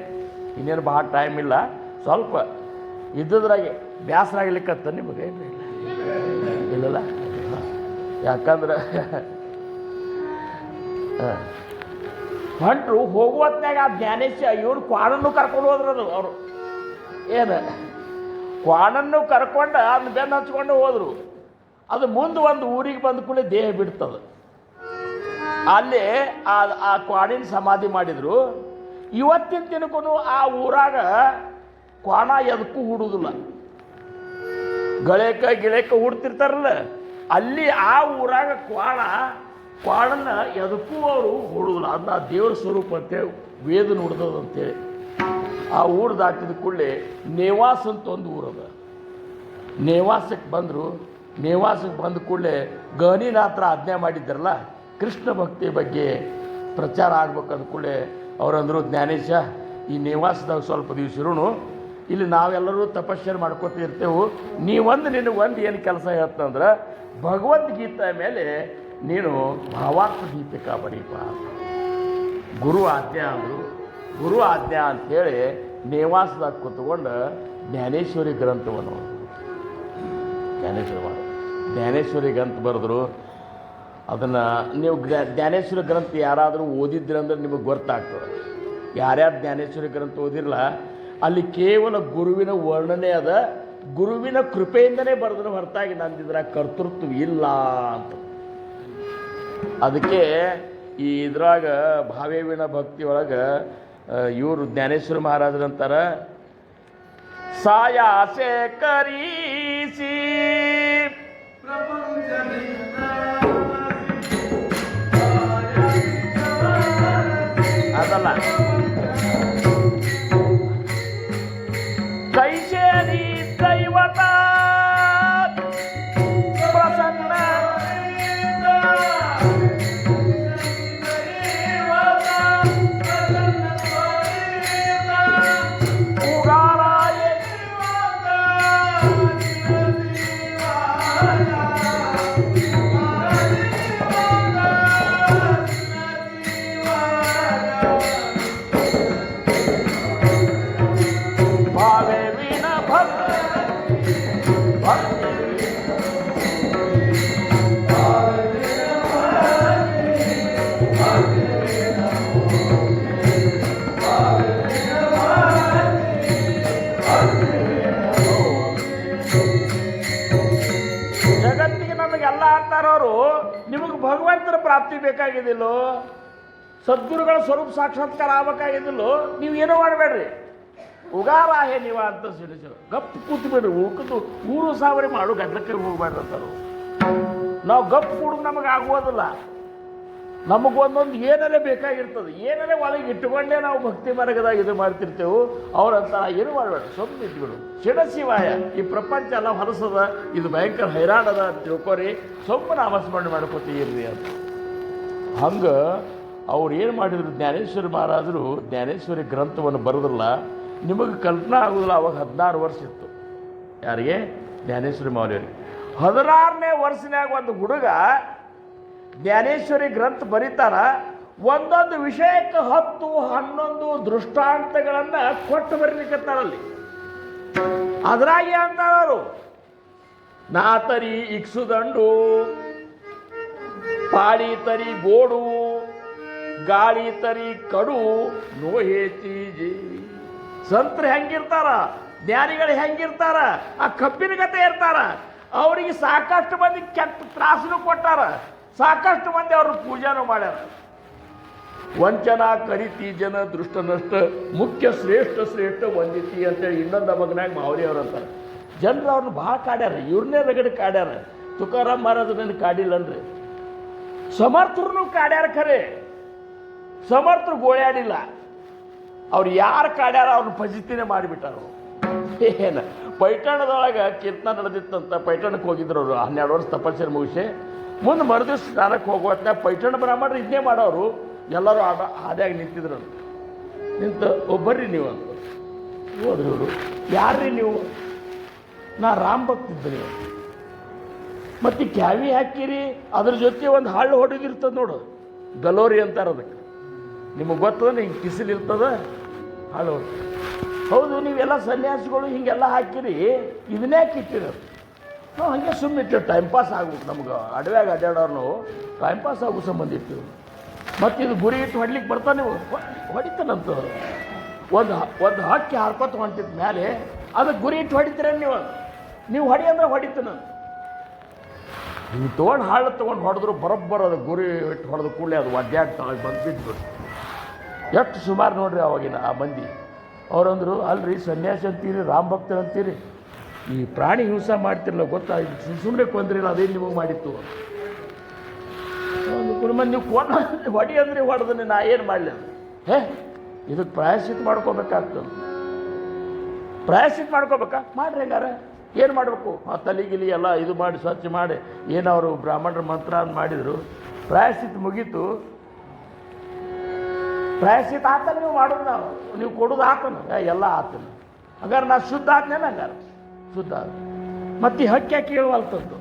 ಇನ್ನೇನು ಭಾಳ ಟೈಮ್ ಇಲ್ಲ, ಸ್ವಲ್ಪ ಇದ್ದದ್ರಾಗೆ ಬೇಸರ ಆಗ್ಲಿಕ್ಕತ್ತ ನಿಮಗೆ ಇಲ್ಲಲ್ಲ. ಯಾಕಂದ್ರೆ ಹೊಂಟ್ರು. ಹೋಗುವತ್ನಾಗ ಆ ಜ್ಞಾನೇಶ ಇವ್ರು ಕ್ವಾಣನ್ನು ಕರ್ಕೊಂಡು ಹೋದ್ರದು. ಅವರು ಏನು ಕ್ವಾಣನ್ನು ಕರ್ಕೊಂಡು ಅದನ್ನ ಬೆನ್ನು ಹಚ್ಕೊಂಡು ಹೋದರು. ಅದು ಮುಂದೆ ಒಂದು ಊರಿಗೆ ಬಂದ ಕೂಡಲೇ ದೇಹ ಬಿಡ್ತದೆ. ಅಲ್ಲಿ ಆ ಕ್ವಾಣಿನ ಸಮಾಧಿ ಮಾಡಿದರು. ಇವತ್ತಿನ ದಿನಕ್ಕೂ ಆ ಊರಾಗ ಕ್ವಾಣ ಎದಕ್ಕೂ ಹೂಡುವುದಿಲ್ಲ. ಗಿಳೆಕ ಹೂಡ್ತಿರ್ತಾರಲ್ಲ, ಅಲ್ಲಿ ಆ ಊರಾಗ ಕ್ವಾಣನ ಎದಕ್ಕೂ ಅವರು ಹೂಡುವುದಿಲ್ಲ. ಅದನ್ನ ದೇವ್ರ ಸ್ವರೂಪ ಅಂತೇಳಿ ವೇದ ನುಡ್ದದ ಅಂತೇಳಿ. ಆ ಊರು ದಾಟಿದ ಕೂಡಲೇ ನೇವಾಸ ಅಂತ ಒಂದು ಊರದ. ನೇವಾಸಕ್ಕೆ ಬಂದರು. ನೇವಾಸಕ್ಕೆ ಬಂದ ಕೂಡಲೇ ಗಹನಿನಾಥರ ಆಜ್ಞೆ ಮಾಡಿದ್ದಾರಲ್ಲ, ಕೃಷ್ಣ ಭಕ್ತಿ ಬಗ್ಗೆ ಪ್ರಚಾರ ಆಗ್ಬೇಕಂದ ಕೂಡಲೇ ಅವರಂದರು, ಜ್ಞಾನೇಶ ಈ ನೇವಾಸದಾಗ ಸ್ವಲ್ಪ ದಿವಸ ಇರೋನು, ಇಲ್ಲಿ ನಾವೆಲ್ಲರೂ ತಪಸ್ಸನ್ನು ಮಾಡ್ಕೋತ ಇರ್ತೇವೆ. ನಿನಗೊಂದು ಏನು ಕೆಲಸ ಹೇಳ್ತಂದ್ರೆ, ಭಗವದ್ಗೀತೆ ಮೇಲೆ ನೀನು ಭಾವಾರ್ಥ ದೀಪಿಕಾ ಬರೀಪ. ಗುರು ಆಜ್ಞಾ ಅಂದರು. ಗುರು ಆಜ್ಞಾ ಅಂಥೇಳಿ ನೇವಾಸದಾಗ ಕೂತ್ಕೊಂಡು ಜ್ಞಾನೇಶ್ವರಿ ಗ್ರಂಥವನ್ನು ಜ್ಞಾನೇಶ್ವರಿ ಗ್ರಂಥ ಬರೆದ್ರು. ಅದನ್ನು ನೀವು ಜ್ಞಾನೇಶ್ವರಿ ಗ್ರಂಥ ಯಾರಾದರೂ ಓದಿದ್ರಂದ್ರೆ ನಿಮಗೆ ಗೊತ್ತಾಗ್ತದೆ. ಯಾರ್ಯಾರು ಜ್ಞಾನೇಶ್ವರಿ ಗ್ರಂಥ ಓದಿರಲ್ಲ, ಅಲ್ಲಿ ಕೇವಲ ಗುರುವಿನ ವರ್ಣನೆ ಅದ. ಗುರುವಿನ ಕೃಪೆಯಿಂದನೇ ಬರೆದ್ರೆ ಹೊರತಾಗಿ ನಂದಿದ್ರ ಕರ್ತೃತ್ವ ಇಲ್ಲ ಅಂತ. ಅದಕ್ಕೆ ಈ ಇದ್ರಾಗ ಭಾವೇವಿನ ಭಕ್ತಿ ಒಳಗೆ ಇವರು ಜ್ಞಾನೇಶ್ವರ ಮಹಾರಾಜರಂತಾರ, ಸಾಯಾಸೆ ಕರೀಸಿ ಅದಲ್ಲ, ಕೈಸೇರಿ ದೈವತ ಪ್ರಸನ್ನ ಜಗತ್ತಿಗೆ ನಮಗೆಲ್ಲ ಅಂತಾರವರು, ನಿಮಗೆ ಭಗವಂತನ ಪ್ರಾಪ್ತಿ ಬೇಕಾಗಿದ್ದಿಲ್ಲೋ, ಸದ್ಗುರುಗಳ ಸ್ವರೂಪ ಸಾಕ್ಷಾತ್ಕಾರ ಆಗಬೇಕಾಗಿದ್ದಿಲ್ಲೋ, ನೀವು ಏನೋ ಮಾಡಬೇಡ್ರಿ, ಉಗಾರಾಹೆ ನೀವ ಅಂತ ಸಿಡಿಸಿರು ಗಪ್ ಕೂತು ಬಿಡ್ರಿ. ಉಳ್ಕದ್ದು 3,000 ಮಾಡು ಗದ್ದಲಕ್ಕೆ ಹೋಗ್ಬೇಡ್ರಿ ಅಂತಾರು. ನಾವು ಗಪ್ ಕೂಡು ನಮಗೆ ಆಗುವುದಿಲ್ಲ. ನಮಗೊಂದೊಂದು ಏನಾರೇ ಬೇಕಾಗಿರ್ತದೆ, ಏನಾರೇ ಒಳಗೆ ಇಟ್ಟುಕೊಂಡೇ ನಾವು ಭಕ್ತಿ ಮಾರ್ಗದಾಗ ಇದು ಮಾಡ್ತಿರ್ತೇವೆ. ಅವ್ರಂತ ಏನು ಮಾಡಬೇಡ, ಸುಮ್ಮನೆ ಇಟ್ಬಿಡು, ಶಿಡಶಿವಾಯ, ಈ ಪ್ರಪಂಚ ಎಲ್ಲ ಹೊಲಸದ, ಇದು ಭಯಂಕರ ಹೈರಾಣದ ಅಂತ ತಿಳ್ಕೊರಿ, ಸುಮ್ಮನೆ ನಾಮಸ್ಮರಣೆ ಮಾಡ್ಕೋತೀರಿ ಅಂತ. ಹಂಗೆ ಅವ್ರು ಏನು ಮಾಡಿದ್ರು, ಜ್ಞಾನೇಶ್ವರಿ ಮಹಾರಾಜರು ಜ್ಞಾನೇಶ್ವರಿ ಗ್ರಂಥವನ್ನು ಬರೆದ್ರಲ್ಲ, ನಿಮಗೆ ಕಲ್ಪನಾ ಆಗೋದಿಲ್ಲ. ಅವಾಗ 16 ವರ್ಷ ಇತ್ತು. ಯಾರಿಗೆ? ಜ್ಞಾನೇಶ್ವರಿ ಮೌಲ್ಯರಿಗೆ. 16ನೇ ವರ್ಷನ್ಯಾಗ ಒಂದು ಹುಡುಗ ಜ್ಞಾನೇಶ್ವರಿ ಗ್ರಂಥ ಬರೀತಾರ. ಒಂದೊಂದು ವಿಷಯಕ್ಕೆ 10, 11 ದೃಷ್ಟಾಂತಗಳನ್ನು ಕೊಟ್ಟು ಬರೀಲಿಕ್ಕತ್ತಾರಲ್ಲಿ. ಅದ್ರಾಗೆ ಅಂತಾರು, ನಾತರಿ ಇಕ್ಸುದಂಡು, ಪಾಳಿ ತರಿ ಗೋಡು, ಗಾಳಿ ತರಿ ಕಡು, ನೋಹೇತಿ ಜೀವಿ. ಸಂತರು ಹೆಂಗಿರ್ತಾರ, ಜ್ಞಾನಿಗಳು ಹೆಂಗಿರ್ತಾರ, ಆ ಕಬ್ಬಿನ ಕತೆ ಇರ್ತಾರ. ಅವರಿಗೆ ಸಾಕಷ್ಟು ಮಂದಿ ಕೆಟ್ಟ ತ್ರಾಸನು ಕೊಟ್ಟಾರ, ಸಾಕಷ್ಟು ಮಂದಿ ಅವ್ರ ಪೂಜಾನು ಮಾಡ್ಯಾರ. ವಂಚನಾ ಕರಿತಿ ಜನ ದೃಷ್ಟ ನಷ್ಟ, ಮುಖ್ಯ ಶ್ರೇಷ್ಠ ಶ್ರೇಷ್ಠ ವಂದಿತಿ ಅಂತೇಳಿ ಇನ್ನೊಂದು ಮಗನಾಗ ಮಾವರಿ ಅವ್ರು ಅಂತಾರೆ. ಜನರು ಅವ್ರನ್ನ ಭಾಳ ಕಾಡ್ಯಾರ, ಇವ್ರನ್ನೇ ರಗಡೆ ಕಾಡ್ಯಾರ. ತುಕಾರಾಮ್ ಮಹಾರಾಜ್ ನನ್ನ ಕಾಡಿಲ್ಲನ್ರಿ. ಸಮರ್ಥರು ಕಾಡ್ಯಾರ, ಖರೆ ಸಮರ್ಥರು ಗೋಳ್ಯಾಡಿಲ್ಲ. ಅವ್ರು ಯಾರು ಕಾಡ್ಯಾರ ಅವ್ರನ್ನ ಫಜಿತಿನೇ ಮಾಡಿಬಿಟ್ಟಾರು. ಏನು ಪೈಠಣದೊಳಗೆ ಕೀರ್ತನ ನಡೆದಿತ್ತಂತ, ಪೈಠಣಕ್ಕೆ ಹೋಗಿದ್ರು ಅವರು. 12 ವರ್ಷ ತಪಸ್ಸನ್ನು ಮುಗಿಸಿ ಮುಂದೆ ಮರುದಿವ್ಸ ಸ್ನಾನಕ್ಕೆ ಹೋಗುವತ್ತ ಪೈಠಣ ಬ್ರಾಹ್ಮಣರು ಇದನ್ನೇ ಮಾಡೋರು. ಎಲ್ಲರೂ ಹಾದ್ಯಾಗ ನಿಂತಿದ್ರು. ನಿಂತು ಒಬ್ಬರ್ರಿ ನೀವು ಅಂತ ಹೋದ್ರಿ. ಇವರು ಯಾರ್ರೀ ನೀವು? ನಾ ರಾಮ್ ಭಕ್ತಿದ್ದೆ. ನೀವು ಮತ್ತು ಕ್ಯಾವಿ ಹಾಕಿರಿ, ಅದ್ರ ಜೊತೆ ಒಂದು ಹಳ್ಳು ಹೊಡೆದಿರ್ತದೆ ನೋಡು, ಗಲೋರಿ ಅಂತಾರೆ ಅದಕ್ಕೆ. ನಿಮಗೆ ಗೊತ್ತದ, ಹಿಂಗೆ ಕಿಸಿಲಿರ್ತದ ಹಳ್ಳು. ಹೌದು, ನೀವೆಲ್ಲ ಸನ್ಯಾಸಿಗಳು ಹಿಂಗೆಲ್ಲ ಹಾಕಿರಿ, ಇದನ್ನೇ ಕಿಟ್ಟಿರೋದು. ನಾವು ಹಾಗೆ ಸುಮ್ಮನೆ ಇಟ್ಟಿವಿ, ಟೈಮ್ ಪಾಸ್ ಆಗ್ಬೇಕು. ನಮ್ಗೆ ಅಡವ್ಯಾಗ ಅಡ್ಡಾಡೋರು ನಾವು ಟೈಮ್ ಪಾಸ್ ಆಗೋ ಸಂಬಂಧ ಇಟ್ಟಿವಿ. ಮತ್ತು ಇದು ಗುರಿ ಇಟ್ಟು ಹೊಡ್ಲಿಕ್ಕೆ ಬರ್ತಾನೆ, ನೀವು ಹೊಡಿತಾನಂತ. ಒಂದು ಹಕ್ಕಿ ಹಾರ್ಕೊತ ಹೊಂಟಿದ ಮೇಲೆ ಅದಕ್ಕೆ ಗುರಿ ಇಟ್ಟು ಹೊಡಿತೀರ ನೀವು ಹೊಡಿ ಅಂದ್ರೆ ಹೊಡಿತಾನ. ನೀವು ತೊಗೊಂಡು ಹಾಳು ತೊಗೊಂಡು ಹೊಡೆದ್ರು ಬರೋಬ್ಬರ ಅದು ಗುರಿ ಇಟ್ಟು ಹೊಡೆದು ಕೂಡಲೇ ಅದು ಒಡ್ಡಾಡ್ತಾಳೆ ಬಂದು ಬಿದ್ದುಬಿಟ್ಟು. ಎಷ್ಟು ಸುಮಾರು ನೋಡ್ರಿ ಅವಾಗಿನ ಆ ಮಂದಿ. ಅವರಂದರು, ಅಲ್ರಿ ಸನ್ಯಾಸಿ ಅಂತೀರಿ, ರಾಮ್ ಭಕ್ತರು ಅಂತೀರಿ, ಈ ಪ್ರಾಣಿ ಹಿಂಸೆ ಮಾಡ್ತಿರಲ್ಲ ಗೊತ್ತಾಯ್ತು, ಸುಮ್ಮನೆ ಕೊಂದ್ರಿಲ್ಲ, ಅದೇನು ನಿಮಗೆ ಮಾಡಿತ್ತು. ಒಂದು ಮಂದಿ ನೀವು ಹೊಡಿ ಅಂದ್ರೆ ಹೊಡೆದನೆ, ನಾ ಏನು ಮಾಡಲಿ? ಇದಕ್ಕೆ ಪ್ರಾಯಶ್ಚಿತ್ ಮಾಡ್ಕೋಬೇಕಾಗ್ತದೆ. ಪ್ರಾಯಶ್ಚಿತ್ ಮಾಡ್ಕೋಬೇಕಾ? ಮಾಡ್ರಿ. ಹೆಂಗಾರ ಏನು ಮಾಡಬೇಕು? ಆ ತಲೆಗಿಲಿ ಎಲ್ಲ ಇದು ಮಾಡಿ ಸ್ವಚ್ಛ ಮಾಡಿ ಏನವರು ಬ್ರಾಹ್ಮಣರ ಮಂತ್ರ ಅಂತ ಮಾಡಿದರು. ಪ್ರಾಯಶ್ಚಿತ್ ಮುಗೀತು. ಪ್ರಾಯಶ್ಚಿತ್ ಆತನ ನೀವು ಮಾಡೋದು, ನೀವು ಕೊಡೋದು ಆತನ, ಎಲ್ಲ ಆತನ. ಹಂಗಾರೆ ನಾ ಶುದ್ಧ ಆದ್ನೇನ? ಹಂಗಾರೆ ಶುದ್ಧ ಆದ. ಮತ್ತು ಹಕ್ಕಿ ಕೇಳುವಲ್ತದ್ದು.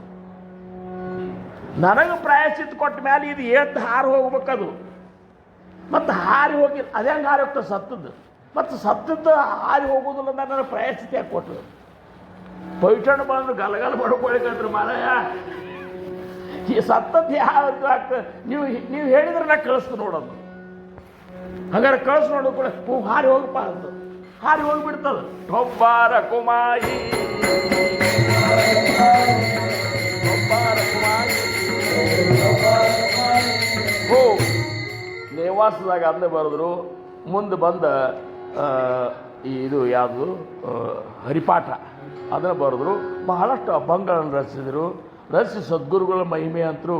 ನನಗೆ ಪ್ರಾಯಶ್ಚಿತ್ ಕೊಟ್ಟ ಮೇಲೆ ಇದು ಎದ್ದು ಹಾರಿ ಹೋಗ್ಬೇಕದು. ಮತ್ತು ಹಾರಿ ಹೋಗಿ ಅದೇ ಹಂಗೆ ಹಾರಿ ಹೋಗ್ತದೆ ಸತ್ತದ್ದು. ಮತ್ತು ಸತ್ತದ್ದು ಹಾರಿ ಹೋಗೋದಿಲ್ಲ ಅಂದ್ರೆ ನನಗೆ ಪ್ರಾಯಶ್ಚಿತ ಯಾಕೆ ಕೊಟ್ಟರು? ಪೈಠಣ ಬಂದು ಗಲಗಲ ಮಾಡ್ಕೊಳಿಕಂದ್ರೆ ಮಾರಾಯ, ಈ ಸತ್ತದ್ದು ಯಾವುದು ಆಗ್ತದೆ? ನೀವು ಹೇಳಿದ್ರೆ ನಾ ಕಳಿಸ್ತು ನೋಡೋದು. ಹಂಗಾರೆ ಕಳಿಸ್ ನೋಡೋದು ಕೂಡ ಹಾರಿ ಹೋಗಪ್ಪ ಅಂತ ಹಾರಿ ಹೋಗಿಬಿಡ್ತದೆ. ಒಬ್ಬಾರ ಕುಮಾಯಿ ಹೋ ನೇವಾಸದಾಗ ಅಂದೇ ಬರೆದ್ರು. ಮುಂದೆ ಬಂದ ಇದು ಯಾವುದು ಹರಿಪಾಠ ಅದನ್ನು ಬರೆದ್ರು. ಬಹಳಷ್ಟು ಅಭಂಗಗಳನ್ನು ರಚಿಸಿದರು. ರಚಿಸಿ ಸದ್ಗುರುಗಳ ಮಹಿಮೆ ಅಂತರೂ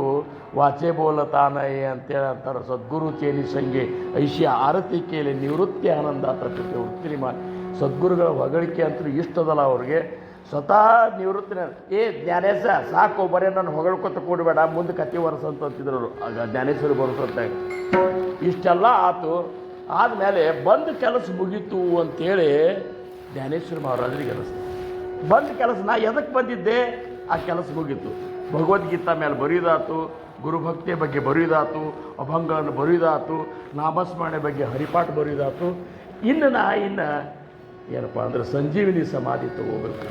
ವಾಚೆ ಬೋಲ ತಾನಯ್ಯ ಅಂತೇಳಿ ಅಂತಾರೆ. ಸದ್ಗುರು ಚೇಲಿ ಸಂಗೆ ಐಶ್ಯ ಆರತಿ ಕೇಳಿ ನಿವೃತ್ತಿ ಆನಂದ ತಪ್ಪಿತೆ ವೃತ್ತಿ ಮಾಡಿ. ಸದ್ಗುರುಗಳ ಹೊಗಳಿಕೆ ಅಂತೂ ಇಷ್ಟದಲ್ಲ ಅವ್ರಿಗೆ. ಸ್ವತಃ ನಿವೃತ್ತಿನ ಜ್ಞಾನೇಶ ಸಾಕು, ಬರೀ ನಾನು ಹೊಗಳ್ಕೊತ ಕೂಡಬೇಡ, ಮುಂದೆ ಕತ್ತಿ ವರ್ಷ ಅಂತಿದ್ರು ಆಗ ಜ್ಞಾನೇಶ್ವರಿ ಬರೋಸಂತಾಗ. ಇಷ್ಟೆಲ್ಲ ಆತು. ಆದಮೇಲೆ ಬಂದ ಕೆಲಸ ಮುಗೀತು ಅಂತೇಳಿ ಜ್ಞಾನೇಶ್ವರಿ ಮಹಾರಾಜರಿಗೆ ಅನಿಸ್ತು. ಬಂದ ಕೆಲಸ ನಾ ಎದಕ್ಕೆ ಬಂದಿದ್ದೆ, ಆ ಕೆಲಸ ಮುಗೀತು. ಭಗವದ್ಗೀತಾ ಮೇಲೆ ಬರೆಯೋದಾತು, ಗುರುಭಕ್ತಿಯ ಬಗ್ಗೆ ಬರೆಯೋದಾತು, ಅಭಂಗಗಳನ್ನು ಬರೆಯೋದಾತು, ನಾಮಸ್ಮರಣೆ ಬಗ್ಗೆ ಹರಿಪಾಠ ಬರೆಯೋದಾತು. ಇನ್ನು ಏನಪ್ಪ ಅಂದ್ರೆ ಸಂಜೀವಿನಿ ಸಮಾಧಿ ತಗೋಬೇಕು.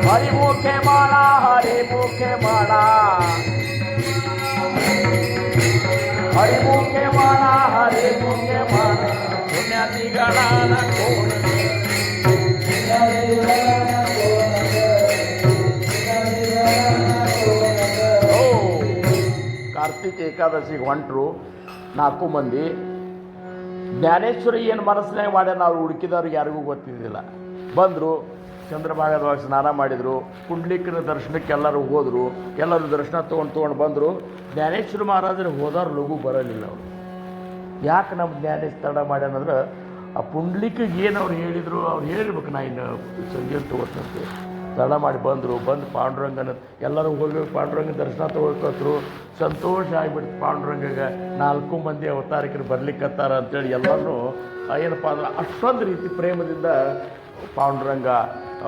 ಹರಿಮುಖೆ ಮಾಡ ಹರಿಮುಖೆ ಮಾಡ ಹರಿಮುಖೆ ಮಾಡ ಹರಿಮುಖೆ ಪುಣ್ಯಾದಿಗಳಾನ ಕೋಣಕ್ಕೆ ಕಾರ್ತಿಕ್ ಏಕಾದಶಿಗೆ ಹೊಂಟರು 4 ಮಂದಿ. ಜ್ಞಾನೇಶ್ವರ ಏನು ಮನಸ್ಸಿನಾಗ ಮಾಡ್ಯಾನ ಅವ್ರು ಹುಡುಕಿದವ್ರಿಗೆ ಯಾರಿಗೂ ಗೊತ್ತಿದ್ದಿಲ್ಲ. ಬಂದರು, ಚಂದ್ರಭಾಗದೊಳಗೆ ಸ್ನಾನ ಮಾಡಿದರು, ಕುಂಡ್ಲಿಕ್ಕನ ದರ್ಶನಕ್ಕೆ ಎಲ್ಲರೂ ಹೋದರು. ಎಲ್ಲರೂ ದರ್ಶನ ತೊಗೊಂಡು ಬಂದರು. ಜ್ಞಾನೇಶ್ವರ ಮಹಾರಾಜರು ಹೋದವ್ರು ಲಘು ಬರಲಿಲ್ಲ. ಅವರು ಯಾಕೆ ನಮ್ಮ ಜ್ಞಾನೇಶ್ ತಡ ಮಾಡ್ಯಾನಂದ್ರೆ ಆ ಪುಂಡ್ಲಿಕ್ಕಿಗೆ ಏನು ಅವ್ರು ಹೇಳಿದರು, ಅವ್ರು ಹೇಳಿರ್ಬೇಕು. ನಾ ಇನ್ನು ಸಂಜೆ ತಗೋತಂತೆ ತಡ ಮಾಡಿ ಬಂದರು. ಬಂದು ಪಾಂಡುರಂಗನ ಎಲ್ಲರೂ ಹೋಗಿ ಪಾಂಡುರಂಗನ ದರ್ಶನ ತೊಗೊಳ್ಕೊತ್ರು. ಸಂತೋಷ ಆಗಿಬಿಡ್ತು ಪಾಂಡುರಂಗಗೆ. 4 ಮಂದಿ ಅವತಾರಿಕರು ಬರ್ಲಿಕ್ಕತ್ತಾರ ಅಂತೇಳಿ ಎಲ್ಲರೂ ಏನಪ್ಪ ಅಂದ್ರೆ ಅಷ್ಟೊಂದು ರೀತಿ ಪ್ರೇಮದಿಂದ ಪಾಂಡುರಂಗ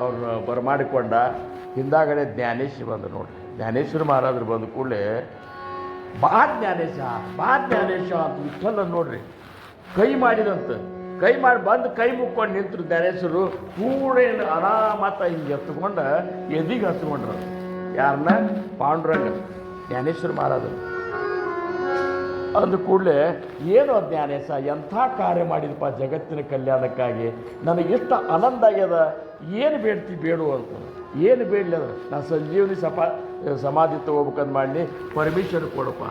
ಅವ್ರನ್ನ ಬರಮಾಡಿಕೊಂಡ. ಹಿಂದಾಗಡೆ ಜ್ಞಾನೇಶ್ವರ ಬಂದು ನೋಡ್ರಿ. ಜ್ಞಾನೇಶ್ವರ ಮಹಾರಾಜರು ಬಂದ ಕೂಡಲೇ ಬಾ ಜ್ಞಾನೇಶ ಅಂತ ವಿಠಲ ನೋಡ್ರಿ ಕೈ ಮಾಡಿದಂತ. ಕೈ ಮಾಡಿ ಬಂದು ಕೈ ಮುಕ್ಕೊಂಡು ನಿಂತರು ಜ್ಞಾನೇಶ್ವರರು. ಕೂಡ ಆರಾಮತ್ತ ಹಿಂಗೆ ಎತ್ತುಕೊಂಡು ಎದಿಗೆ ಹತ್ಕೊಂಡ್ರು. ಯಾರನ್ನ? ಪಾಂಡುರಂಗ ಜ್ಞಾನೇಶ್ವರ ಮಹಾರಾಜರು. ಅಂದ ಕೂಡಲೇ ಏನು ಜ್ಞಾನೇಶ ಎಂಥ ಕಾರ್ಯ ಮಾಡಿದಪ್ಪ ಜಗತ್ತಿನ ಕಲ್ಯಾಣಕ್ಕಾಗಿ, ನನಗೆಷ್ಟು ಆನಂದ ಆಗ್ಯದ, ಏನು ಬೇಡ್ತಿ ಬೇಡು ಅಂತ. ಏನು ಬೇಡಲಿ ಅಂದ್ರೆ ನಾನು ಸಂಜೀವನಿ ಸಮಾಧಿ ತೊಗೋಬೇಕಂದು ಮಾಡಿ ಪರ್ಮಿಷನ್ ಕೊಡಪ್ಪ.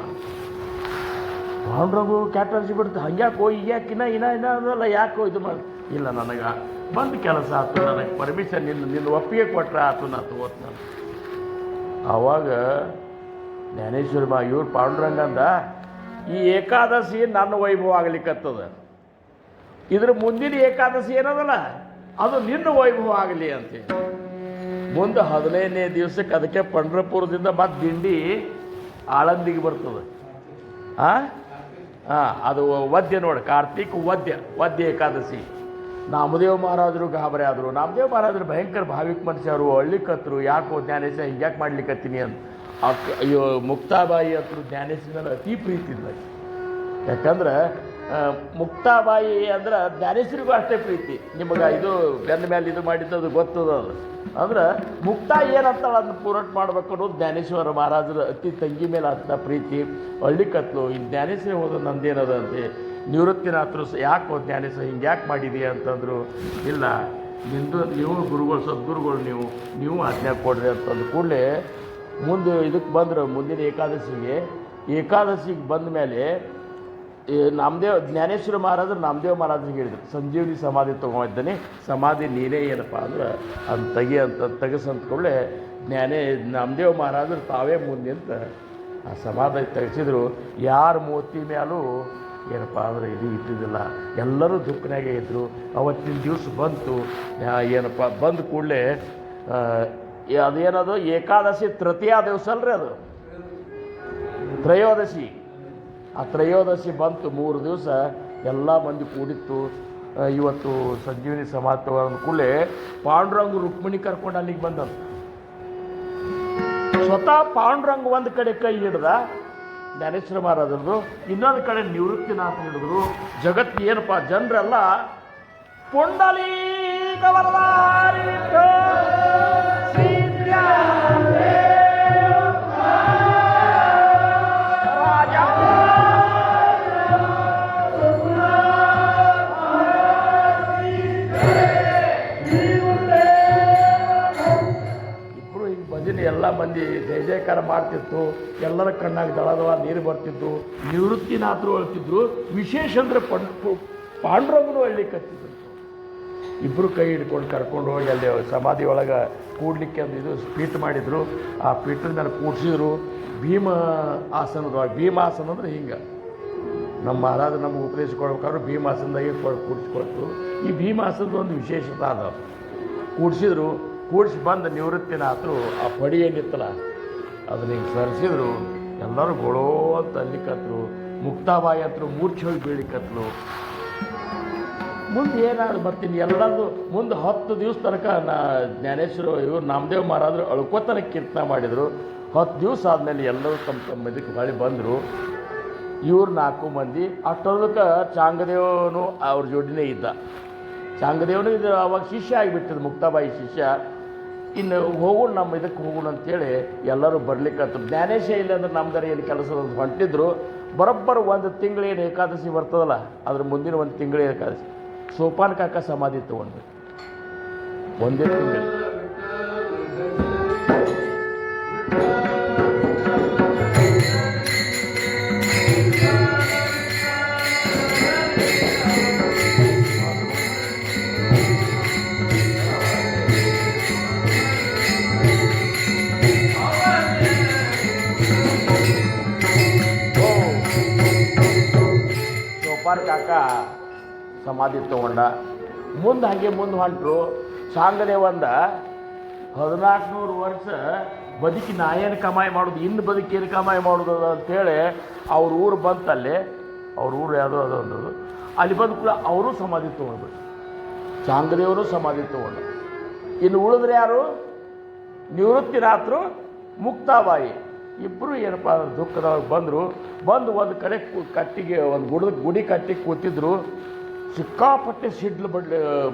ಪಾಂಡ್ರಂಗು ಕ್ಯಾಟರ್ಜಿ ಬಿಡ್ತು. ಹಂಗ್ಯಾಕೋ ಈಗ್ಯಾಕೆ ಇನ್ನ ಅದಲ್ಲ ಯಾಕೋ ಇದು ಮಾಡಿ. ಇಲ್ಲ, ನನಗೆ ಬಂದು ಕೆಲಸ ಆಯ್ತು, ನನಗೆ ಪರ್ಮಿಷನ್ ನಿನ್ನ ಒಪ್ಪಿಗೆ ಕೊಟ್ಟರೆ ಆಯ್ತು, ನಾ ತಗೋತ ನಾನು. ಆವಾಗ ಜ್ಞಾನೇಶ್ವರ ಇವ್ರು ಪಾಂಡುರಂಗ ಅಂದ, ಈ ಏಕಾದಶಿ ನನ್ನ ವೈಭವ ಆಗ್ಲಿಕ್ಕತ್ತದ, ಇದ್ರ ಮುಂದಿನ ಏಕಾದಶಿ ಏನದಲ್ಲ ಅದು ನಿನ್ನ ವೈಭವ ಆಗಲಿ ಅಂತೇಳಿ. ಮುಂದೆ 15ನೇ ದಿವಸಕ್ಕೆ ಅದಕ್ಕೆ ಪಂಡ್ರಪುರದಿಂದ ಮತ್ತೆ ದಿಂಡಿ ಆಳಂದಿಗೆ ಬರ್ತದೆ. ಅದು ವದ್ಯ ನೋಡಿ, ಕಾರ್ತಿಕ್ ವದ್ಯ ಏಕಾದಶಿ. ನಾಮದೇವ ಮಹಾರಾಜರು ಗಾಬರಿ ಆದರು. ನಾಮದೇವ ಮಹಾರಾಜರು ಭಯಂಕರ ಭಾವಿಕ ಮನುಷ್ಯರು. ಅಳ್ಳಿಕತ್ತರು, ಯಾಕೋ ಜ್ಞಾನೇಶ ಹಿಂಗ್ಯಾಕೆ ಮಾಡ್ಲಿಕ್ಕತ್ತೀನಿ ಅಂತ. ಅಯ್ಯೋ ಮುಕ್ತಾಬಾಯಿ ಅಂತರು ಜ್ಞಾನೇಶನ ಮೇಲೆ ಅತಿ ಪ್ರೀತಿ ಇಲ್ಲ. ಯಾಕಂದ್ರೆ ಮುಕ್ತಾಬಾಯಿ ಅಂದ್ರೆ ಜ್ಞಾನೇಶ್ವರಿಗೂ ಅಷ್ಟೇ ಪ್ರೀತಿ. ನಿಮಗೆ ಇದು ಬೆನ್ನ ಮೇಲೆ ಇದು ಮಾಡಿದ್ದು ಗೊತ್ತದ. ಅದು ಅಂದ್ರೆ ಮುಕ್ತ ಏನಂತಾಳ ಅದನ್ನ ಪೂರಟ ಮಾಡ್ಬೇಕು ಅನ್ನೋದು ಜ್ಞಾನೇಶ್ವರ ಮಹಾರಾಜರ ಅತಿ ತಂಗಿ ಮೇಲೆ ಅಂತ ಪ್ರೀತಿ. ಹಳ್ಳಿಕತ್ಲು ಈ ಜ್ಞಾನೇಶ್ವರಿ ಹೋದ ನಂದೇನದ ಅಂತೆ. ನಿವೃತ್ತಿನಾಥರು ಯಾಕೆ ಜ್ಞಾನೇಶ್ವರ ಹಿಂಗೆ ಯಾಕೆ ಮಾಡಿದೀಯ ಅಂತಂದರು. ಇಲ್ಲ, ನೀವು ಗುರುಗಳು ಸದ್ಗುರುಗಳು, ನೀವು ಆಜ್ಞೆ ಕೊಡ್ರಿ ಅಂತಂದು ಕೂಡಲೇ ಮುಂದೆ ಇದಕ್ಕೆ ಬಂದರು. ಮುಂದಿನ ಏಕಾದಶಿಗೆ ಬಂದ ಮೇಲೆ ಜ್ಞಾನೇಶ್ವರ ಮಹಾರಾಜರು ನಾಮದೇವ ಮಹಾರಾಜರಿಗೆ ಹೇಳಿದರು, ಸಂಜೀವನಿ ಸಮಾಧಿ ತೊಗೊಂಡಿದ್ದಾನೆ, ಸಮಾಧಿ ನೀನೇ ಏನಪ್ಪ ಅಂದ್ರೆ ಅದು ತೆಗೆಸಂತ ಕೂಡಲೇ ನಾಮದೇವ ಮಹಾರಾಜರು ತಾವೇ ಮುಂದೆ ಅಂತ ಆ ಸಮಾಧಿ ತೆಗೆಸಿದ್ರು. ಯಾರ ಮೂರ್ತಿ ಮೇಲೂ ಏನಪ್ಪ ಅಂದ್ರೆ ಇದು ಇಟ್ಟಿದ್ದಿಲ್ಲ. ಎಲ್ಲರೂ ದುಃಖನಾಗೆ ಇದ್ದರು. ಅವತ್ತಿನ ದಿವಸ ಬಂತು. ಏನಪ್ಪ ಬಂದ ಕೂಡಲೇ ಅದೇನದು ಏಕಾದಶಿ ತೃತೀಯ ದಿವಸ ಅಲ್ರಿ, ಅದು ತ್ರಯೋದಶಿ. ಆ ತ್ರಯೋದಶಿ ಬಂತು. 3 ದಿವಸ ಎಲ್ಲ ಮಂದಿ ಕೂಡಿತ್ತು. ಇವತ್ತು ಸಂಜೀವನಿ ಸಮಾಧಿ ತಗೊಂಡ ಕೂಡಲೇ ಪಾಂಡುರಂಗ ರುಕ್ಮಿಣಿ ಕರ್ಕೊಂಡು ಅಲ್ಲಿಗೆ ಬಂದಂತ. ಸ್ವತಃ ಪಾಂಡುರಂಗ ಒಂದು ಕಡೆ ಕೈ ಹಿಡ್ದ ಜ್ಞಾನೇಶ್ವರ ಮಹಾರಾಜರದು, ಇನ್ನೊಂದು ಕಡೆ ನಿವೃತ್ತಿನಾಥ ಹಿಡಿದ್ರು. ಜಗತ್ತು ಏನಪ್ಪ ಜನರೆಲ್ಲ ಪುಂಡಲೀಕ ವರದಾರಿ ಎಲ್ಲ ಮಂದಿ ಜಯ ಜಯಕಾರ ಮಾಡ್ತಿತ್ತು. ಎಲ್ಲರ ಕಣ್ಣಾಗ ದಳ ನೀರು ಬರ್ತಿದ್ದು. ನಿವೃತ್ತಿನಾಥರು ಅಳ್ತಿದ್ರು. ವಿಶೇಷ ಅಂದರೆ ಪಾಂಡುರಂಗನು ಅಳ್ಲಿಕ್ಕತ್ತಿದ್ರು. ಇಬ್ಬರು ಕೈ ಹಿಡ್ಕೊಂಡು ಕರ್ಕೊಂಡು ಹೋಗಿ ಅಲ್ಲಿ ಸಮಾಧಿ ಒಳಗೆ ಕೂಡ್ಲಿಕ್ಕೆ ಒಂದು ಇದು ಪೀಠ ಮಾಡಿದರು. ಆ ಪೀಠದ ಮೇಲೆ ಕೂಡಿಸಿದ್ರು. ಭೀಮ ಆಸನದೊಳಗೆ. ಭೀಮಾಸನ ಅಂದರೆ ಹಿಂಗೆ ನಮ್ಮ ಮಹಾರಾಜ ನಮ್ಗೆ ಉಪದೇಶ ಕೊಡ್ಬೇಕಾದ್ರೆ ಭೀಮಾಸನದಾಗೆ ಕೂಡಿಸ್ಕೊಳ್ತು. ಈ ಭೀಮಾಸನದ ಒಂದು ವಿಶೇಷತೆ ಅದ. ಕೂಡಿಸಿದ್ರು. ಕೂಡಿಸಿ ಬಂದ ನಿವೃತ್ತಿನಾಥರು ಆ ಪಡಿ ಏನಿತ್ತಲ್ಲ ಅದನ್ನ ಹಿಂಗೆ ಸರಿಸಿದ್ರು. ಎಲ್ಲರೂ ಗೊಳೋ ಅಂತ ಅಲ್ಲಿಕತ್ರು. ಮುಕ್ತಾಬಾಯಿ ಹತ್ರ ಮೂರ್ಛೆ ಹೋಗಿ ಬೀಳಿಕತ್ಲು. ಮುಂದೆ ಏನಾದ್ರು ಬರ್ತೀನಿ ಎಲ್ಲರದು ಮುಂದೆ 10 ದಿವಸ ತನಕ ಜ್ಞಾನೇಶ್ವರ ಇವರು ನಾಮದೇವ ಮಹಾರಾಜರು ಅಳ್ಕೋತನ ಕೀರ್ತನ ಮಾಡಿದರು. 10 ದಿವಸ ಆದಮೇಲೆ ಎಲ್ಲರೂ ತಮ್ಮ ಇದಕ್ಕೆ ಹೊಳಿ ಬಂದರು. ಇವ್ರು 4 ಮಂದಿ. ಅಷ್ಟೊಂದಕ್ಕೆ ಚಾಂಗದೇವನು ಅವ್ರ ಜೋಡಿನೇ ಇದ್ದ. ಚಾಂಗದೇವನು ಇದು ಅವಾಗ ಶಿಷ್ಯ ಆಗಿಬಿಟ್ಟಿದ್ದು, ಮುಕ್ತಾಬಾಯಿ ಶಿಷ್ಯ. ಇನ್ನು ಹೋಗೋಣ, ನಮ್ಮ ಇದಕ್ಕೆ ಹೋಗೋಣ ಅಂತೇಳಿ ಎಲ್ಲರೂ ಬರ್ಲಿಕ್ಕಂತ. ಜ್ಞಾನೇಶ ಇಲ್ಲ ಅಂದ್ರೆ ನಮ್ದಾರ ಏನು ಕೆಲಸ ಹೊಂಟಿದ್ರು. ಬರೋಬ್ಬರ ಒಂದು ತಿಂಗಳೇನು ಏಕಾದಶಿ ಬರ್ತದಲ್ಲ, ಅದ್ರ ಮುಂದಿನ ಒಂದು ತಿಂಗಳು ಏಕಾದಶಿ ಸೋಪಾನ್ ಕಾಕ ಸಮಾಧಿ ತಗೊಂಡು ಒಂದೇ ತಿಂಗಳು. ಸೋಪಾನ್ ಕಾಕ ಸಮಾಧಿ ತಗೊಂಡ. ಮುಂದೆ ಹಾಗೆ ಮುಂದೆ ಹೊಂಟರು. ಸಾಂಗನೆ ಒಂದ 1400 ವರ್ಷ ಬದುಕಿ ನಾ ಏನು ಕಮಾಯಿ ಮಾಡೋದು, ಇನ್ನು ಬದುಕಿ ಏನು ಕಮಾಯಿ ಮಾಡೋದು ಅಂತೇಳಿ ಅವ್ರ ಊರು ಬಂತಲ್ಲಿ. ಅವ್ರ ಊರು ಯಾವುದೋ ಅದೊಂದು, ಅಲ್ಲಿ ಬಂದು ಕೂಡ ಅವರು ಸಮಾಧಿ ತೊಗೊಂಡ್ರು. ಚಾಂಗದೇವರು ಸಮಾಧಿ ತೊಗೊಂಡು. ಇನ್ನು ಉಳಿದ್ರೆ ಯಾರು? ನಿವೃತ್ತಿನಾಥರು, ಮುಕ್ತಾಬಾಯಿ ಇಬ್ಬರು ಏನಪ್ಪ ಅಂದ್ರೆ ದುಃಖದೊಳಗೆ ಬಂದರು. ಬಂದು ಒಂದು ಕಡೆ ಕಟ್ಟಿಗೆ ಒಂದು ಗುಡಿ ಕಟ್ಟಿ ಕೂತಿದ್ರು. ಸಿಕ್ಕಾಪಟ್ಟೆ ಸಿಡ್ಲು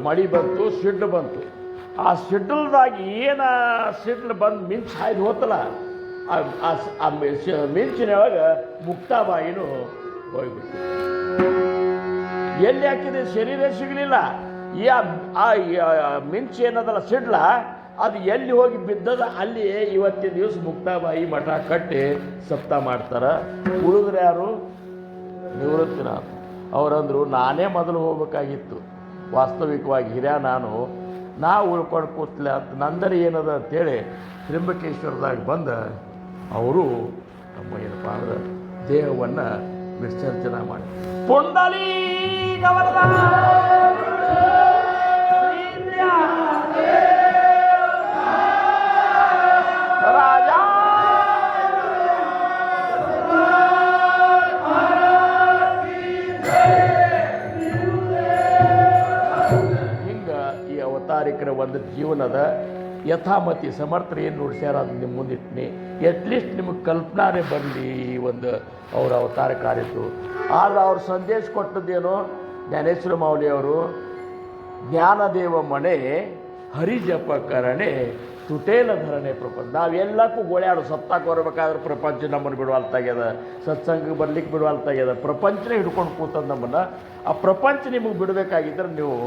ಮಳೆ ಬಂತು, ಸಿಡ್ಲು ಬಂತು. ಆ ಸಿಡ್ಲದಾಗಿ ಏನು ಸಿಡ್ಲು ಬಂದು ಮಿಂಚು ಹಾಯ್ದು ಹೋತಲ್ಲ, ಆ ಮಿಂಚಿನೊಳಗೆ ಮುಕ್ತಾಬಾಯಿನೂ ಹೋಗ್ಬಿಟ್ಟು ಎಲ್ಲಿ ಹಾಕಿದೆ ಶರೀರ ಸಿಗಲಿಲ್ಲ. ಆ ಮಿಂಚು ಏನದಲ್ಲ ಸಿಡ್ಲ, ಅದು ಎಲ್ಲಿ ಹೋಗಿ ಬಿದ್ದದ ಅಲ್ಲಿ ಇವತ್ತಿನ ದಿವಸ ಮುಕ್ತಾಬಾಯಿ ಮಠ ಕಟ್ಟಿ ಸಪ್ತ ಮಾಡ್ತಾರೆ. ಉಳಿದ್ರೆ ಯಾರು? ನಿವೃತ್ತಿನಾಥ್. ಅವರಂದ್ರು ನಾನೇ ಮೊದಲು ಹೋಗ್ಬೇಕಾಗಿತ್ತು, ವಾಸ್ತವಿಕವಾಗಿ ಹಿರಿಯ ನಾ ಉಳ್ಕೊಂಡು ಕೂತ್ಲೆ ಅಂತ ನಂದರೆ ಏನದ ಅಂತೇಳಿ ತ್ರಿಂಬಕೇಶ್ವರದಾಗ ಬಂದ ಅವರು ನಮ್ಮ ಏನಪ್ಪ ಅಂದ್ರೆ ದೇಹವನ್ನು ವಿಸರ್ಜನೆ ಮಾಡಿ ಪುಂಡಲಿ ಅವತಾರಿಕರ ಒಂದು ಜೀವನದ ಯಥಾಮತಿ ಸಮರ್ಥರು ಏನು ನುಡಿಸ್ಯಾರ ಅದು ನಿಮ್ಮ ಮುಂದಿಟ್ನಿ. ಅಟ್ಲೀಸ್ಟ್ ನಿಮಗೆ ಕಲ್ಪನಾರೇ ಬರಲಿ ಒಂದು ಅವರ ಅವತಾರ ಕಾರ್ಯದ್ದು. ಆದ್ರೆ ಅವ್ರ ಸಂದೇಶ ಕೊಟ್ಟದ್ದೇನೋ ಜ್ಞಾನೇಶ್ವರ ಮೌಲಿಯವರು, ಜ್ಞಾನದೇವ ಮನೆ ಹರಿಜಪ ಕರಣೆ ತುಟೇಲ ಧರಣೆ ಪ್ರಪಂಚ. ನಾವೆಲ್ಲಕ್ಕೂ ಗೋಳ್ಯಾಡು ಸತ್ತಾಕ್ ಬರಬೇಕಾದ್ರೆ ಪ್ರಪಂಚ ನಮ್ಮನ್ನು ಬಿಡುವಲ್ತಾಗ್ಯದ, ಸತ್ಸಂಗಕ್ಕೆ ಬರ್ಲಿಕ್ಕೆ ಬಿಡುವಲ್ತಾಗ್ಯದ, ಪ್ರಪಂಚನೇ ಹಿಡ್ಕೊಂಡು ಕೂತದ ನಮ್ಮನ್ನು. ಆ ಪ್ರಪಂಚ ನಿಮಗೆ ಬಿಡಬೇಕಾಗಿದ್ದರೆ ನೀವು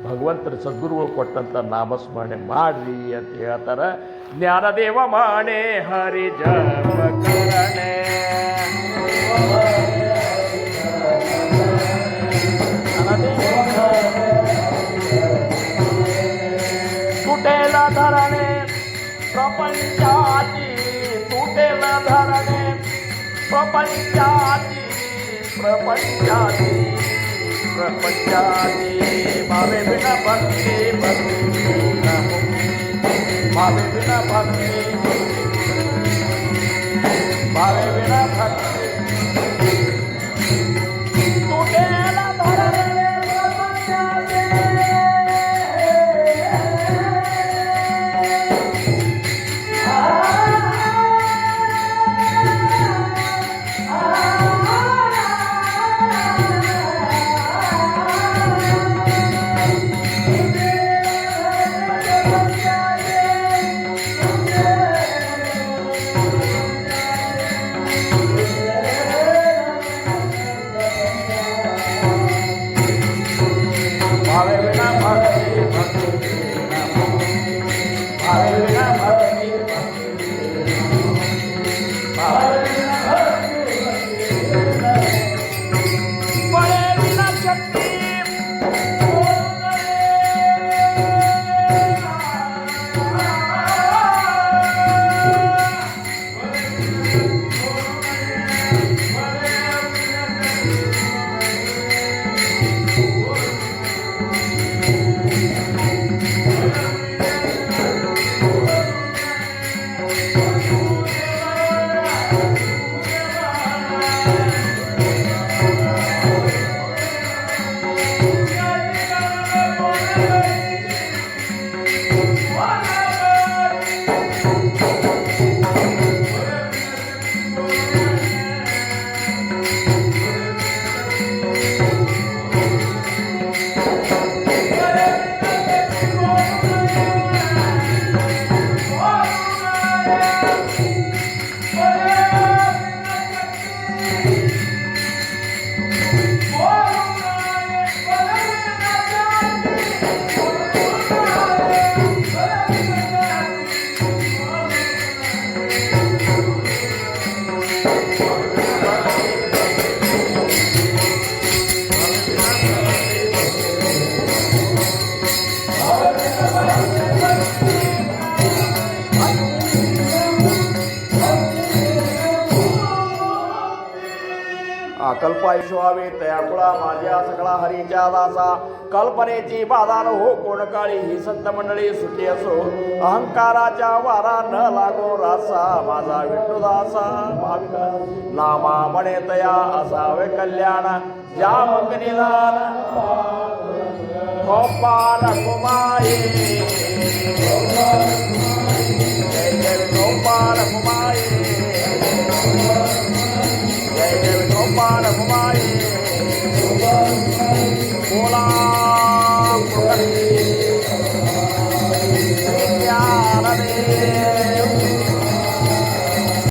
ಭಗವಂತನ ಸದ್ಗುರುಗಳು ಕೊಟ್ಟಂಥ ನಾಮಸ್ಮರಣೆ ಮಾಡ್ರಿ ಅಂತ ಹೇಳ್ತಾರೆ. ಜ್ಞಾನದೇವ ಮಾಣೆ ಹರಿ ಜಪ ಕರಣೆ ತುಟೇಲ ಧರಣೆ ಪ್ರಪಂಚಾತಿ, ತುಟೇಲ ಧರಣೆ ಪ್ರಪಂಚಾತಿ ಪ್ರಪಂಚಾತಿ ಪ್ರಪಂಚಾತಿ. ಭಾವೆ ಬಿನ ಭಕ್ತಿ ಭಕ್ತಿ ಭಾವೆ ಬಿನ ಭಕ್ತಿ ಭಾವೆ ಬಿನ ಭಕ್ತಿ ತುಟೇಲ ಧರಣೆ ಪ್ರಪಂಚಾತಿ. कल्पायुष व्हावे तयाकुळा माझ्या सगळा हरीच्या दासा कल्पनेची बाधा न हो कोण काळी ही संत मंडळी सुखी असो अहंकाराच्या वारा न लागो रासा माझा विष्णुदासा भाविका नामा म्हणे तया असावे कल्याण ज्या मग निदान गोपाल कुमारी जय जय गोपाल कुमारी जय जय गोपाल कुमारी बोला ज्ञान दे